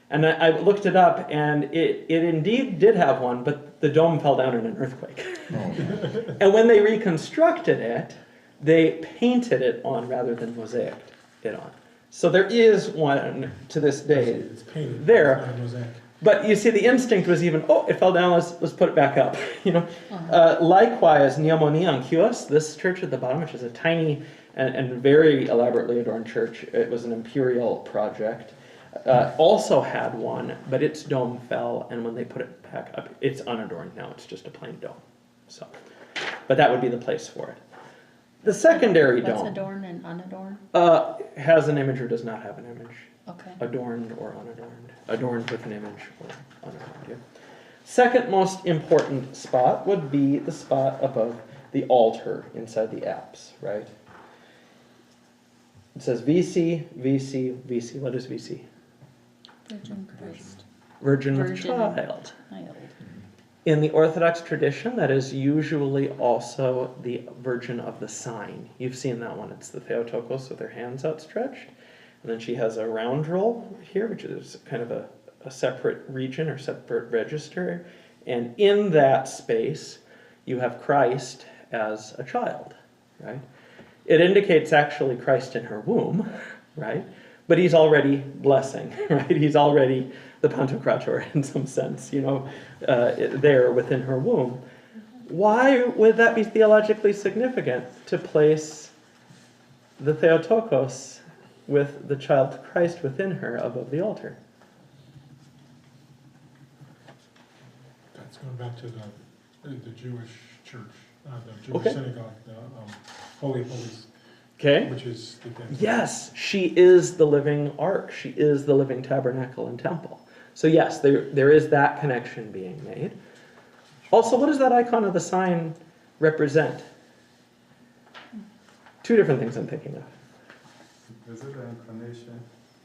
And I looked it up, and it indeed did have one, but the dome fell down in an earthquake. Oh. And when they reconstructed it, they painted it on rather than mosaiced it on. So there is one to this day It's painted. there. It's not a mosaic. But you see, the instinct was even, oh, it fell down, let's put it back up. Likewise, Neomonia Anchios, this church at the bottom, which is a tiny and very elaborately adorned church, it was an imperial project, also had one, but its dome fell, and when they put it back up, it's unadorned now, it's just a plain dome. So, but that would be the place for it. The secondary What's dome adorned and unadorned? has an image or does not have an image. Okay. Adorned or unadorned. Adorned with an image or unadorned, yeah. Second most important spot would be the spot above the altar inside the apse, right? It says VC, VC, VC. What is VC? Virgin Christ. Virgin with Virgin. child. Child. In the Orthodox tradition, that is usually also the Virgin of the Sign. You've seen that one. It's the Theotokos with her hands outstretched. And then she has a roundel here, which is kind of a separate region or separate register. And in that space, you have Christ as a child, right? It indicates actually Christ in her womb, right? But he's already blessing, right? He's already the Pantocrator in some sense, there within her womb. Why would that be theologically significant to place the Theotokos with the child Christ within her above the altar? That's going back to the Jewish church, the Jewish Okay. synagogue, the Holy of Holies, Okay? which is the Yes, she is the living ark. She is the living tabernacle and temple. So yes, there is that connection being made. Also, what does that icon of the sign represent? Two different things I'm thinking of. Is it the incarnation?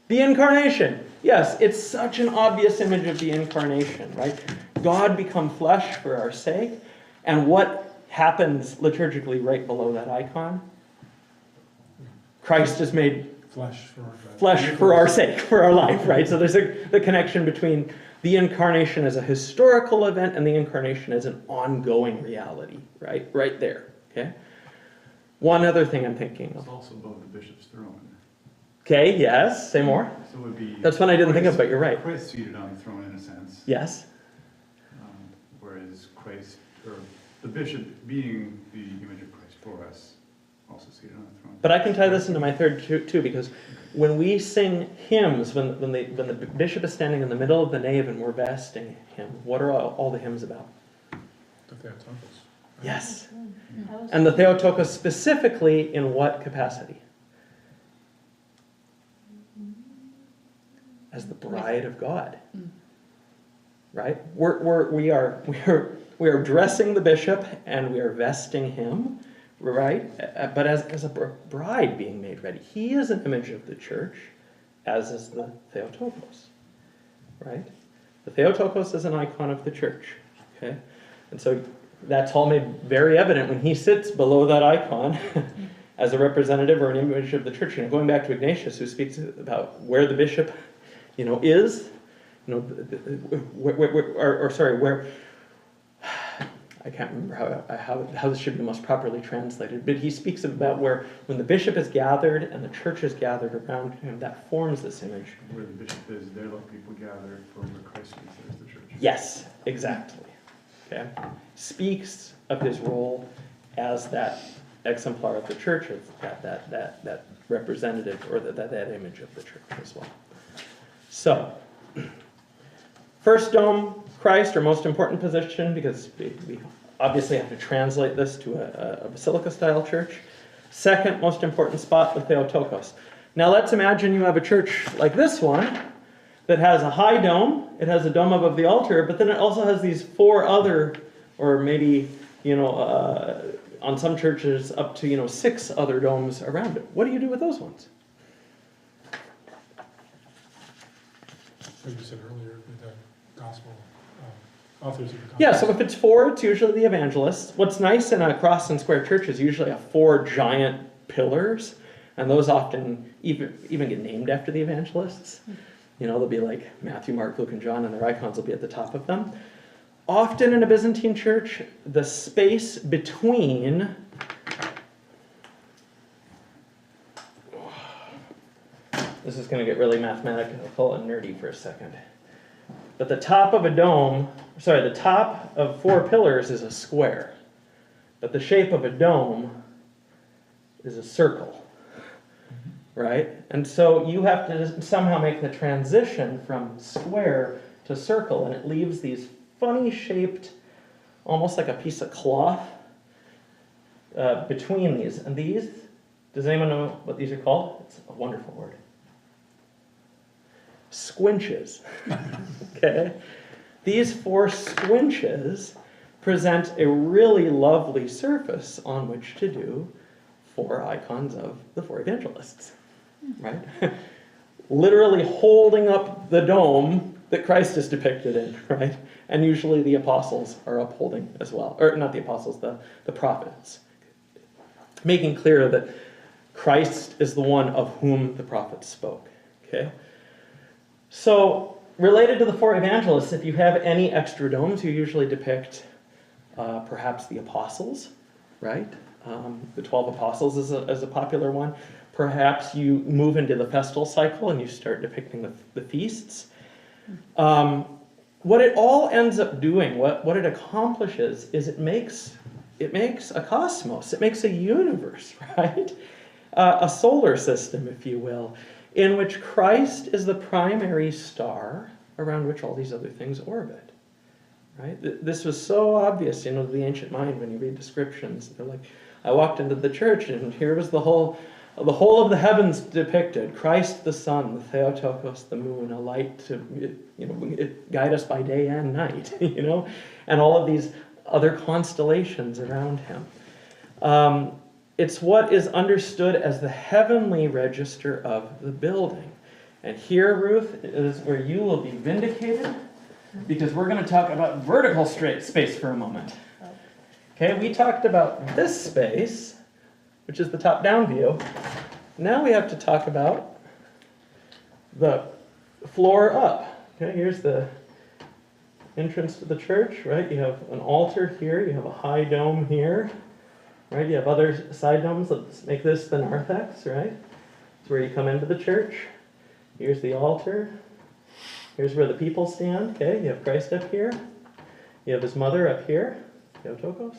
The incarnation. Yes, it's such an obvious image of the incarnation, right? God become flesh for our sake. And what happens liturgically right below that icon? Christ is made flesh for our sake, for our life, right? So there's the connection between the incarnation as a historical event and the incarnation as an ongoing reality, right? Right there, okay? One other thing I'm thinking It's of. also above the bishop's throne. Okay, yes, say more. So it would be. That's one I didn't think of, but you're right. Christ seated on the throne in a sense. Yes, Whereas Christ, or the bishop being the image of Christ for us, also seated on the throne. but I can tie this into my third too, because when we sing hymns, when the bishop is standing in the middle of the nave and we're vesting him, what are all the hymns about? The Theotokos. Yes. I was- And the Theotokos specifically in what capacity? As the bride of God. Right? We are dressing the bishop and we are vesting him, right? But as a bride being made ready. He is an image of the church, as is the Theotokos. Right? The Theotokos is an icon of the church. Okay? And so that's all made very evident when he sits below that icon as a representative or an image of the church. You know, going back to Ignatius, who speaks about where the bishop, is, where I can't remember how this should be most properly translated, but he speaks about where when the bishop is gathered and the church is gathered around him, that forms this image. Where the bishop is, there let people gather for where Christ is, there's the church. Yes, exactly. Okay, speaks of his role as that exemplar of the church, of that representative or that image of the church as well. So, first dome, Christ, our most important position, because we obviously have to translate this to a basilica-style church. Second most important spot, the Theotokos. Now let's imagine you have a church like this one that has a high dome. It has a dome above the altar, but then it also has these four other, or maybe, on some churches up to, 6 other domes around it. What do you do with those ones? Like you said earlier, with the gospel, authors of the gospel. Yeah, so if it's 4, it's usually the evangelists. What's nice in a cross and square church is usually have 4 giant pillars, and those often even get named after the evangelists. They'll be like Matthew, Mark, Luke, and John, and their icons will be at the top of them. Often in a Byzantine church, the space between this is going to get really mathematical and nerdy for a second. But the top of the top of 4 pillars is a square. But the shape of a dome is a circle. Right? And so you have to somehow make the transition from square to circle, and it leaves these funny shaped, almost like a piece of cloth between these. And these, does anyone know what these are called? It's a wonderful word. Squinches. Okay? These 4 squinches present a really lovely surface on which to do 4 icons of the 4 evangelists. Right? Literally holding up the dome that Christ is depicted in, right? And usually the apostles are upholding as well. Or not the apostles, the prophets. Making clear that Christ is the one of whom the prophets spoke. Okay? So, related to the 4 evangelists, if you have any extra domes, you usually depict perhaps the apostles, right? The 12 apostles is a popular one. Perhaps you move into the festal cycle and you start depicting the feasts. What it all ends up doing, what it accomplishes, is it makes a cosmos, it makes a universe, right? A solar system, if you will, in which Christ is the primary star around which all these other things orbit. Right? This was so obvious, to the ancient mind when you read descriptions. They're like, I walked into the church and here was the whole of the heavens depicted. Christ the sun, the Theotokos, the moon, a light to guide us by day and night, and all of these other constellations around him. It's what is understood as the heavenly register of the building. And here, Ruth, is where you will be vindicated, because we're going to talk about vertical space for a moment. Okay, we talked about this space, which is the top-down view. Now we have to talk about the floor up. Okay, here's the entrance to the church, right? You have an altar here, you have a high dome here, right? You have other side domes. Let's make this the narthex, right? It's where you come into the church. Here's the altar. Here's where the people stand. Okay, you have Christ up here. You have his mother up here, Theotokos.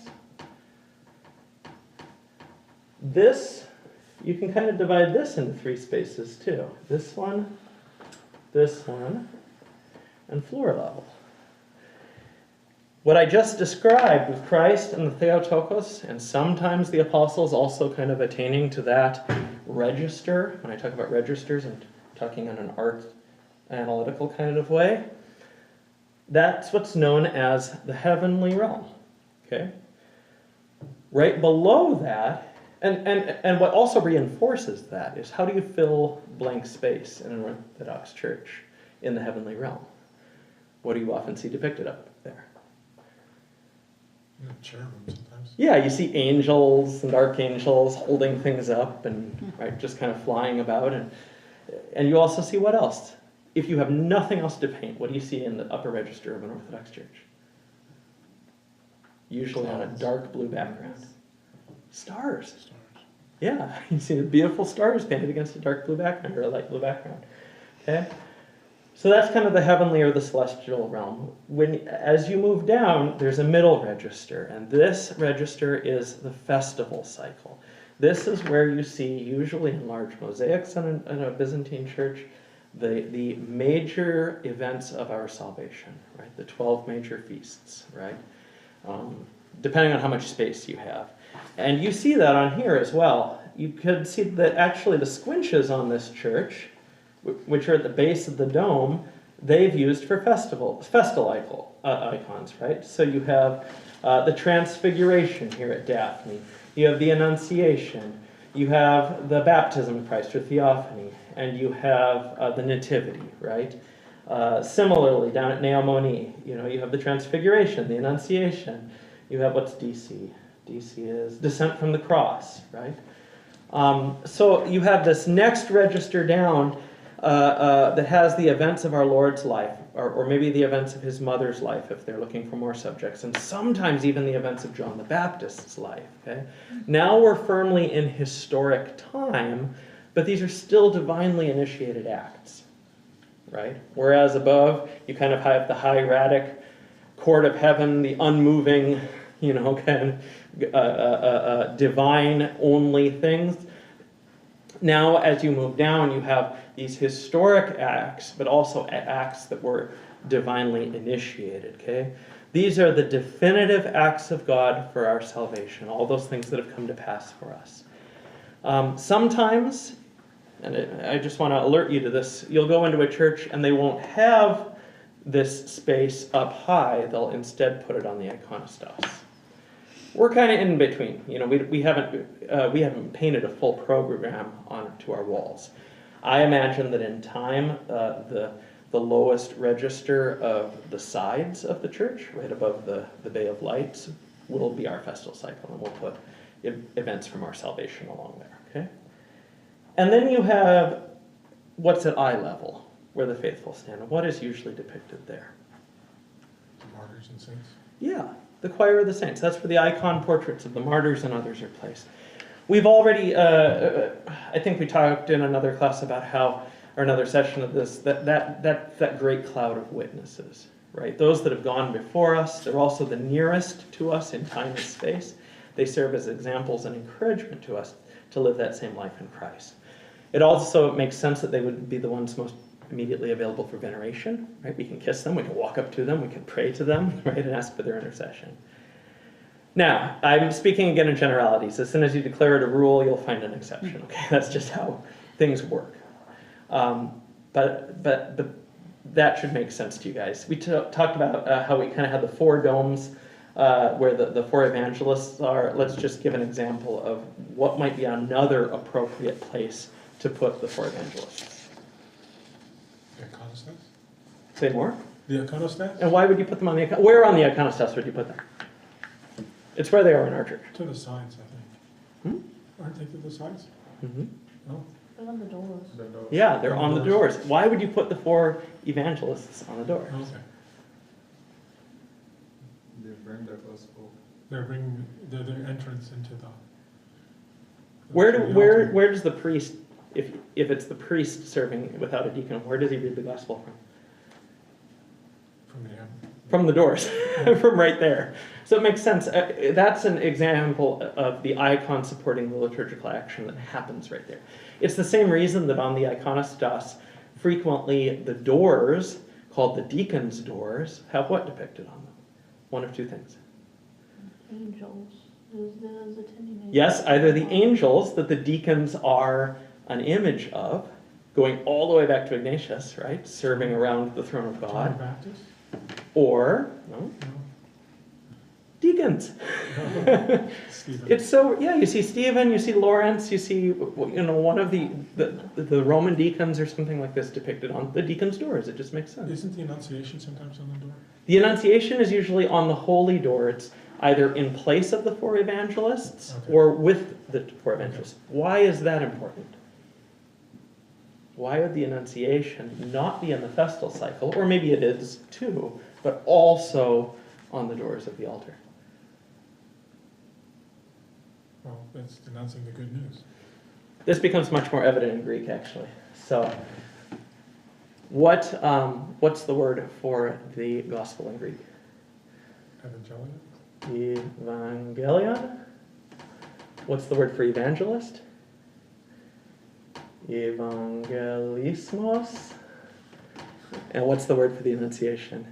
This, you can kind of divide this into 3 spaces too. This one, and floor level. What I just described with Christ and the Theotokos, and sometimes the apostles also kind of attaining to that register. When I talk about registers, I'm talking in an art analytical kind of way. That's what's known as the heavenly realm. Okay? Right below that, and what also reinforces that is, how do you fill blank space in an Orthodox church in the heavenly realm? What do you often see depicted up there? Cherubim sometimes. Yeah, you see angels and archangels holding things up and right, just kind of flying about, and you also see what else? If you have nothing else to paint, what do you see in the upper register of an Orthodox church? Usually on a dark blue background. Stars. Yeah, you see the beautiful stars painted against a dark blue background or a light blue background. Okay? So that's kind of the heavenly or the celestial realm. As you move down, there's a middle register, and this register is the festival cycle. This is where you see, usually in large mosaics in a Byzantine church, the major events of our salvation, right? The 12 major feasts, right? Depending on how much space you have. And you see that on here as well. You could see that actually the squinches on this church, which are at the base of the dome, they've used for festal icons, right? So you have the Transfiguration here at Daphne. You have the Annunciation. You have the Baptism of Christ or Theophany. And you have the Nativity, right? Similarly, down at Neomoni, you have the Transfiguration, the Annunciation. You have what's DC? DC is Descent from the Cross, right? So you have this next register down that has the events of our Lord's life, or maybe the events of his mother's life, if they're looking for more subjects, and sometimes even the events of John the Baptist's life. Okay? Now we're firmly in historic time, but these are still divinely initiated acts, right? Whereas above, you kind of have the hieratic court of heaven, the unmoving, kind of divine-only things. Now, as you move down, you have these historic acts, but also acts that were divinely initiated, okay? These are the definitive acts of God for our salvation, all those things that have come to pass for us. Sometimes, and I just want to alert you to this, you'll go into a church and they won't have this space up high. They'll instead put it on the iconostas. We're kind of in between. We haven't painted a full program onto our walls. I imagine that in time, the lowest register of the sides of the church, right above the Bay of Lights, will be our festal cycle, and we'll put events from our salvation along there. Okay, and then you have what's at eye level, where the faithful stand, and what is usually depicted there. The martyrs and saints. Yeah. The choir of the saints. That's where the icon portraits of the martyrs and others are placed. We've already, I think we talked in another class about how, or another session of this, that great cloud of witnesses, right? Those that have gone before us, they're also the nearest to us in time and space. They serve as examples and encouragement to us to live that same life in Christ. It also makes sense that they would be the ones most immediately available for veneration, right? We can kiss them, we can walk up to them, we can pray to them, right, and ask for their intercession. Now, I'm speaking again in generalities. As soon as you declare it a rule, you'll find an exception, okay? That's just how things work. But that should make sense to you guys. We talked about how we kind of had the four domes where the four evangelists are. Let's just give an example of what might be another appropriate place to put the four evangelists. The iconostas? Say more? The iconostas? And why would you put them on the where on the iconostas would you put them? It's where they are in our church. To the sides, I think. Aren't they to the sides? Mm-hmm. No? They're on the doors. The door. Yeah, they're on the doors. Why would you put the four evangelists on the doors? Okay. They bring the gospel. They're bringing their entrance into the... Where does the priest, if it's the priest serving without a deacon, where does he read the gospel from? From there. From the doors, from right there. So it makes sense. That's an example of the icon supporting the liturgical action that happens right there. It's the same reason that on the iconostas, frequently the doors, called the deacon's doors, have what depicted on them? one of two things. Angels, those attending. angels. Yes, either the angels that the deacons are an image of, going all the way back to Ignatius, right, serving around the throne of John God, the Baptist? or no, deacons. No. Stephen. It's so, yeah, you see Stephen, you see Lawrence, you see, one of the Roman deacons or something like this depicted on the deacon's doors. It just makes sense. Isn't the Annunciation sometimes on the door? The Annunciation is usually on the holy door. It's either in place of the four evangelists Okay. or with the four evangelists. Why is that important? Why would the Annunciation not be in the festal cycle, or maybe it is too, but also on the doors of the altar? Well, that's announcing the good news. This becomes much more evident in Greek, actually. So, what's the word for the gospel in Greek? Evangelion? Evangelion. What's the word for evangelist? Evangelismos. And what's the word for the Annunciation?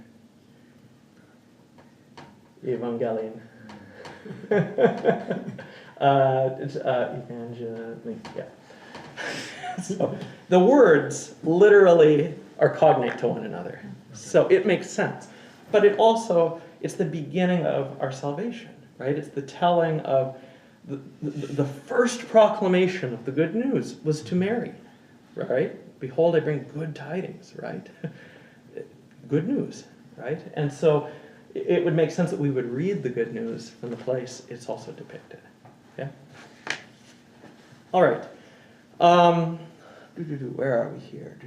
Evangelion. It's evangeline, yeah. So the words literally are cognate to one another. So it makes sense. But it's the beginning of our salvation, right? It's the telling of the first proclamation of the good news was to Mary, right? Behold, I bring good tidings, right? Good news, right? And so it would make sense that we would read the good news in the place it's also depicted. Okay? All right. Where are we here?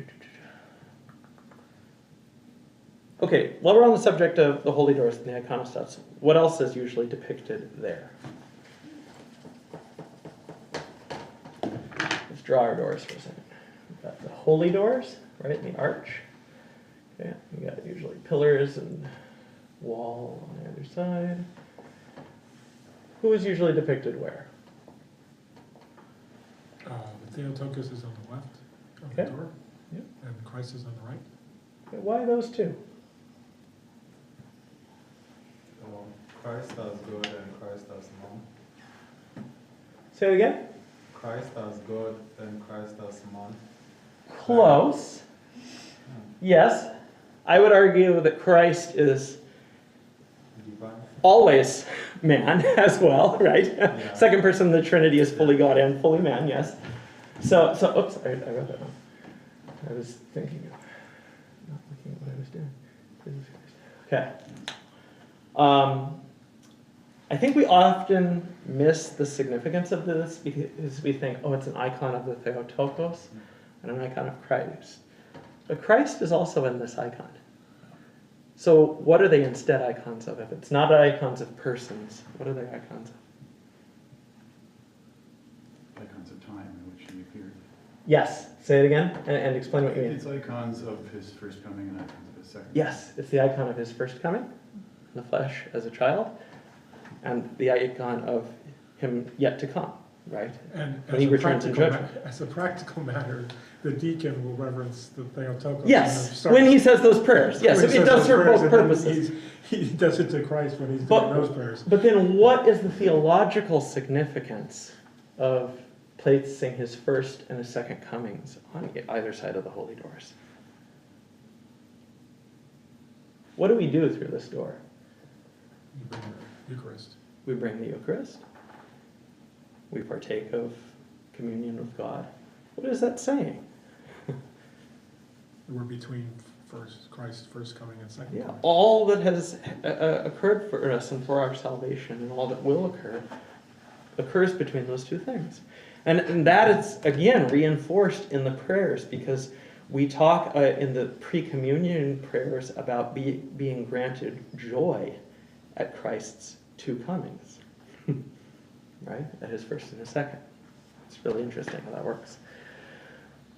Okay, while we're on the subject of the holy doors and the iconostats, what else is usually depicted there? Let's draw our doors for a second. We've got the holy doors, right, in the arch. Okay, we got usually pillars and wall on the other side. Who is usually depicted where? The Theotokos is on the left of Okay. the door, Yep. and Christ is on the right. Okay, why those two? Christ as God and Christ as man. Say it again? Christ as God and Christ as man. Close. Yes. I would argue that Christ is Divine. always man as well, right? Yeah. Second person of the Trinity is fully God and fully man, yes. So oops, I wrote that wrong. I was thinking of not looking at what I was doing. Jesus Christ. Okay. I think we often miss the significance of this because we think, oh, it's an icon of the Theotokos and an icon of Christ. But Christ is also in this icon. So what are they instead icons of? If it's not icons of persons, what are they icons of? Icons of time in which he appeared. Yes, say it again and explain what you mean. It's icons of his first coming and icons of his second. Yes, it's the icon of his first coming in the flesh as a child, and the icon of him yet to come, right? And When he returns in judgment. As a practical matter, the deacon will reverence the Theotokos. Yes, when he says those prayers. Yes, when he it says does those serve prayers, both and then purposes. He does it to Christ when he's But- doing those prayers. But then what is the theological significance of placing his first and his second comings on either side of the holy doors? What do we do through this door? You bring the Eucharist. We bring the Eucharist. We partake of communion with God. What is that saying? We're between Christ's first coming and second Yeah, coming. all that has occurred for us and for our salvation and all that will occur occurs between those two things. And that is, again, reinforced in the prayers because we talk in the pre-communion prayers about being granted joy at Christ's two comings, right? At his first and his second. It's really interesting how that works.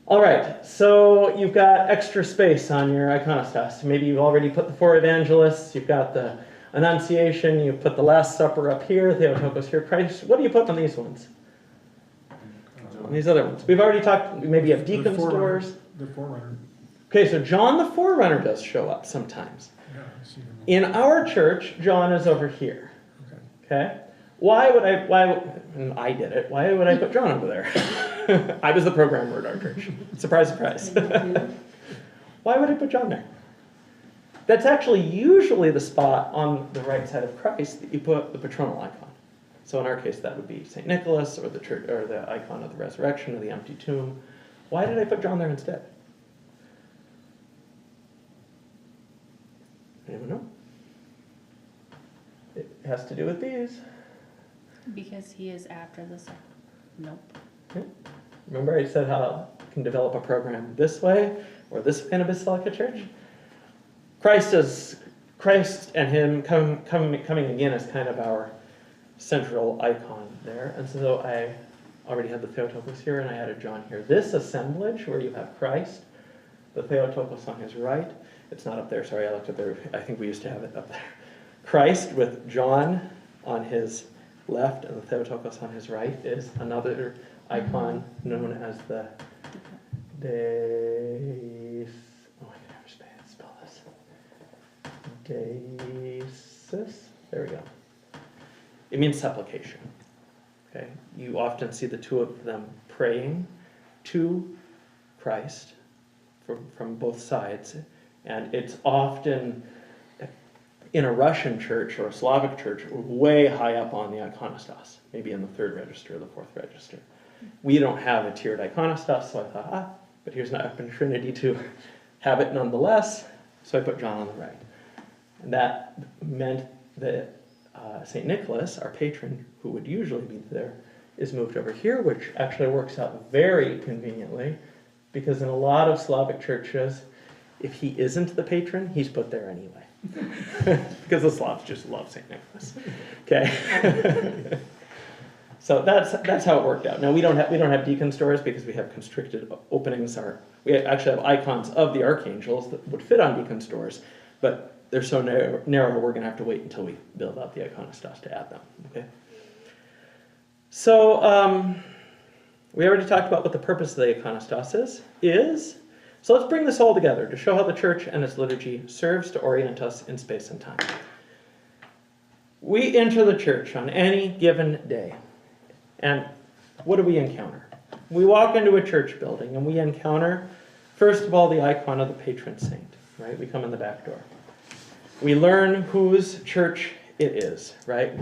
All right, so you've got extra space on your iconostas. Maybe you've already put the four evangelists, you've got the Annunciation, you've put the Last Supper up here, Theotokos here, Christ. What do you put on these ones? On these other ones? We've already talked, maybe of deacons' Forerunner. doors. The forerunner. Okay, so John the Forerunner does show up sometimes. Yeah. see them. In our church, John is over here. Okay. Okay? And I did it. Why would I put John over there? I was the programmer at our church. Surprise, surprise. Why would I put John there? That's actually usually the spot on the right side of Christ that you put the patronal icon. So in our case, that would be St. Nicholas, or the church, or the icon of the resurrection, or the empty tomb. Why did I put John there instead? Anyone know? It has to do with these. Because he is after the second. Nope. Remember I said how you can develop a program this way or this way in a Basilica church? Christ and him coming again as kind of our central icon there. And so I already had the Theotokos here and I added John here. This assemblage where you have Christ, the Theotokos on his right, it's not up there, sorry, I looked up there, I think we used to have it up there. Christ with John on his left and the Theotokos on his right is another icon known as the Deis. Oh, I can never spell this. Deisis. There we go. It means supplication. Okay, you often see the two of them praying to Christ from both sides, and it's often in a Russian church or a Slavic church way high up on the iconostas, maybe in the 3rd register or the 4th register. We don't have a tiered iconostas, so I thought, but here's an opportunity to have it nonetheless, so I put John on the right. And that meant that St. Nicholas, our patron, who would usually be there, is moved over here, which actually works out very conveniently, because in a lot of Slavic churches, if he isn't the patron, he's put there anyway. Because the Slavs just love St. Nicholas. Okay. So that's how it worked out. Now we don't have deacon stores because we have constricted openings. We actually have icons of the archangels that would fit on deacon stores, but they're so narrow we're going to have to wait until we build out the iconostas to add them. Okay. So we already talked about what the purpose of the iconostas is. So let's bring this all together to show how the church and its liturgy serves to orient us in space and time. We enter the church on any given day, and what do we encounter? We walk into a church building and we encounter, first of all, the icon of the patron saint, right? We come in the back door. We learn whose church it is, right?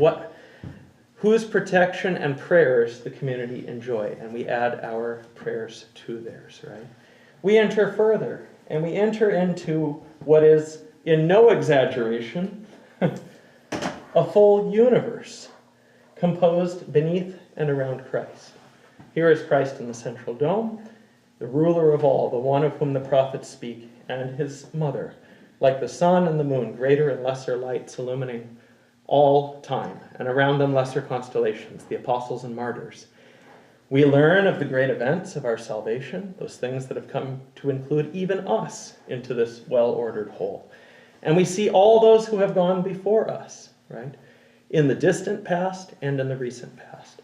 Whose protection and prayers the community enjoy, and we add our prayers to theirs, right? We enter further, and we enter into what is, in no exaggeration, a full universe composed beneath and around Christ. Here is Christ in the central dome, the ruler of all, the one of whom the prophets speak, and his mother, like the sun and the moon, greater and lesser lights illumining all time, and around them lesser constellations, the apostles and martyrs. We learn of the great events of our salvation, those things that have come to include even us into this well-ordered whole. And we see all those who have gone before us, right? In the distant past and in the recent past.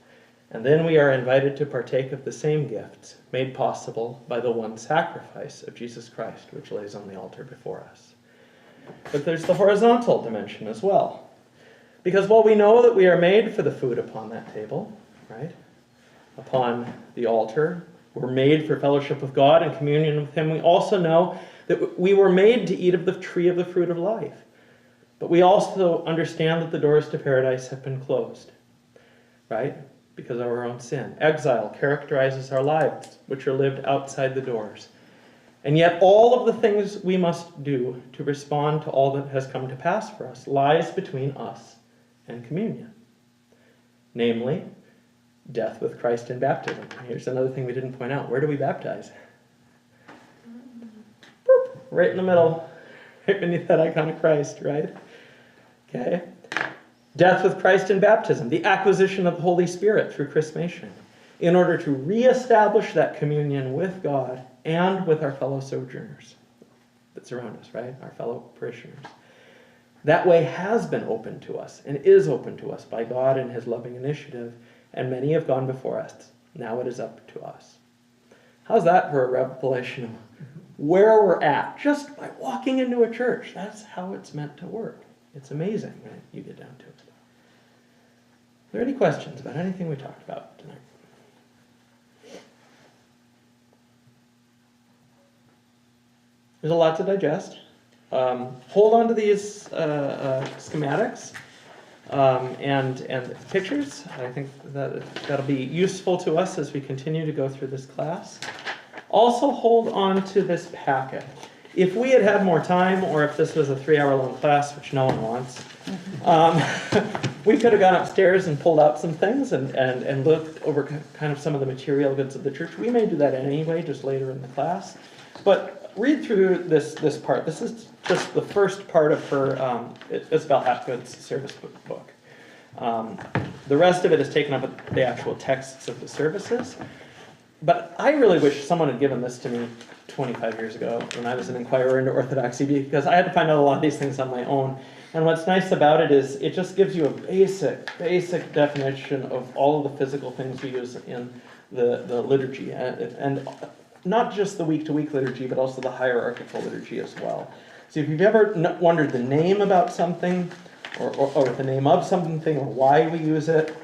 And then we are invited to partake of the same gifts made possible by the one sacrifice of Jesus Christ, which lays on the altar before us. But there's the horizontal dimension as well. Because while we know that we are made for the food upon that table, right? Upon the altar, we're made for fellowship with God and communion with him. We also know that we were made to eat of the tree of the fruit of life. But we also understand that the doors to paradise have been closed, right? Because of our own sin. Exile characterizes our lives, which are lived outside the doors. And yet all of the things we must do to respond to all that has come to pass for us lies between us and communion. Namely, death with Christ in baptism. Here's another thing we didn't point out. Where do we baptize? Boop, right in the middle, right beneath that icon of Christ, right? Okay. Death with Christ in baptism, the acquisition of the Holy Spirit through chrismation, in order to reestablish that communion with God and with our fellow sojourners that surround us, right? Our fellow parishioners. That way has been open to us and is open to us by God in his loving initiative, and many have gone before us. Now it is up to us. How's that for a revelation of where we're at just by walking into a church. That's how it's meant to work. It's amazing when you get down to it. Are there any questions about anything we talked about tonight? There's a lot to digest. Hold on to these schematics and pictures. I think that'll be useful to us as we continue to go through this class. Also hold on to this packet. If we had had more time, or if this was a 3-hour-long class, which no one wants, we could have gone upstairs and pulled out some things and looked over kind of some of the material goods of the church. We may do that anyway, just later in the class. But read through this part. This is just the first part of her Isabel Hapgood's service book. The rest of it is taken up with the actual texts of the services. But I really wish someone had given this to me 25 years ago when I was an inquirer into Orthodoxy, because I had to find out a lot of these things on my own. And what's nice about it is it just gives you a basic definition of all of the physical things we use in the liturgy. And not just the week-to-week liturgy, but also the hierarchical liturgy as well. So if you've ever wondered the name about something, or the name of something, or why we use it,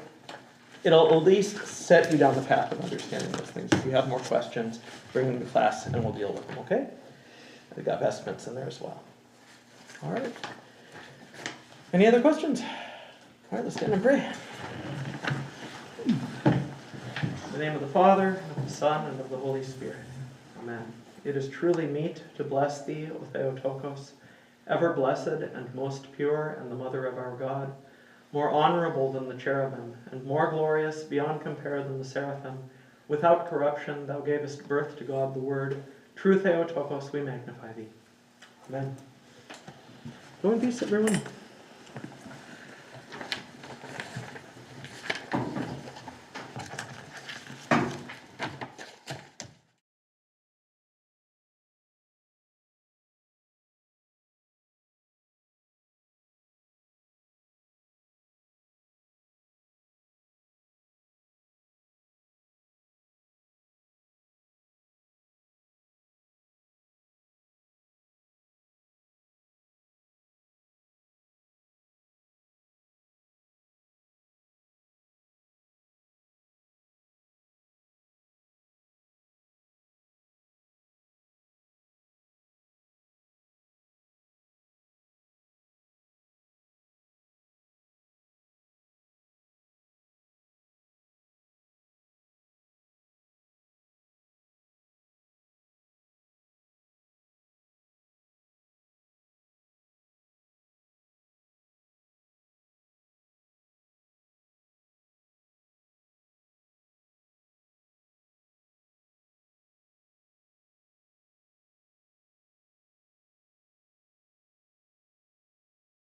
it'll at least set you down the path of understanding those things. If you have more questions, bring them to class and we'll deal with them, okay? We've got vestments in there as well. All right. Any other questions? All right, let's stand and pray. In the name of the Father, and of the Son, and of the Holy Spirit. Amen. It is truly meet to bless thee, O Theotokos, ever blessed and most pure, and the Mother of our God, more honorable than the cherubim, and more glorious beyond compare than the seraphim. Without corruption thou gavest birth to God the Word. True Theotokos, we magnify thee. Amen. Go in peace, everyone.